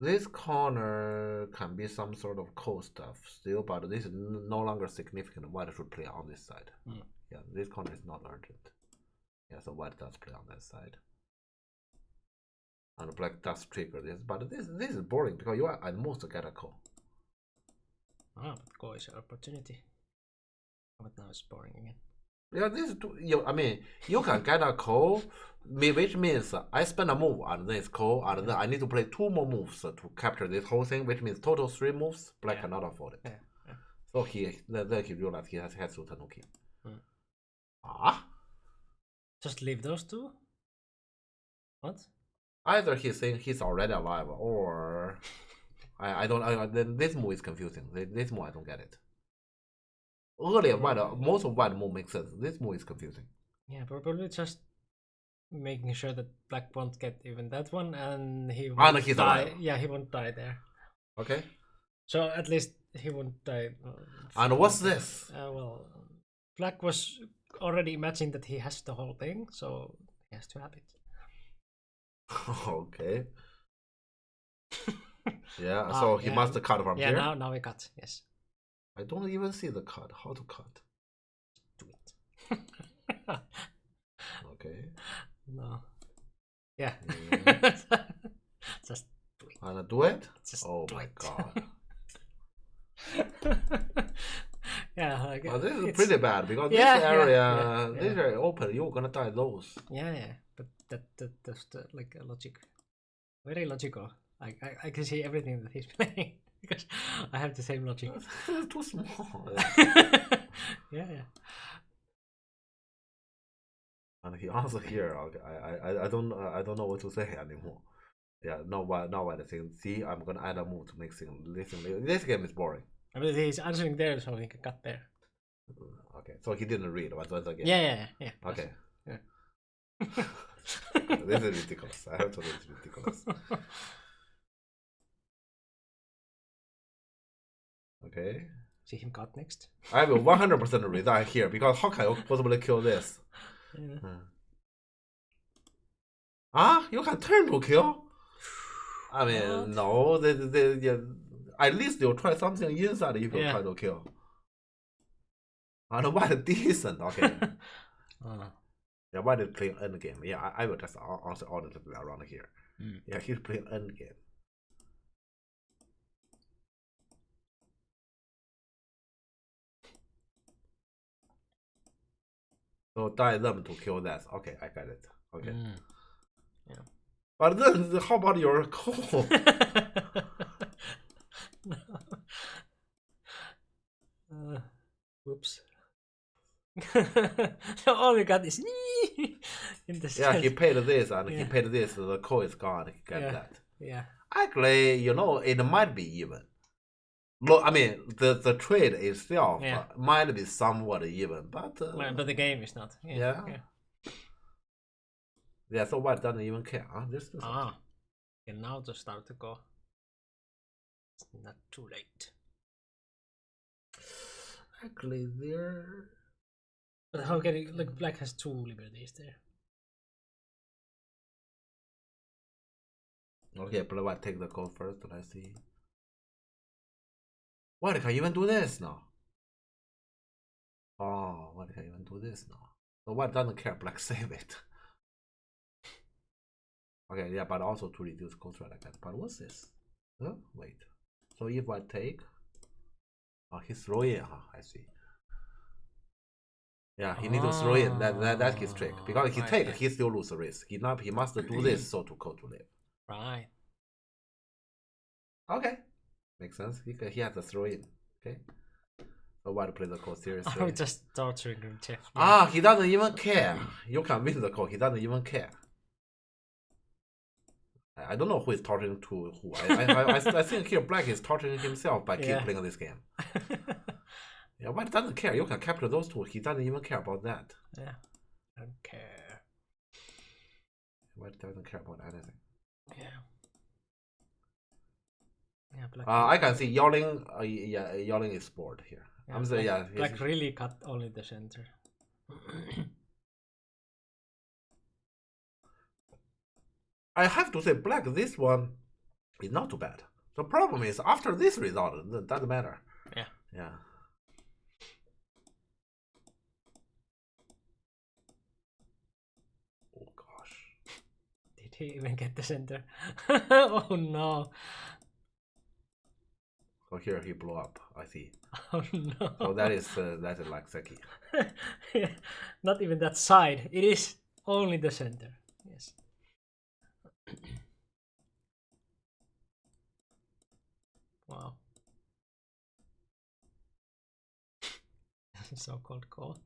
[SPEAKER 2] This corner can be some sort of cold stuff still, but this is no longer significant. White should play on this side. Yeah, this corner is not urgent. Yeah, so white does play on that side. And black does trigger this, but this is boring, because you are at most get a call.
[SPEAKER 1] But go is an opportunity. But now it's boring again.
[SPEAKER 2] Yeah, you can get a call, which means I spend a move on this call, and then I need to play 2 more moves to capture this whole thing, which means total 3 moves. Black cannot afford it.
[SPEAKER 1] Yeah.
[SPEAKER 2] So then he realized he has to turn okay.
[SPEAKER 1] Just leave those 2? What?
[SPEAKER 2] Either he's saying he's already alive, or I don't. Then this move is confusing. This move I don't get it. Earlier, most of white move makes sense. This move is confusing.
[SPEAKER 1] Yeah, probably just making sure that black won't get even that one, and he won't
[SPEAKER 2] he's
[SPEAKER 1] die.
[SPEAKER 2] alive.
[SPEAKER 1] Yeah, he won't die there.
[SPEAKER 2] Okay.
[SPEAKER 1] So at least he won't die.
[SPEAKER 2] And what's this?
[SPEAKER 1] Well, black was already imagining that he has the whole thing, so he has to have it.
[SPEAKER 2] Okay. Yeah. So he must cut from here.
[SPEAKER 1] Yeah. Now we cut. Yes.
[SPEAKER 2] I don't even see the cut. How to cut?
[SPEAKER 1] Do it.
[SPEAKER 2] Okay.
[SPEAKER 1] No. Yeah. Just do it.
[SPEAKER 2] And do it?
[SPEAKER 1] Just
[SPEAKER 2] oh
[SPEAKER 1] do
[SPEAKER 2] my
[SPEAKER 1] it.
[SPEAKER 2] god.
[SPEAKER 1] Yeah. Like,
[SPEAKER 2] this is pretty bad, because this area open, you're gonna die those.
[SPEAKER 1] Yeah. But that's the, like a logic. Very logical. I can see everything that he's playing. Because I have the same logic.
[SPEAKER 2] It's too small.
[SPEAKER 1] Yeah.
[SPEAKER 2] And he answered here. Okay, I don't know what to say anymore. Yeah, now I think. See, I'm gonna add a move to make things. This game is boring.
[SPEAKER 1] I mean, he's answering there, so he can cut there.
[SPEAKER 2] Okay, so he didn't read once again.
[SPEAKER 1] Yeah.
[SPEAKER 2] Okay.
[SPEAKER 1] Yeah.
[SPEAKER 2] This is ridiculous. I have to say it's ridiculous. Okay.
[SPEAKER 1] See him cut next.
[SPEAKER 2] I will 100% resign here, because how can you possibly kill this?
[SPEAKER 1] Yeah.
[SPEAKER 2] Ah, you can turn to kill. I mean,
[SPEAKER 1] What?
[SPEAKER 2] no, yeah, at least you'll try something inside if you
[SPEAKER 1] Yeah.
[SPEAKER 2] try to kill. And white decent, okay. Yeah, white is playing end game. Yeah, I will just answer honestly around here. Yeah, he's playing end game. So die them to kill that. Okay, I get it. Okay.
[SPEAKER 1] Yeah.
[SPEAKER 2] But then how about your call?
[SPEAKER 1] Whoops. All you got is in the
[SPEAKER 2] Yeah, he paid this and he
[SPEAKER 1] Yeah.
[SPEAKER 2] paid this, the call is gone, he get
[SPEAKER 1] Yeah.
[SPEAKER 2] that.
[SPEAKER 1] Yeah.
[SPEAKER 2] Actually, you know, it might be even. Look, I mean, the trade itself
[SPEAKER 1] Yeah.
[SPEAKER 2] might be somewhat even, but
[SPEAKER 1] But the game is not.
[SPEAKER 2] yeah. Yeah, so white doesn't even care. Huh? This is
[SPEAKER 1] And now to start to go. It's not too late.
[SPEAKER 2] actually there.
[SPEAKER 1] But how can it, like, black has 2 liberties there.
[SPEAKER 2] Okay, but white take the call first. Let's see. White can even do this now. Oh, white can even do this now. So white doesn't care. Black save it. Okay, yeah, but also to reduce cost rate like that. But what's this? Huh? Wait. So if I take, he's throwing. I see. Yeah, he needs to throw in. That's his trick. Because he take, he still lose the risk. He must do this so to code to live.
[SPEAKER 1] Right.
[SPEAKER 2] Okay, makes sense. He has to throw in. Okay. So why to play the code seriously?
[SPEAKER 1] I'm just torturing him, Jeff.
[SPEAKER 2] He doesn't even care. You can win the code. He doesn't even care. I don't know who is torturing to who. I think here black is torturing himself by keep playing this game. Yeah, white doesn't care. You can capture those two. He doesn't even care about that.
[SPEAKER 1] Yeah, I don't care.
[SPEAKER 2] White doesn't care about anything.
[SPEAKER 1] Yeah. Yeah, black.
[SPEAKER 2] I can see yelling. Yeah, yelling is bored here.
[SPEAKER 1] Yeah,
[SPEAKER 2] I'm saying, yeah.
[SPEAKER 1] Black really cut only the center.
[SPEAKER 2] I have to say, black. This one is not too bad. The problem is after this result, it doesn't matter.
[SPEAKER 1] Yeah.
[SPEAKER 2] Yeah. Oh gosh.
[SPEAKER 1] Did he even get the center? Oh no.
[SPEAKER 2] So here he blew up. I see.
[SPEAKER 1] Oh no.
[SPEAKER 2] So that is like Seki.
[SPEAKER 1] Not even that side. It is only the center. Yes. Wow. So-called call.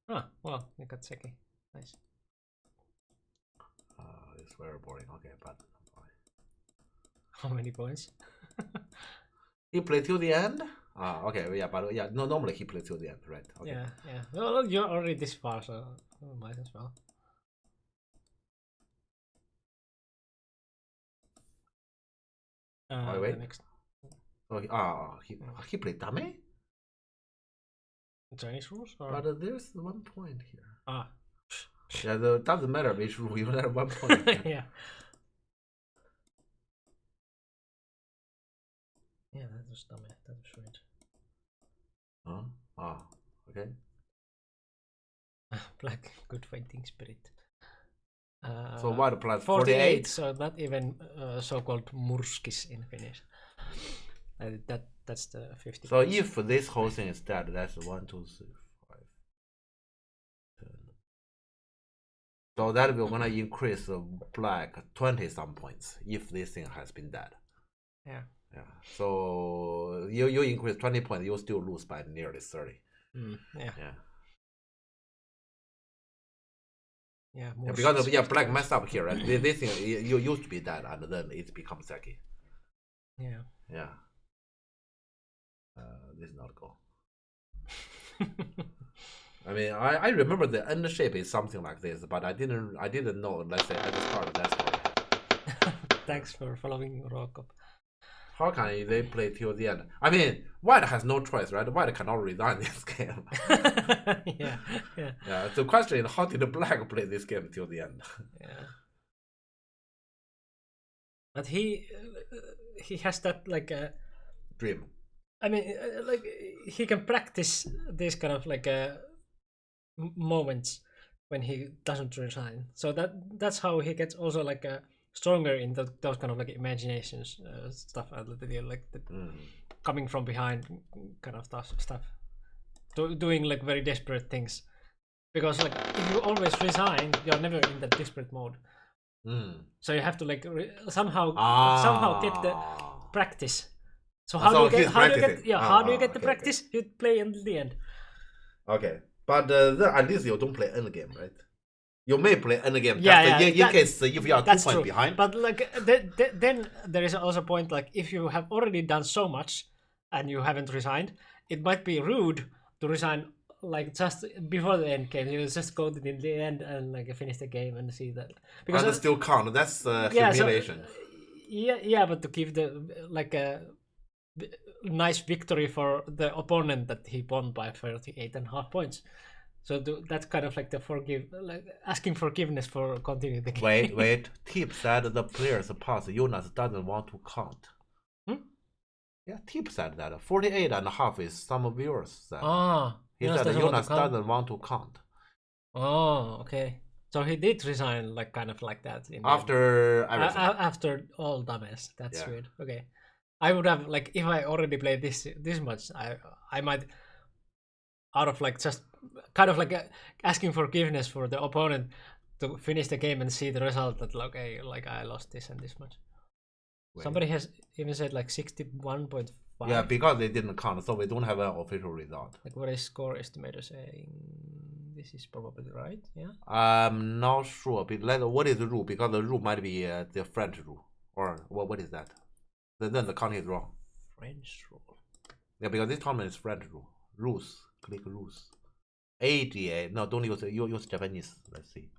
[SPEAKER 1] Well, you got Seki. Nice.
[SPEAKER 2] It's very boring. Okay, but
[SPEAKER 1] how many points?
[SPEAKER 2] he played till the end. Okay, yeah, but yeah, no, normally he plays till the end, right? Okay.
[SPEAKER 1] Yeah. Well, you're already this far, so might as well.
[SPEAKER 2] Wait.
[SPEAKER 1] Next.
[SPEAKER 2] Oh, he played Dame?
[SPEAKER 1] Chinese rules? Or?
[SPEAKER 2] But there's 1 point here. Yeah, doesn't matter which rule, you have 1 point.
[SPEAKER 1] Yeah. Yeah, that was dumb. That was strange.
[SPEAKER 2] Okay.
[SPEAKER 1] Black, good fighting spirit.
[SPEAKER 2] So white plus
[SPEAKER 1] 48, so not even so-called murskis in Finnish. That's the 50.
[SPEAKER 2] So if this whole thing is dead, that's 1, 2, 3, 5, 10. So that we're gonna increase black 20 some points if this thing has been dead.
[SPEAKER 1] Yeah.
[SPEAKER 2] Yeah. So you increase 20 points, you still lose by nearly 30.
[SPEAKER 1] Yeah. Yeah,
[SPEAKER 2] because black messed up here, right? This thing you used to be dead and then it becomes Seki.
[SPEAKER 1] Yeah.
[SPEAKER 2] Yeah. This is not go. I mean, I remember the end shape is something like this, but I didn't know. Let's say at the start of that story.
[SPEAKER 1] Thanks for following Rokop.
[SPEAKER 2] how can they play till the end? I mean, White has no choice, right? White cannot resign this game.
[SPEAKER 1] Yeah.
[SPEAKER 2] Yeah. The question is, how did Black play this game till the end?
[SPEAKER 1] Yeah. But he has that like
[SPEAKER 2] Dream.
[SPEAKER 1] I mean, like he can practice these kind of like moments when he doesn't resign. So that's how he gets also like stronger in those kind of like imaginations stuff, like the coming from behind kind of stuff, doing like very desperate things. Because like if you always resign, you're never in that desperate mode. So you have to like somehow get the practice. So how do you get the practice? You play until the end.
[SPEAKER 2] Okay, but then at least you don't play endgame, right? You may play endgame. In case if you are 2 points behind.
[SPEAKER 1] But like then there is also a point like if you have already done so much and you haven't resigned, it might be rude to resign like just before the end game. You just go to the end and like finish the game and see that
[SPEAKER 2] because that still count. That's humiliation.
[SPEAKER 1] Yeah, but to give the like a nice victory for the opponent that he won by 38.5 points. So that's kind of like like asking forgiveness for continuing the game.
[SPEAKER 2] Wait. Tip said the player's pass Jonas doesn't want to count. Yeah, Tip said that 48.5 is some viewers said. He said Jonas doesn't want to count.
[SPEAKER 1] Oh, okay. So he did resign like kind of like that
[SPEAKER 2] after
[SPEAKER 1] after all dumbass. That's weird. Okay. I would have like if I already played this much, I might out of like just kind of like asking forgiveness for the opponent to finish the game and see the result that like okay, like I lost this and this much. Wait. Somebody has even said like 61.5.
[SPEAKER 2] Yeah, because they didn't count, so we don't have an official result.
[SPEAKER 1] Like what is score estimator saying? This is probably right, yeah?
[SPEAKER 2] I'm not sure, but what is the rule? Because the rule might be the French rule. Or what is that? Then the counting is wrong.
[SPEAKER 1] French rule.
[SPEAKER 2] Yeah, because this tournament is French rule. Rules. Click rules. ADA. No, don't use Japanese. Let's see.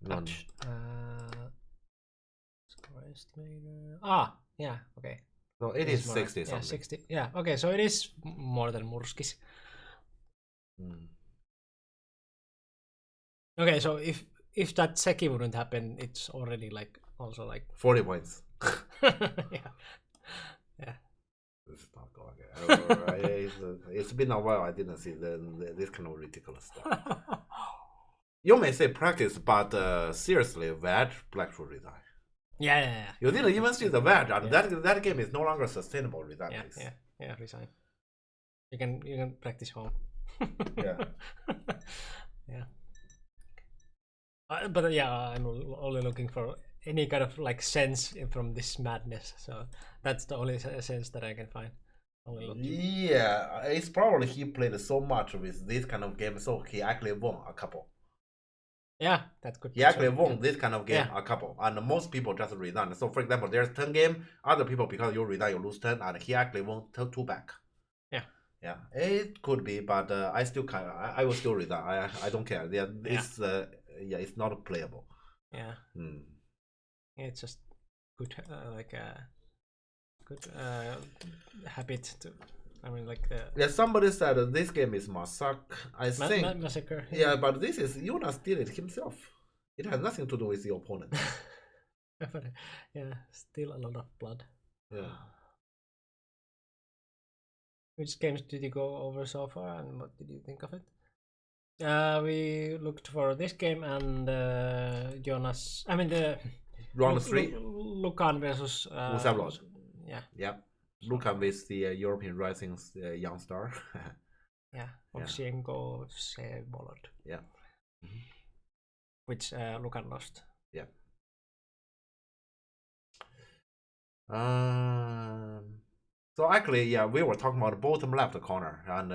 [SPEAKER 2] No.
[SPEAKER 1] Score estimator. Yeah, okay.
[SPEAKER 2] So it is 60 something.
[SPEAKER 1] Yeah, 60. Yeah, okay, so it is more than Murskis. Okay, so if that Seki wouldn't happen, it's already like also like
[SPEAKER 2] 40 points.
[SPEAKER 1] Yeah.
[SPEAKER 2] It's not going. It's been a while I didn't see this kind of ridiculous stuff. You may say practice, but seriously, Veg Black should resign.
[SPEAKER 1] Yeah.
[SPEAKER 2] You didn't even see the Veg, and that game is no longer sustainable. Resign.
[SPEAKER 1] Yeah, resign. You can practice home.
[SPEAKER 2] Yeah.
[SPEAKER 1] Yeah. But yeah, I'm only looking for any kind of like sense from this madness. So that's the only sense that I can find.
[SPEAKER 2] Yeah, it's probably he played so much with this kind of game, so he actually won a couple.
[SPEAKER 1] Yeah, that could.
[SPEAKER 2] He actually won this kind of game a couple, and most people just resign. So, for example, there's 10 game. Other people, because you resign, you lose 10, and he actually won 2 back. Yeah, it could be, but I still can. I will still resign. I don't care. It's not playable.
[SPEAKER 1] Yeah. It's just good, like a good habit to. I mean, like.
[SPEAKER 2] Somebody said this game is Massacre. I think
[SPEAKER 1] Massacre.
[SPEAKER 2] Yeah, but this is Jonas did it himself. It has nothing to do with the opponent.
[SPEAKER 1] But, yeah, still a lot of blood.
[SPEAKER 2] Yeah.
[SPEAKER 1] Which games did you go over so far, and what did you think of it? We looked for this game and Jonas. I mean the
[SPEAKER 2] round 3.
[SPEAKER 1] Lucan versus
[SPEAKER 2] Musavlod.
[SPEAKER 1] Yeah.
[SPEAKER 2] Lucan with the European Rising young star.
[SPEAKER 1] Yeah. Oksienko Vsevolod.
[SPEAKER 2] Yeah.
[SPEAKER 1] Which Lucan lost.
[SPEAKER 2] Yeah. So actually, we were talking about the bottom left corner, and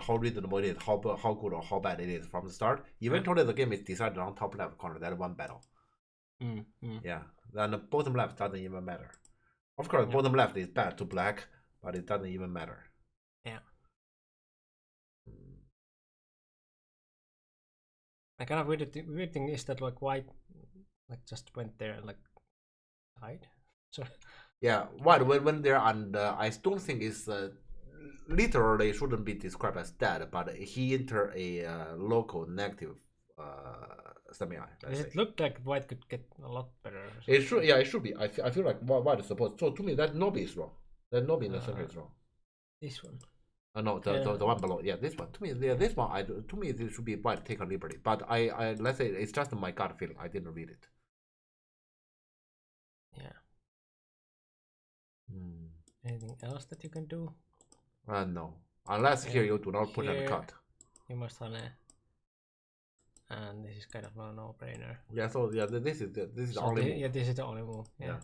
[SPEAKER 2] how reasonable it is, how good or how bad it is from the start. Eventually, the game is decided on top left corner. That one battle. Yeah, then the bottom left doesn't even matter. Of course, bottom left is bad to black, but it doesn't even matter.
[SPEAKER 1] Yeah. The kind of weird thing is that like white, like just went there and like died. So
[SPEAKER 2] Yeah, what when they're and I don't think it's literally shouldn't be described as dead, but he entered a local negative semi.
[SPEAKER 1] does it look like white could get a lot better? Or
[SPEAKER 2] It should,
[SPEAKER 1] something?
[SPEAKER 2] yeah, it should be. I feel like white is supposed. So to me, that Nobi is wrong. That Nobi in the center is wrong.
[SPEAKER 1] This one.
[SPEAKER 2] No, the one below. Yeah, this one. To me, yeah, this one. To me, it should be white take a liberty. But I let's say it's just my gut feeling. I didn't read it.
[SPEAKER 1] Yeah.
[SPEAKER 2] Hmm.
[SPEAKER 1] Anything else that you can do?
[SPEAKER 2] No, unless here you do not put
[SPEAKER 1] Here
[SPEAKER 2] a cut.
[SPEAKER 1] you must have and this is kind of a no-brainer.
[SPEAKER 2] Yeah. So yeah, this is the
[SPEAKER 1] So
[SPEAKER 2] only move.
[SPEAKER 1] yeah, this is the only move. Yeah.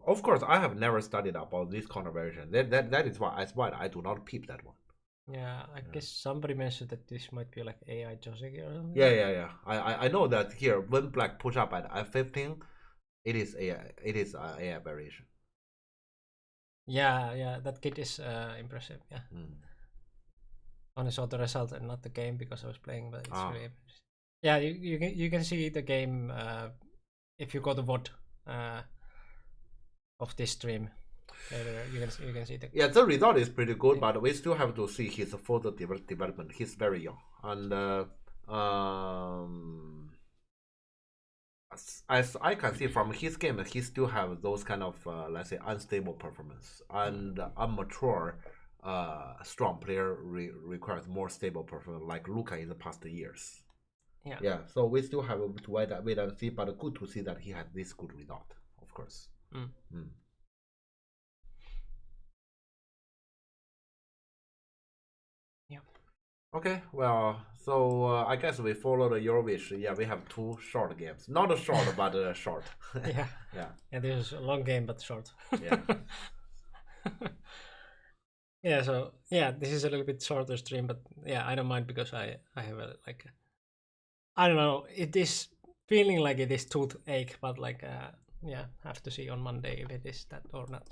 [SPEAKER 2] Of course, I have never studied about this conversion. That is why I do not peep that one.
[SPEAKER 1] Yeah, I guess somebody mentioned that this might be like AI Joseki or something.
[SPEAKER 2] Yeah. I know that here when black push up at F15, it is AI variation.
[SPEAKER 1] Yeah, that kid is impressive. Yeah. Only saw the result and not the game because I was playing, but it's really impressive. Yeah, you can see the game if you go to VOD of this stream. You can see the
[SPEAKER 2] the result is pretty good, but we still have to see his further development. He's very young, and as I can see from his game, he still have those kind of let's say unstable performance, and immature strong player requires more stable performance, like Luca in the past years. Yeah. So we still have to wait and see, but good to see that he had this good result, of course.
[SPEAKER 1] Yeah.
[SPEAKER 2] Okay, well, so I guess we followed your wish. Yeah, we have two short games. Not short, but short.
[SPEAKER 1] Yeah.
[SPEAKER 2] Yeah.
[SPEAKER 1] This is a long game, but short.
[SPEAKER 2] Yeah.
[SPEAKER 1] Yeah, so yeah, this is a little bit shorter stream, but yeah, I don't mind because I have a like I don't know, it is feeling like it is toothache, but like yeah, have to see on Monday if it is that or not.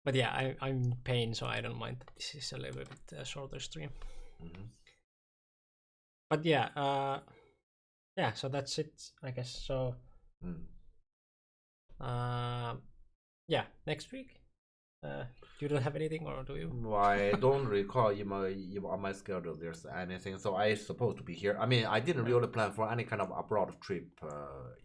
[SPEAKER 1] But yeah, I'm in pain, so I don't mind that this is a little bit shorter stream. But yeah, yeah, so that's it, I guess. So yeah, next week. You don't have anything, or do you?
[SPEAKER 2] I don't recall on my schedule there's anything, so I supposed to be here. I mean, I didn't really plan for any kind of abroad trip.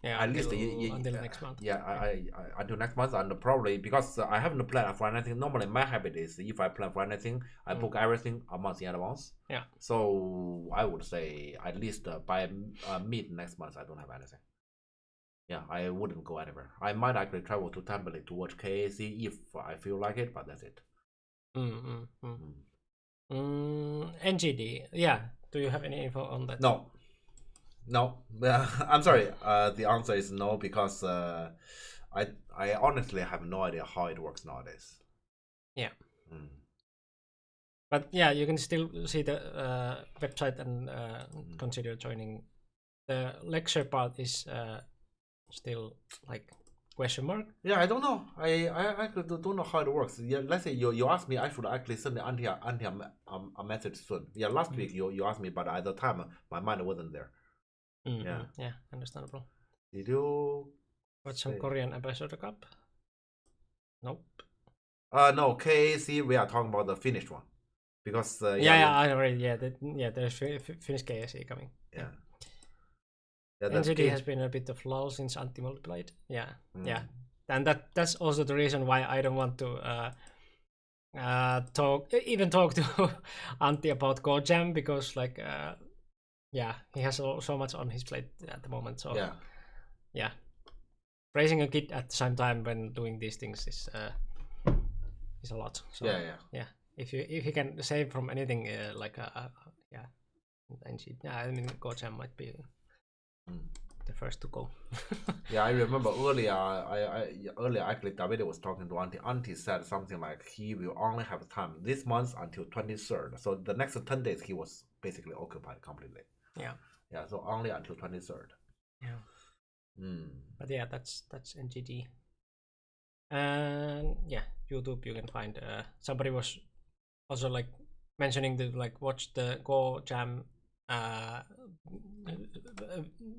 [SPEAKER 1] Yeah,
[SPEAKER 2] at
[SPEAKER 1] until,
[SPEAKER 2] least
[SPEAKER 1] until next month.
[SPEAKER 2] Yeah, I until next month, and probably because I haven't planned for anything. Normally, my habit is if I plan for anything, I book everything a month in advance.
[SPEAKER 1] Yeah.
[SPEAKER 2] So I would say at least by mid next month, I don't have anything. Yeah, I wouldn't go anywhere. I might actually travel to Temple to watch KAC if I feel like it, but that's it.
[SPEAKER 1] NGD, yeah. Do you have any info on that?
[SPEAKER 2] No. I'm sorry. The answer is no because I honestly have no idea how it works nowadays.
[SPEAKER 1] Yeah. But yeah, you can still see the website and consider joining. The lecture part is still like question mark.
[SPEAKER 2] Yeah, I don't know. I actually don't know how it works. Yeah, let's say you ask me, I should actually send Auntie a message soon. Yeah, last week you asked me, but at the time my mind wasn't there.
[SPEAKER 1] Yeah, understandable.
[SPEAKER 2] Did you
[SPEAKER 1] watch some Korean Ambassador Cup? Nope.
[SPEAKER 2] No, KAC we are talking about the finished one. Because
[SPEAKER 1] I already there's Finnish KAC coming.
[SPEAKER 2] Yeah.
[SPEAKER 1] NCD has been a bit of lull since Antti multiplied. Yeah. And that's also the reason why I don't want to talk to Antti about Go Jam, because like he has so much on his plate at the moment. So yeah, raising a kid at the same time when doing these things is a lot. So yeah. If you can save from anything like NCD, I mean Go Jam might be the first to go.
[SPEAKER 2] Yeah, I remember earlier. Earlier actually, David was talking to Auntie. Auntie said something like he will only have time this month until 23rd. So the next 10 days he was basically occupied completely. Yeah. So only until 23rd.
[SPEAKER 1] Yeah. But yeah, that's NGD. And yeah, YouTube you can find. Somebody was also like mentioning to like watch the Go Jam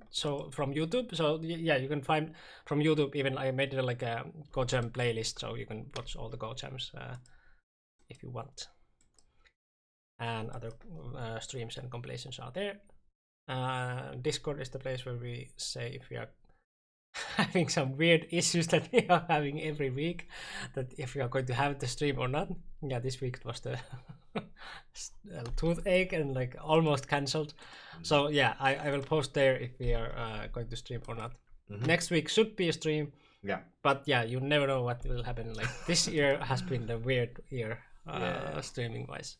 [SPEAKER 1] so from YouTube. So yeah, you can find from YouTube. Even I made like a Go Jam playlist, so you can watch all the Go Jams if you want. And other streams and compilations are there. Discord is the place where we say if we are having some weird issues that we are having every week, that if we are going to have the stream or not. Yeah, this week it was the toothache and like almost cancelled. So yeah, I will post there if we are going to stream or not. Next week should be a stream.
[SPEAKER 2] Yeah.
[SPEAKER 1] But yeah, you never know what will happen. Like this year has been the weird year streaming wise.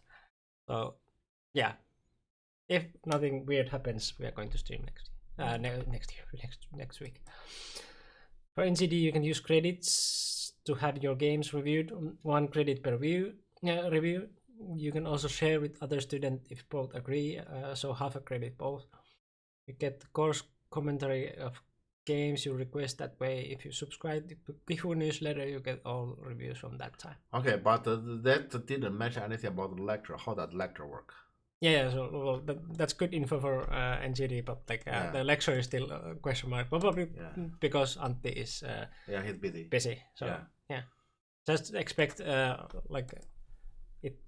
[SPEAKER 1] So yeah, if nothing weird happens, we are going to stream next week. For NCD, you can use credits to have your games reviewed. 1 credit per review. You can also share with other students if both agree. So half a credit both. You get the course commentary of games you request that way. If you subscribe to the Kifu newsletter, you get all reviews from that time.
[SPEAKER 2] Okay, but that didn't mention anything about the lecture. How does lecture work?
[SPEAKER 1] Yeah, so well, that's good info for NGD, but like the lecture is still a question mark, probably because Antti is
[SPEAKER 2] he's busy.
[SPEAKER 1] Busy, so yeah. Just expect like it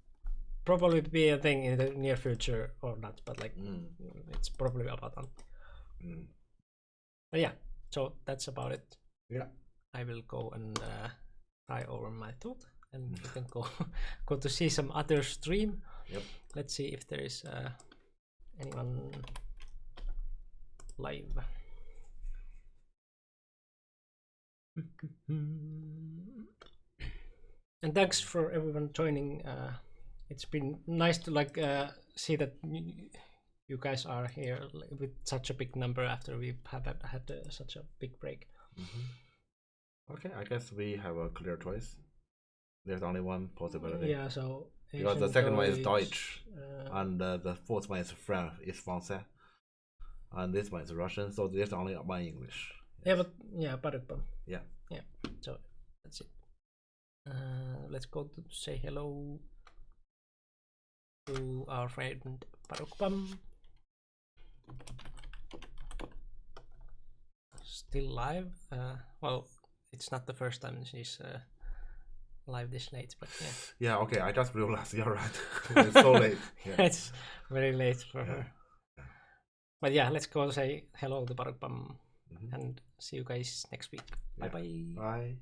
[SPEAKER 1] probably be a thing in the near future or not, but like it's probably about Antti. But yeah, so that's about it.
[SPEAKER 2] Yeah,
[SPEAKER 1] I will go and try over my tooth, and you can go to see some other stream.
[SPEAKER 2] Yep.
[SPEAKER 1] Let's see if there is anyone live. And thanks for everyone joining. It's been nice to like see that you guys are here with such a big number after we have had such a big break.
[SPEAKER 2] Okay, I guess we have a clear choice. There's only one possibility.
[SPEAKER 1] Yeah, so
[SPEAKER 2] because the second one is Deutsch, and the fourth one is French, is Français, and this one is Russian. So there's only one English.
[SPEAKER 1] Yeah, but yeah, Parukpam.
[SPEAKER 2] Yeah.
[SPEAKER 1] So that's it. Let's go to say hello to our friend Parukpam. Still live. Well, it's not the first time she's live this late, but yeah.
[SPEAKER 2] Yeah, okay, I just realized you're right. It's so late. Yeah.
[SPEAKER 1] It's very late for her. But yeah, let's go say hello to Parukpam and see you guys next week. Bye bye.
[SPEAKER 2] Bye.